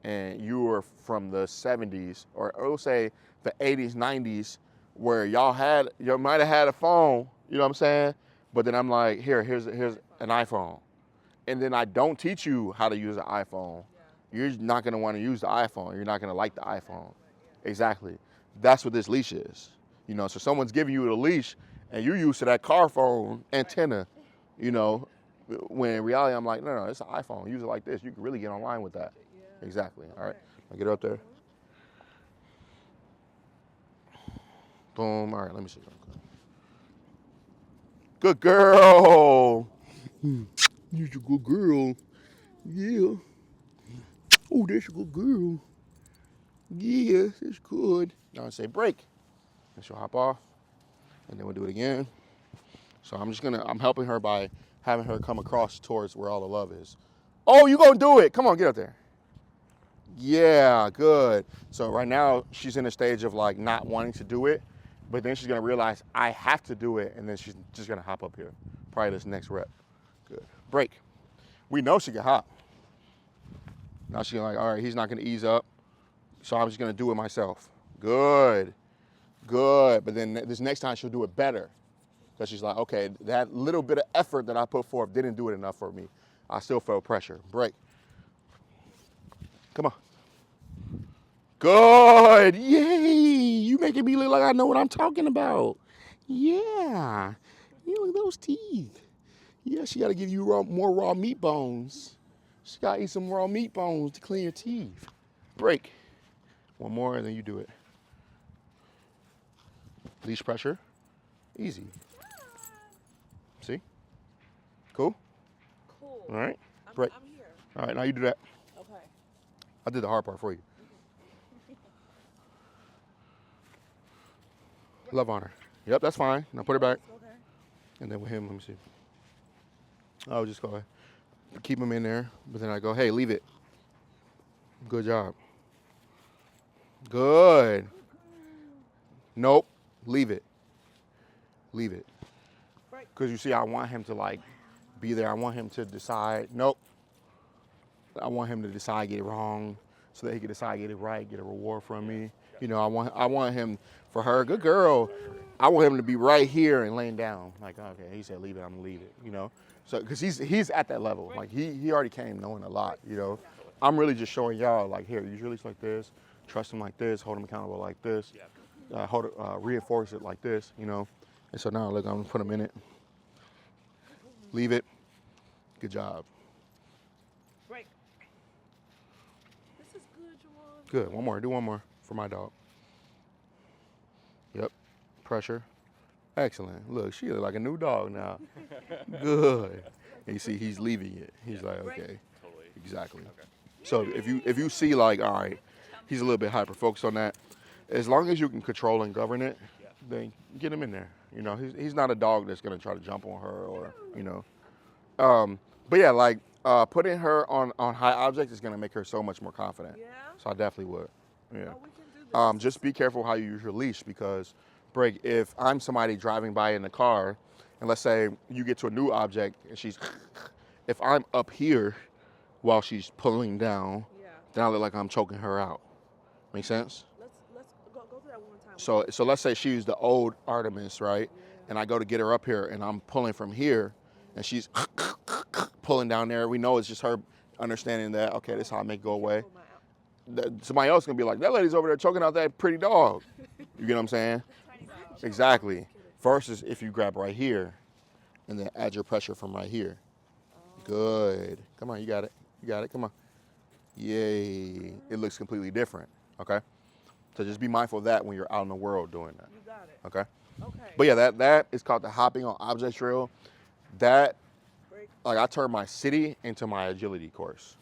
and you were from the 70s, or we'll say the 80s, 90s, where you might have had a phone, you know what I'm saying? But then I'm like, here's an iPhone. And then I don't teach you how to use an iPhone. You're not gonna wanna use the iPhone. You're not gonna like the iPhone. Exactly. That's what this leash is. You know, so someone's giving you the leash and you're used to that car phone antenna, you know, when in reality I'm like, no, it's an iPhone. Use it like this. You can really get online with that. Exactly. All right. I'll get her up there. Boom. All right, let me see. Good girl. You're a good girl. Yeah. Oh, that's a good girl. Yeah, that's good. Now I say break. And she'll hop off. And then we'll do it again. So I'm helping her by having her come across towards where all the love is. Oh, you gonna do it. Come on, get up there. Yeah, good. So right now she's in a stage of like not wanting to do it, but then she's gonna realize I have to do it, and then she's just gonna hop up here. Probably this next rep. Good. Break. We know she can hop. Now she's like, all right, he's not gonna ease up, so I'm just gonna do it myself. Good. Good. But then this next time she'll do it better. Because she's like, okay, that little bit of effort that I put forth didn't do it enough for me. I still felt pressure. Break. Come on. Good. Yay. You making me look like I know what I'm talking about. Yeah. You look at those teeth. Yeah, she got to give you more raw meat bones. She got to eat some raw meat bones to clean your teeth. Break. One more and then you do it. Leash pressure. Easy. See? Cool? Cool. All right. Break. I'm here. All right, now you do that. Okay. I did the hard part for you. Love on her. Yep, that's fine. Now put her back. Okay. And then with him, let me see. I'll just go ahead. Keep him in there, but then I go, hey, leave it. Good job. Good. Nope. Leave it. Leave it. Because you see, I want him to like be there. I want him to decide. Nope. I want him to decide, get it wrong, so that he can decide, get it right, get a reward from me. You know, I want him, for her, good girl, I want him to be right here and laying down. Like, okay, he said leave it, I'm gonna leave it, you know? So, because he's at that level. Like, he already came knowing a lot, you know? I'm really just showing y'all, like, here, use release like this, trust him like this, hold him accountable like this, reinforce it like this, you know? And so now, look, I'm gonna put him in it. Leave it. Good job. Break. This is good, Jawan. Good. One more. Do one more for my dog. Yep. Pressure. Excellent. Look, she look like a new dog now. Good. And you see, he's leaving it. He's like, okay. Totally. Exactly. So if you see like, all right, he's a little bit hyper focused on that. As long as you can control and govern it, then get him in there. You know, he's not a dog that's gonna try to jump on her or, you know. But yeah, like putting her on high objects is gonna make her so much more confident. Yeah. So I definitely would. Yeah. Oh, we can do this. Just be careful how you use your leash because, Break, if I'm somebody driving by in the car, and let's say you get to a new object and if I'm up here while she's pulling down, then I look like I'm choking her out. Make sense? Let's go through that one time. So let's say she's the old Artemis, right? And I go to get her up here and I'm pulling from here and she's pulling down there. We know it's just her understanding that, okay, this is how I make it go away. Somebody else can be like, that lady's over there choking out that pretty dog. You get what I'm saying? Exactly. Versus if you grab right here and then add your pressure from right here. Good. Come on, you got it. You got it. Come on. Yay. It looks completely different. Okay? So just be mindful of that when you're out in the world doing that. You got it. Okay? Okay. But yeah, that is called the hopping on object drill. That, like, I turn my city into my agility course.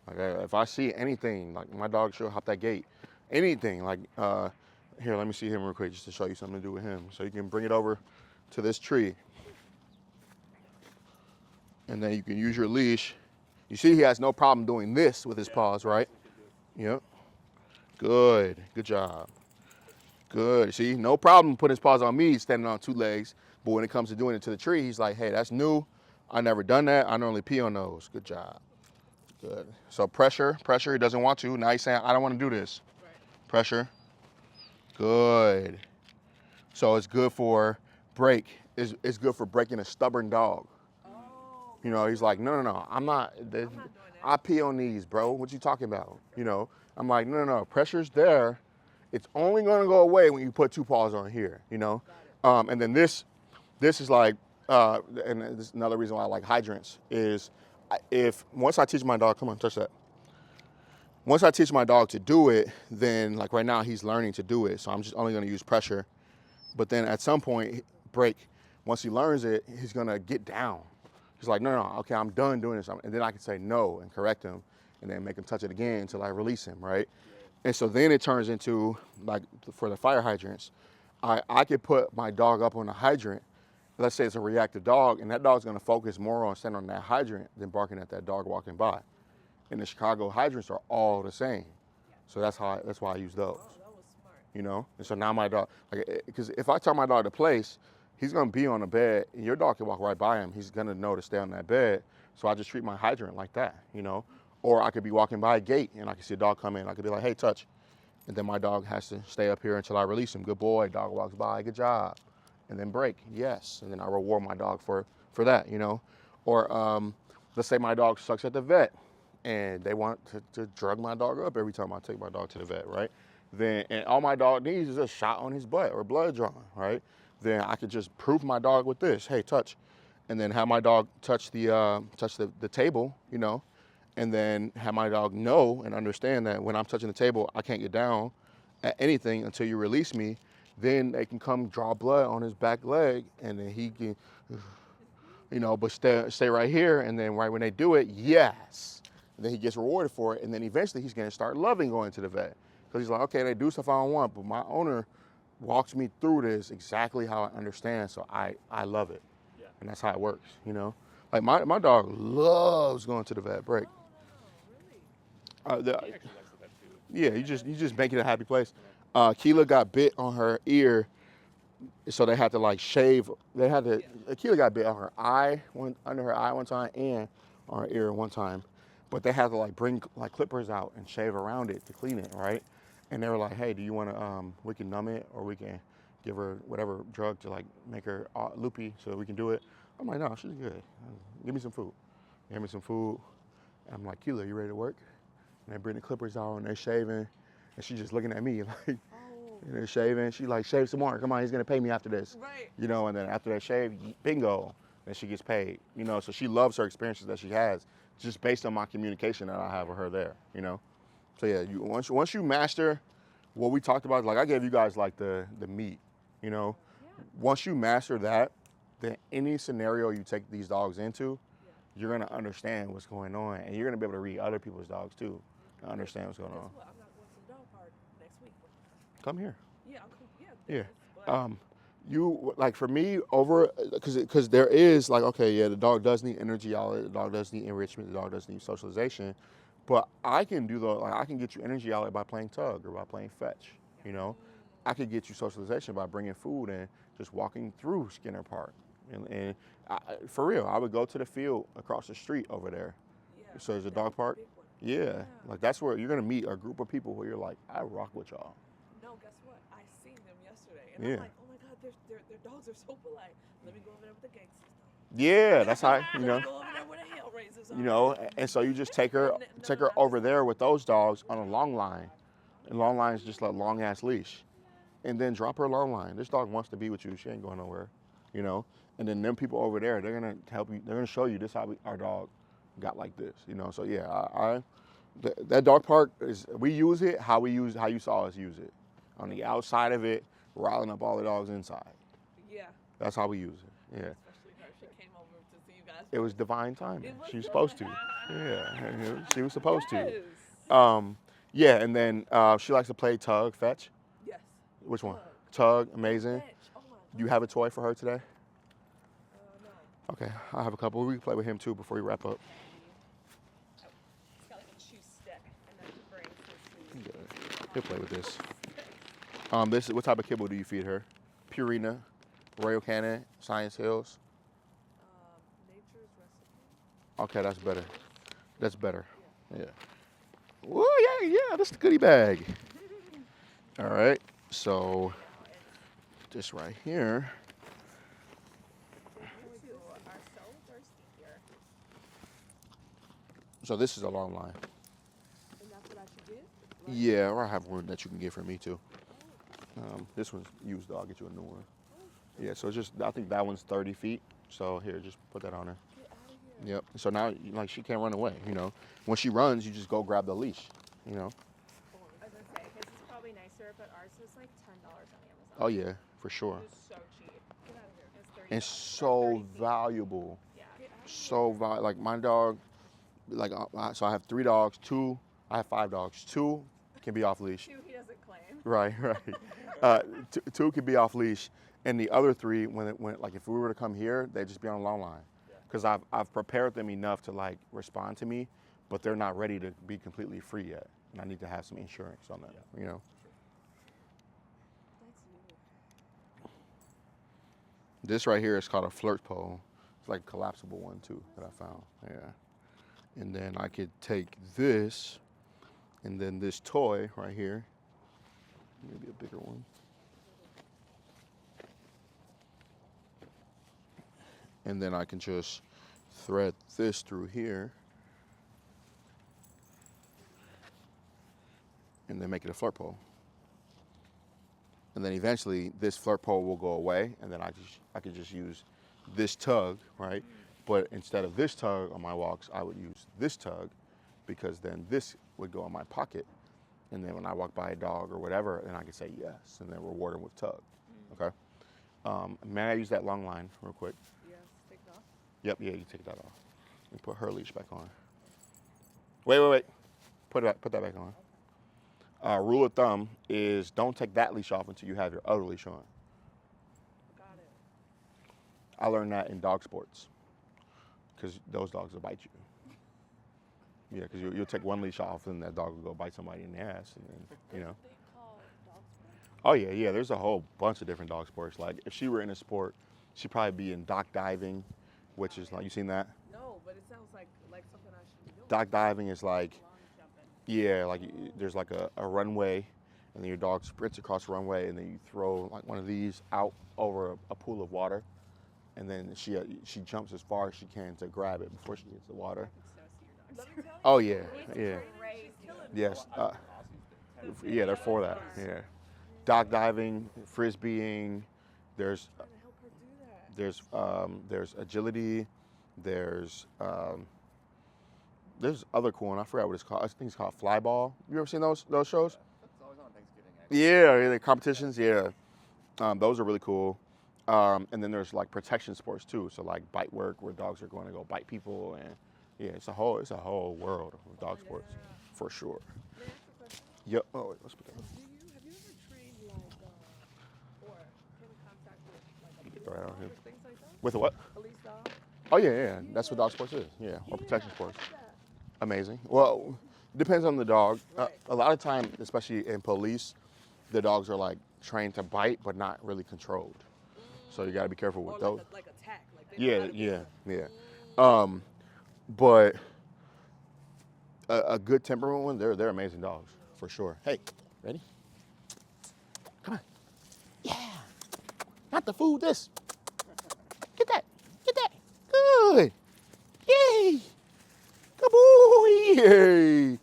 Okay, if I see anything, like my dog should hop that gate, anything, like, here, let me see him real quick just to show you something to do with him. So you can bring it over to this tree. And then you can use your leash. You see he has no problem doing this with his paws, right? Yep. Good, good job. Good, see, no problem putting his paws on me, standing on two legs. But when it comes to doing it to the tree, he's like, hey, that's new. I never done that. I normally pee on those. Good job. Good. So pressure, he doesn't want to. Now he's saying, I don't want to do this. Right. Pressure. Good. So it's good for break. It's good for breaking a stubborn dog. Oh. You know, he's like, no, I'm not doing that. I pee on these, bro. What you talking about? You know, I'm like, no, pressure's there. It's only gonna go away when you put two paws on here, you know? And then this is like, and this is another reason why I like hydrants is once I teach my dog, come on, touch that. Once I teach my dog to do it, then like right now he's learning to do it. So I'm just only gonna use pressure. But then at some point, break, once he learns it, he's gonna get down. He's like, no, okay, I'm done doing this. And then I can say no and correct him and then make him touch it again until I release him, right? And so then it turns into, like for the fire hydrants, I could put my dog up on a hydrant. Let's say it's a reactive dog, and that dog's gonna focus more on standing on that hydrant than barking at that dog walking by. And the Chicago hydrants are all the same. So that's why I use those. Oh, that was smart. You know? And so now my dog, because if I tell my dog to place, he's gonna be on the bed, and your dog can walk right by him. He's gonna know to stay on that bed. So I just treat my hydrant like that, you know? Or I could be walking by a gate, and I can see a dog come in. I could be like, hey, touch. And then my dog has to stay up here until I release him. Good boy, dog walks by, good job. And then break, yes. And then I reward my dog for that, you know? Or let's say my dog sucks at the vet and they want to drug my dog up every time I take my dog to the vet, right? Then, and all my dog needs is a shot on his butt or blood drawn, right? Then I could just proof my dog with this, hey, touch. And then have my dog touch the table, you know? And then have my dog know and understand that when I'm touching the table, I can't get down at anything until you release me. Then they can come draw blood on his back leg, and then he can, you know, but stay right here. And then right when they do it, yes. And then he gets rewarded for it. And then eventually he's going to start loving going to the vet. Because he's like, okay, they do stuff I don't want, but my owner walks me through this exactly how I understand, so I love it. Yeah. And that's how it works, you know? Like my dog loves going to the vet, break. Yeah, you just make it a happy place. Keela got bit on her ear, so they had to like shave. Keela got bit on her eye, under her eye one time, and on her ear one time. But they had to like bring like clippers out and shave around it to clean it, right? And they were like, hey, do you want to, we can numb it or we can give her whatever drug to like make her loopy so we can do it. I'm like, no, she's good. Give me some food. They gave me some food. And I'm like, Keela, you ready to work? And they bring the clippers out and they're shaving. And she's just looking at me like, and they're shaving. She's like, shave some more. Come on, he's going to pay me after this. Right. You know, and then after that shave, bingo, then she gets paid. You know, so she loves her experiences that she has just based on my communication that I have with her there, you know? So yeah, once you master what we talked about, like I gave you guys like the meat, you know? Yeah. Once you master that, then any scenario you take these dogs into, you're gonna understand what's going on, and you're gonna be able to read other people's dogs too, and understand what's going on. Guess what? I'm not going to the dog park next week. Come here. Yeah, I'm yeah. Yeah. But You like for me over because there is like okay yeah the dog does need energy outlet, the dog does need enrichment, the dog does need socialization, but I can do I can get you energy outlet by playing tug or by playing fetch, you know. I could get you socialization by bringing food and just walking through Skinner Park, and for real I would go to the field across the street over there. yeah, So there's a that dog was park. big one. Yeah, like that's where you're gonna meet a group of people where you're like I rock with y'all. No, guess what? I seen them yesterday, and Yeah. I'm like, oh my god, their dogs are so polite. Let me go over there with the gangsters. Yeah, that's how you know. Let me go over there with the hell raisers on. You know, and so you just take her over there with those dogs on a long line. And long line is just like long ass leash. And then drop her long line. This dog wants to be with you. She ain't going nowhere, you know. And then them people over there, they're gonna help you. They're gonna show you this how our dog got like this, you know. So yeah, that dog park is we use it how you saw us use it. On the outside of it, riling up all the dogs inside. Yeah. That's how we use it. Yeah. Especially her. She came over to see you guys. It was divine timing. It was She was supposed to. Yeah, she was supposed to. Yes. Yeah, and then she likes to play tug, fetch. Yes. Which one? Tug, amazing. Fetch. Oh my god. Do you have a toy for her today? No. Okay, I have a couple. We can play with him too before we wrap up. It's got like a chew stick, and then he brings his food. He'll play with this. This is what type of kibble do you feed her? Purina, Royal Canin, Science Hills. Nature's recipe. Okay, that's better. That's better. Yeah. Well, yeah. That's the goodie bag. All right. So this right here. You two are so thirsty here. So this is a long line. And that's what I should get? Yeah, or I have one that you can get for me too. This one's used though. I'll get you a new one. Yeah, so it's just I think that one's 30 feet. So here, just put that on her. Get out of here. Yep. So now, like, she can't run away. You know, when she runs, you just go grab the leash. You know. I was gonna say his is probably nicer, but ours is like $10 on Amazon. Oh yeah, for sure. It's so cheap. Get out of here. It's 30 And bucks. so 30 feet. valuable. Yeah. So valuable. Like my dog, like so I have 3 dogs. I have 5 dogs. 2 can be off leash. Two he doesn't claim. Right. Two can be off leash, and the other 3, when like if we were to come here, they'd just be on a long line, because I've prepared them enough to like respond to me, but they're not ready to be completely free yet, and I need to have some insurance on them. You know. That's new. This right here is called a flirt pole. It's like a collapsible one too that I found. Yeah. And then I could take this, and then this toy right here, maybe a bigger one. And then I can just thread this through here, and then make it a flirt pole. And then eventually this flirt pole will go away, and then I could just use this tug, right? But instead of this tug on my walks, I would use this tug, because then this would go in my pocket, and then when I walk by a dog or whatever, then I can say yes, and then reward them with tug. Okay. May I use that long line real quick? Yes. Take it off. Yep, yeah, you take that off. And put her leash back on. Wait. Put that back on. Rule of thumb is don't take that leash off until you have your other leash on. Got it. I learned that in dog sports, because those dogs will bite you. Yeah, because you'll take one leash off and that dog will go bite somebody in the ass, and then, you know. They call dog sports? Oh yeah, there's a whole bunch of different dog sports. Like if she were in a sport, she'd probably be in dock diving, which is like, you seen that? No, but it sounds like something I should be doing. Dock diving is like, Long jumping. yeah, like there's like a runway, and then your dog sprints across the runway, and then you throw like one of these out over a pool of water, and then she jumps as far as she can to grab it before she hits the water. Let me tell you. Oh yeah, It's yeah, crazy. yes, Aussies big. yeah, they're for that. Yeah, dock diving, frisbeeing. There's Trying to help her do that. there's agility. There's other cool one. I forgot what it's called. I think it's called fly ball. You ever seen those shows? That's always on Thanksgiving, actually. Yeah, the competitions. Yeah, those are really cool. And then there's like protection sports too. So like bite work, where dogs are going to go bite people, and yeah, it's a whole world of dog sports for sure. May I ask a question? Yep. Oh, wait, let's put that. Have you ever trained or came in contact with like a Get police that out dog here. or things like that? With a what? Police dog? Oh yeah. That's what dog sports is. Yeah, or protection sports. Amazing. Well, depends on the dog. Right. A lot of time, especially in police, the dogs are like trained to bite, but not really controlled. So you got to be careful with Or those. like attack. Like they know how Yeah, to yeah, do yeah. But a good temperament one, they're amazing dogs for sure. Hey, ready? Come on. Yeah. Not the food. This. Get that. Get that. Good. Yay. Good boy. Yay.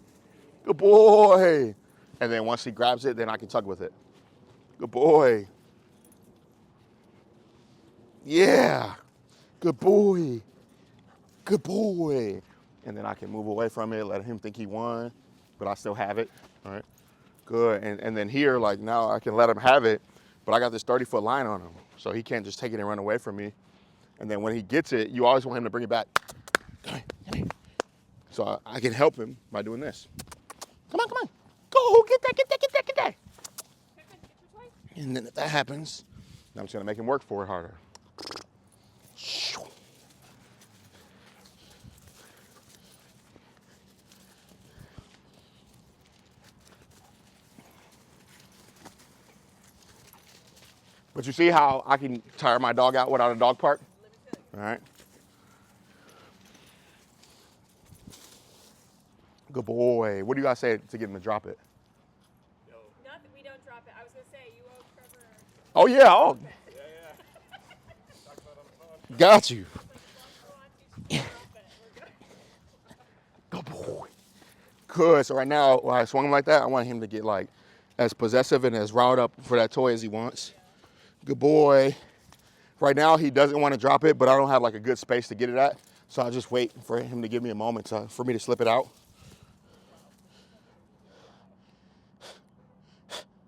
Good boy. And then once he grabs it, then I can tug with it. Good boy. Yeah. Good boy. Good boy. And then I can move away from it, let him think he won, but I still have it. All right. Good. And then here, like now I can let him have it, but I got this 30-foot line on him. So he can't just take it and run away from me. And then when he gets it, you always want him to bring it back. Come on, come here. So I can help him by doing this. Come on, come on. Go, get that, get that, get that, get that. And then if that happens, I'm just gonna make him work for it harder. But you see how I can tire my dog out without a dog park? All right. Good boy. What do you guys say to get him to drop it? Not that we don't drop it. I was gonna say you owe Trevor. Oh yeah. Oh, Talked about it on the phone. got you. Drop it. We're good. Good boy. Good. So right now, when I swung him like that, I want him to get like as possessive and as riled up for that toy as he wants. Good boy. Right now, he doesn't want to drop it, but I don't have like a good space to get it at. So I'll just wait for him to give me a moment for me to slip it out.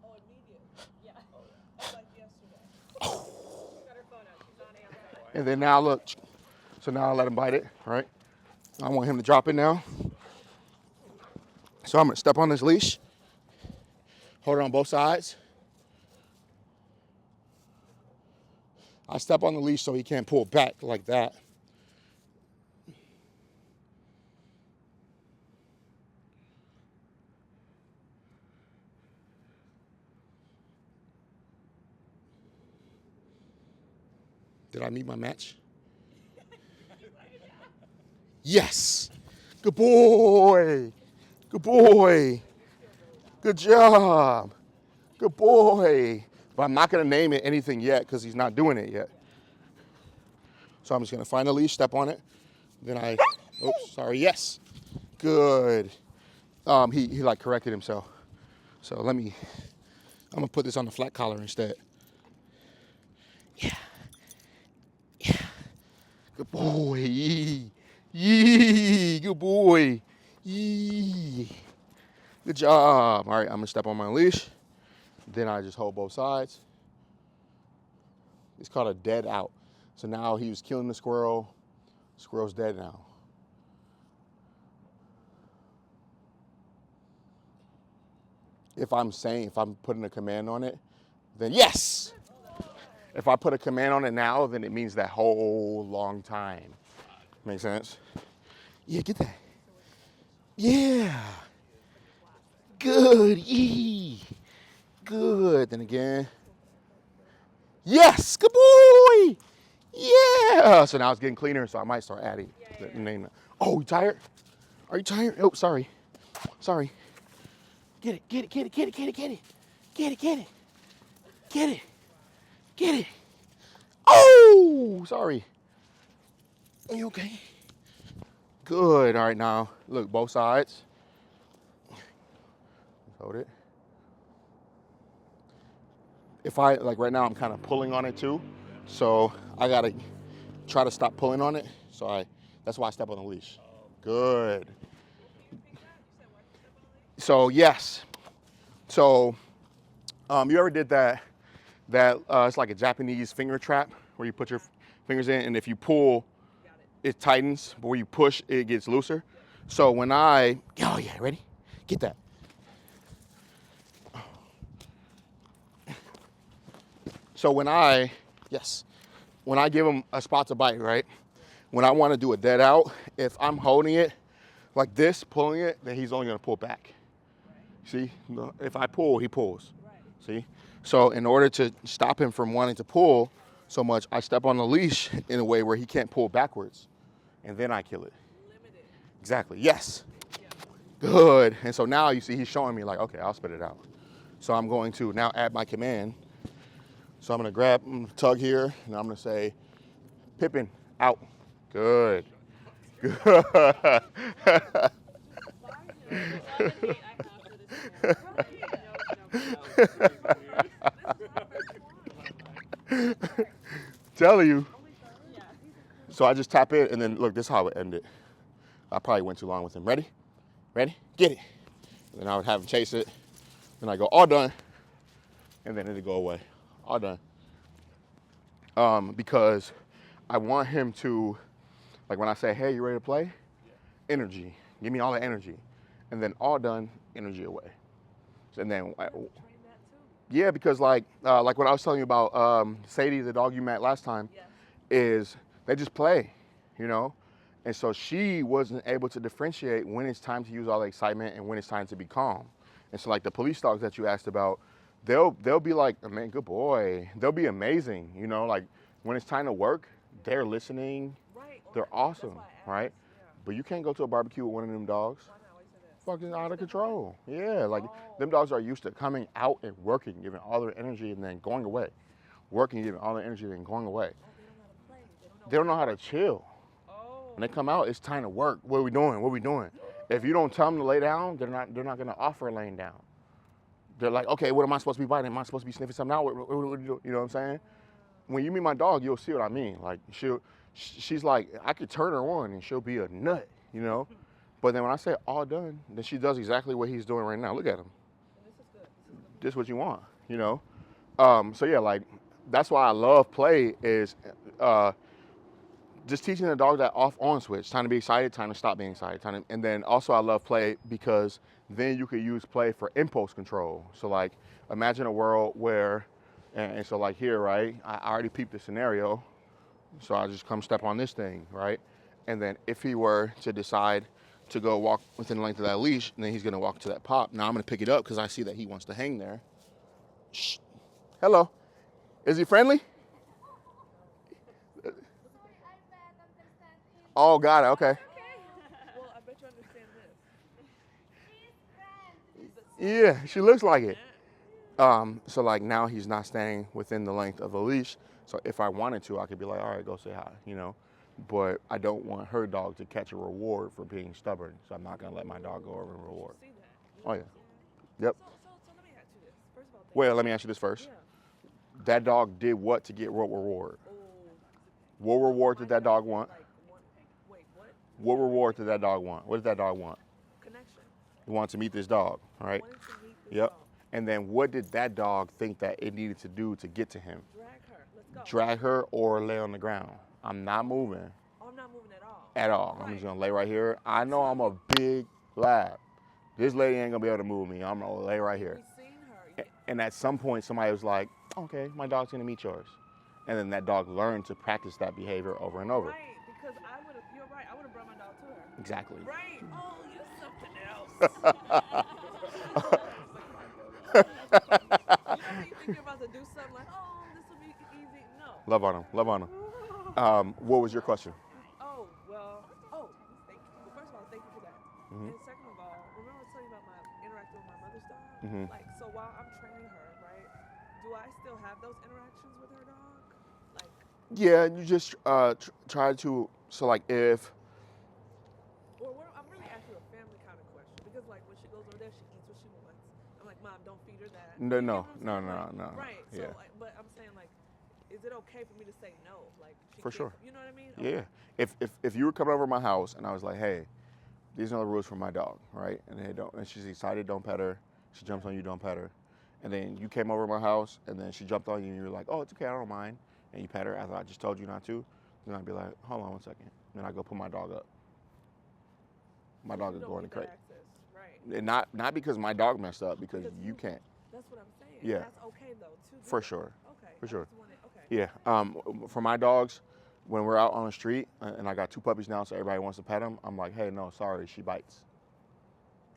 Oh, immediate. Yeah. Like yesterday. She's got her phone out. She's on Amazon. And then now look. So now I let him bite it, right? I want him to drop it now. So I'm gonna step on this leash. Hold it on both sides. I step on the leash so he can't pull back like that. Did I meet my match? Yes. Good boy. Good boy. Good job. Good boy. But I'm not going to name it anything yet because he's not doing it yet. So I'm just going to find the leash, step on it. Then oops, sorry, yes. Good. He like corrected himself. So I'm going to put this on the flat collar instead. Yeah. Yeah. Good boy. Yee. Good boy. Yee. Good job. All right, I'm going to step on my leash. Then I just hold both sides. It's called a dead out. So now he was killing the squirrel. Squirrel's dead now. If I'm putting a command on it, then yes. If I put a command on it now, then it means that whole long time. Make sense? Yeah, get that. Yeah. Good. Yee. Good. Then again. Yes. Good boy. Yeah. So now it's getting cleaner, so I might start adding the name. Oh, you tired? Are you tired? Oh, sorry. Sorry. Get it. Get it, get it. Get it. Get it. Oh, sorry. You okay? Good. All right, now, look, both sides. Hold it. If I, like right now, I'm kind of pulling on it too. So I got to try to stop pulling on it. So that's why I step on the leash. Good. So yes. So you ever did that it's like a Japanese finger trap where you put your fingers in, and if you pull, it tightens, but where you push, it gets looser. So when oh yeah, ready? Get that. So when I give him a spot to bite, right? When I want to do a dead out, if I'm holding it like this, pulling it, then he's only gonna pull back. See, if I pull, he pulls. See? So in order to stop him from wanting to pull so much, I step on the leash in a way where he can't pull backwards, and then I kill it. Limited. Exactly, yes. Good. And so now you see he's showing me like, okay, I'll spit it out. So I'm going to now add my command. So I'm gonna tug here, and I'm gonna say, Pippin, out. Good. Good. Telling you. So I just tap it, and then look, this is how it ended. I probably went too long with him. Ready? Ready? Get it. And then I would have him chase it. Then I go, all done. And then it'd go away. All done. Because I want him to, like when I say, hey, you ready to play? Energy. Give me all the energy. And then all done, energy away. And then, yeah, because like what I was telling you about Sadie, the dog you met last time, is they just play, you know? And so she wasn't able to differentiate when it's time to use all the excitement and when it's time to be calm. And so like the police dogs that you asked about, they'll be like, oh, man, good boy. They'll be amazing, you know? Like when it's time to work, they're listening. Right. They're awesome, right? Yeah. But you can't go to a barbecue with one of them dogs. Fucking out of control. Yeah, like them dogs are used to coming out and working, giving all their energy and then going away. Working, giving all their energy and then going away. They don't know how to chill. When they come out, it's time to work. What are we doing? What are we doing? If you don't tell them to lay down, they're not gonna offer laying down. They're like, okay, what am I supposed to be biting? Am I supposed to be sniffing something out? What you know what I'm saying? When you meet my dog, you'll see what I mean. Like she's like, I could turn her on and she'll be a nut, you know? But then when I say all done, then she does exactly what he's doing right now. Look at him. This is good. This is what you want, you know? So yeah, like that's why I love play is just teaching the dog that off-on switch. Time to be excited, time to stop being excited. And then also I love play because then you could use play for impulse control. So like imagine a world where, and so like here, right? I already peeped the scenario. So I just come step on this thing, right? And then if he were to decide to go walk within the length of that leash, and then he's gonna walk to that pop. Now I'm gonna pick it up because I see that he wants to hang there. Shh. Hello. Is he friendly? Oh, got it, okay. Well, I bet you understand this. Yeah, she looks like it. So like now he's not staying within the length of the leash. So if I wanted to, I could be like, all right, go say hi, you know? But I don't want her dog to catch a reward for being stubborn. So I'm not gonna let my dog go over a reward. Oh yeah. Yep. So let me ask you this. First of all, Wait, let me ask you this first. Yeah. That dog did what to get what reward? What reward did that dog want? Wait, what? What reward did that dog want? What did that dog want? Connection. He wanted to meet this dog, right? Wanted to meet this Yep. dog. And then what did that dog think that it needed to do to get to him? Drag her. Let's go. Drag her or lay on the ground. I'm not moving Oh, I'm not moving at all. at all. I'm just gonna lay right here. I know I'm a big lab. This lady ain't gonna be able to move me. I'm gonna lay right here. We've seen her. And at some point somebody was like, okay, my dog's gonna meet yours. And then that dog learned to practice that behavior over and over. Right, because you're right, I would have brought my dog to her. Exactly. Right. Oh, you're something else. You think you're about to do something like, oh, this will be easy. No. Love on him. Love on him. What was your question? Oh, well, thank you. Well, first of all, thank you for that. And second of all, remember I was telling you about my interacting with my mother's dog? Like, so while I'm training her, right, do I still have those interactions with her dog? Like, Yeah, you just try to. So like if or what, I'm really asking you a family kind of question because like when she goes over there, she eats what she wants. I'm like, Mom, don't feed her that. no You get no what I'm no saying? no Like, no right. So, yeah, like, but I'm saying like, is it okay for me to say no? Like, she for can't, sure. you know what I mean? Yeah. If you were coming over to my house and I was like, hey, these are the rules for my dog, right? And they don't, and she's excited, don't pet her. She jumps on you, don't pet her. And then you came over to my house and then she jumped on you and you were like, oh, it's okay, I don't mind. And you pet her as I just told you not to. Then I'd be like, hold on one second. Then I go put my dog up. My dog You would don't go in the need crate. that access, right? And not because my dog messed up, because you can't. That's what I'm saying. Yeah. That's okay though, too. For sure. Okay. For I sure. just wanted, okay. Yeah. For my dogs, when we're out on the street and I got 2 puppies now, so everybody wants to pet them, I'm like, hey, no, sorry, she bites.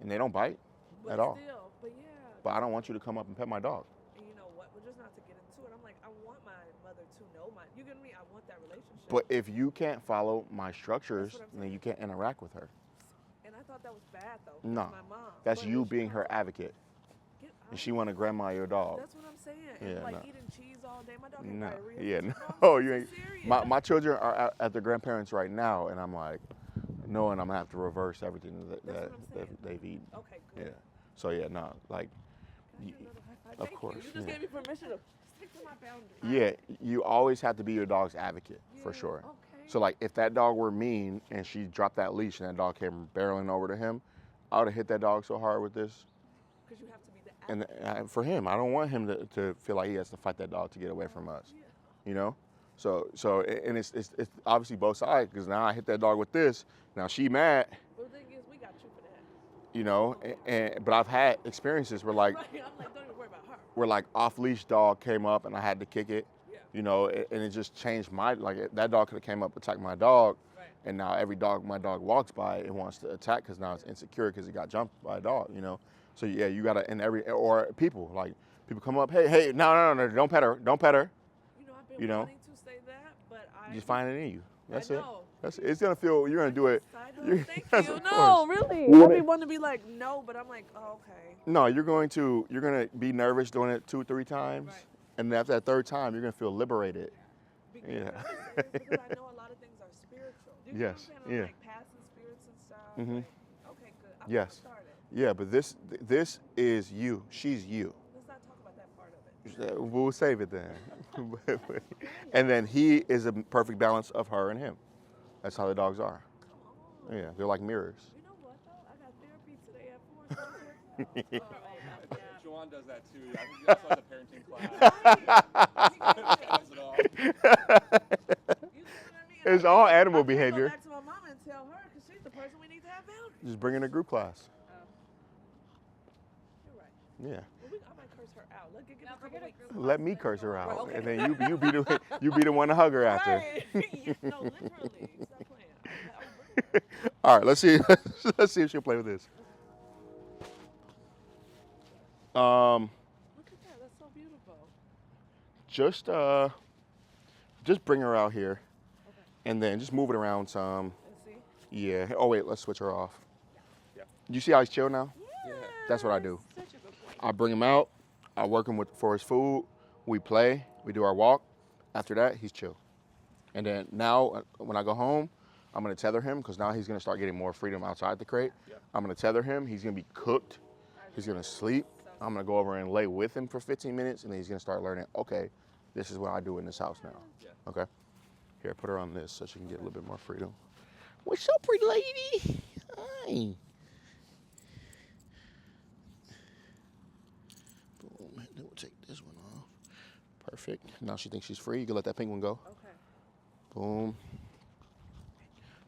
And they don't bite But at all. still, but yeah. But I don't want you to come up and pet my dog. And you know what? Well, just not to get into it. I'm like, I want my mother to know my. You get me? I want that relationship. But if you can't follow my structures, That's what I'm then you saying. can't interact with her. And I thought that was bad though. No, My mom. that's But you at least being have her to advocate. get And out. she want to grandma your dog. That's what I'm saying. Yeah, And like no. eating cheese all day. My dog ain't No, diarrhea. yeah, No, no, I'm you ain't. serious. My children are at their grandparents right now, and I'm like, knowing I'm gonna have to reverse everything That's what I'm saying. they've eaten. Okay, Yeah. good. So yeah, no, like, Can I y- get another high five? of Thank course, you. You just yeah. gave me permission to stick to my boundaries. yeah, you always have to be your dog's advocate for Yeah, sure. Okay. So like, if that dog were mean and she dropped that leash and that dog came barreling over to him, I would have hit that dog so hard with this. Because you have to be the And for him, I don't want him to feel like he has to fight that dog to get away from us. Yeah. You know, and it's obviously both sides, because now I hit that dog with this. Now she mad. But the thing is, we got you for that. You know, but I've had experiences where like Right. I'm like, don't even worry about her. where like off leash dog came up and I had to kick it. Yeah. You know, and it just changed that dog could have came up attacked my dog. Right. And now every dog my dog walks by, it wants to attack because now it's insecure because it got jumped by a dog, you know? So yeah, you gotta, or people come up, hey, no, don't pet her. You know, I've been You know? wanting to say that, but I Just find it in you. That's I it. know. It's gonna feel, you're gonna do it. Side You're- hug. Thank yes, you. of No, course. really. Yeah. I've been wanting to be like, no, but I'm like, oh, okay. No, you're gonna be nervous doing it 2-3 times. Right. And then after that 3rd time, you're gonna feel liberated. Because, Yeah. because I know a lot of things are spiritual. Do you know what I'm Yes, saying? yeah. Like passing spirits and stuff. Mhm. Like, okay, good. I'm Yes. gonna start it. Yeah, but this is you. She's you. Let's not talk about that part of it. We'll save it then. And then he is a perfect balance of her and him. That's how the dogs are. Come on. Yeah, they're like mirrors. You know what though? I got therapy today at 4. So I was like, Joanne does that too. I think that's like a parenting class. Does it all. you know what I mean? And It's I all can't- animal I can't behavior. Go back to my mom and tell her because she's the person we need to have boundaries. Just bring in a group class. You're right. Yeah. Well, I might curse her out. Let get Now, a couple forget a weeks. group Let me curse her Right, out, okay. and then you be the one to hug her after. Right. Yeah, no, literally. Stop playing. I'll bring her. All right, let's see. Let's see if she'll play with this. Look at that. That's so beautiful. Just bring her out here, Okay. and then just move it around some. Let's see. Yeah. Oh wait, let's switch her off. Yeah. You see how he's chill now? Yeah. That's what I do. Such a good point. I bring him out. I work him for his food. We play. We do our walk. After that, he's chill. And then now, when I go home, I'm gonna tether him because now he's gonna start getting more freedom outside the crate. Yeah. I'm gonna tether him. He's gonna be cooked. He's gonna sleep. I'm gonna go over and lay with him for 15 minutes, and then he's gonna start learning. Okay, this is what I do in this house now. Yeah. Okay. Here, put her on this so she can get a little bit more freedom. What's up, pretty lady? Hi. Boom. And then we'll take this one off. Perfect. Now she thinks she's free. You can let that pink one go. Okay. Boom.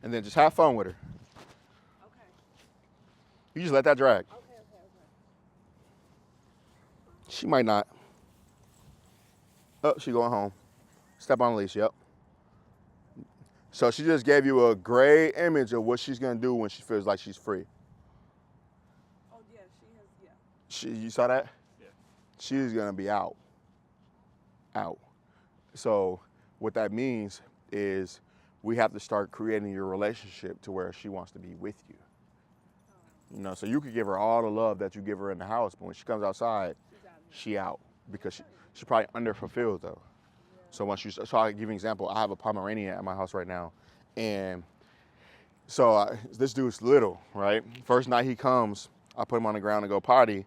And then just have fun with her. Okay. You just let that drag. Okay. She might not. Oh, she going home. Step on the leash, yep. So she just gave you a great image of what she's gonna do when she feels like she's free. Oh yeah, she has. Yeah. You saw that? Yeah. She's gonna be out. Out. So what that means is we have to start creating your relationship to where she wants to be with you. You know, so you could give her all the love that you give her in the house, but when she comes outside, she out because she's probably underfulfilled though. So once so I'll give you an example. I have a Pomeranian at my house right now, and so this dude's little, right? First night he comes, I put him on the ground and go potty.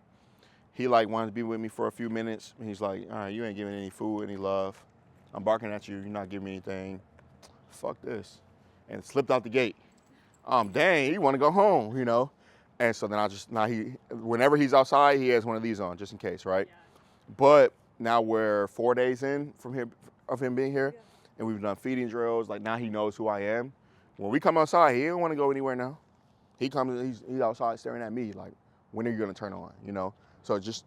He like wanted to be with me for a few minutes. And he's like, all right, you ain't giving any food, any love. I'm barking at you. You're not giving me anything. Fuck this. And slipped out the gate. Dang, he want to go home, you know? And so then whenever he's outside, he has one of these on just in case, right? Yeah. But now we're 4 days in of him being here, and we've done feeding drills. Like now he knows who I am. When we come outside, he don't want to go anywhere now. He comes, he's outside staring at me like, when are you going to turn on, you know? So just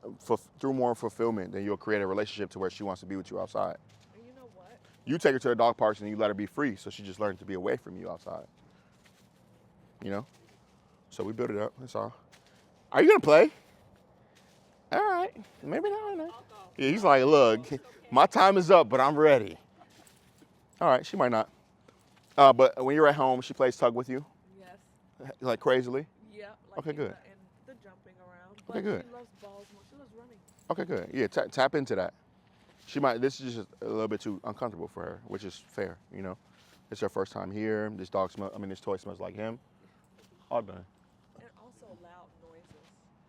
through more fulfillment, then you'll create a relationship to where she wants to be with you outside. And you know what? You take her to the dog parks and you let her be free, so she just learned to be away from you outside. You know? So we built it up, that's all. Are you going to play? All right, maybe not. No. Yeah, he's like, look, my time is up, but I'm ready. All right, she might not. But when you're at home, she plays tug with you? Yes. Like crazily? Yeah. Like okay, good. And the jumping around. Okay, But good. She loves balls more. She loves running. Okay, good. Yeah, tap into that. This is just a little bit too uncomfortable for her, which is fair, you know? It's her first time here. This toy smells like him. All done. And also loud noises,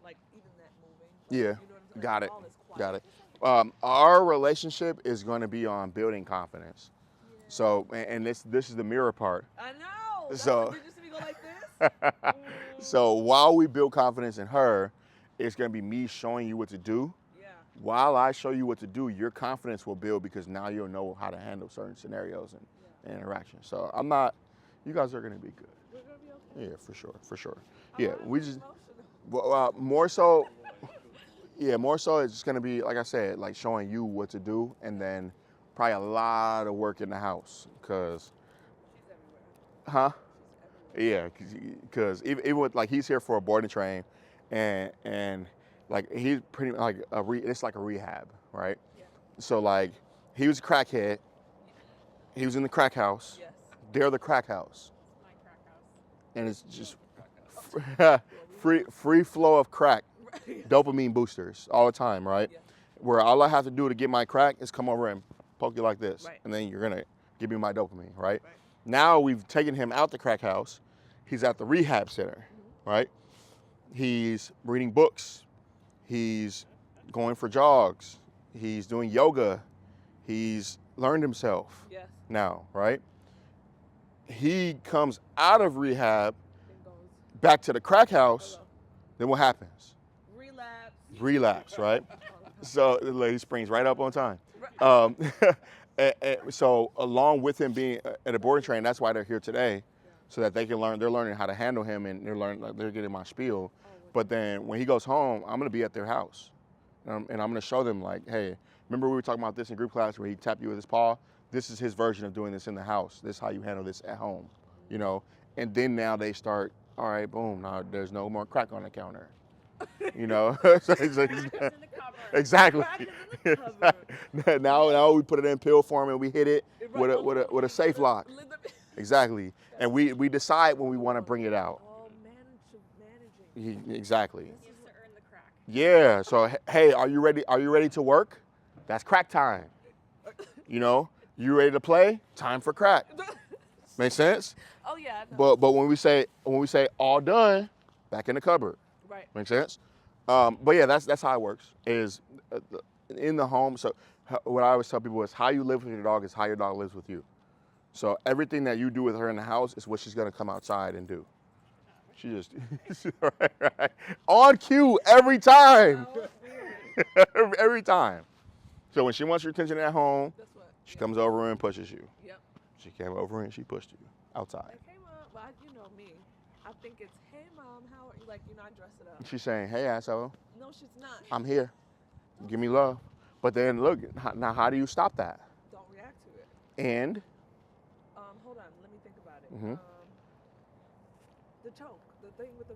like even that moving. Yeah, You know what I'm saying? got Like, it, all is quiet. got it. Our relationship is going to be on building confidence. Yeah. So, and this is the mirror part. I know. So, did you see me go like this? So while we build confidence in her, it's going to be me showing you what to do. Yeah. While I show you what to do, your confidence will build because now you'll know how to handle certain scenarios and interactions. So you guys are going to be good. We're going to be okay. Yeah, for sure. Yeah, we just, more so it's just going to be, like I said, like showing you what to do and then probably a lot of work in the house because, huh? Yeah, because even with, like, he's here for a boarding train and like he's pretty like it's like a rehab, right? Yeah. So like he was a crackhead. He was in the crack house. Yes. They're the crack house. My crack house. And it's just free flow of crack, dopamine boosters all the time, right? Yeah. Where all I have to do to get my crack is come over and poke you like this, right. And then you're gonna give me my dopamine, right? Now we've taken him out the crack house. He's at the rehab center, right? He's reading books. He's going for jogs. He's doing yoga. He's learned himself now, right? He comes out of rehab, back to the crack house. Then what happens? Relapse, right? So he springs right up on time. So along with him being at a boarding train, that's why they're here today, so that they can learn. They're learning how to handle him, and they're getting my spiel. But then when he goes home, I'm gonna be at their house, and I'm gonna show them like, hey, remember we were talking about this in group class where he tapped you with his paw? This is his version of doing this in the house. This is how you handle this at home, you know. And then now they start, all right, boom, now there's no more crack on the counter. You know, exactly. Now we put it in pill form and we hit it with a safe lock. Exactly, and we decide when we want to bring it out. Exactly. He has to earn the crack. Yeah. So hey, are you ready? Are you ready to work? That's crack time. You know, you ready to play? Time for crack. Make sense? Oh yeah. No. But when we say all done, back in the cupboard. Right. Make sense? But yeah, that's how it works. Is in the home. So what I always tell people is how you live with your dog is how your dog lives with you. So everything that you do with her in the house is what she's gonna come outside and do. She just right. On cue every time. Every time. So when she wants your attention at home, she comes over and pushes you. Yep. She came over and she pushed you outside. Like, hey mom, well, you know me. I think it's, hey mom, how are you? Like, you know, I dress it up. She's saying, hey asshole. No, she's not. I'm here. Give me love. But then look, now how do you stop that? Don't react to it. And? Hold on, let me think about it. The choke, the thing with the.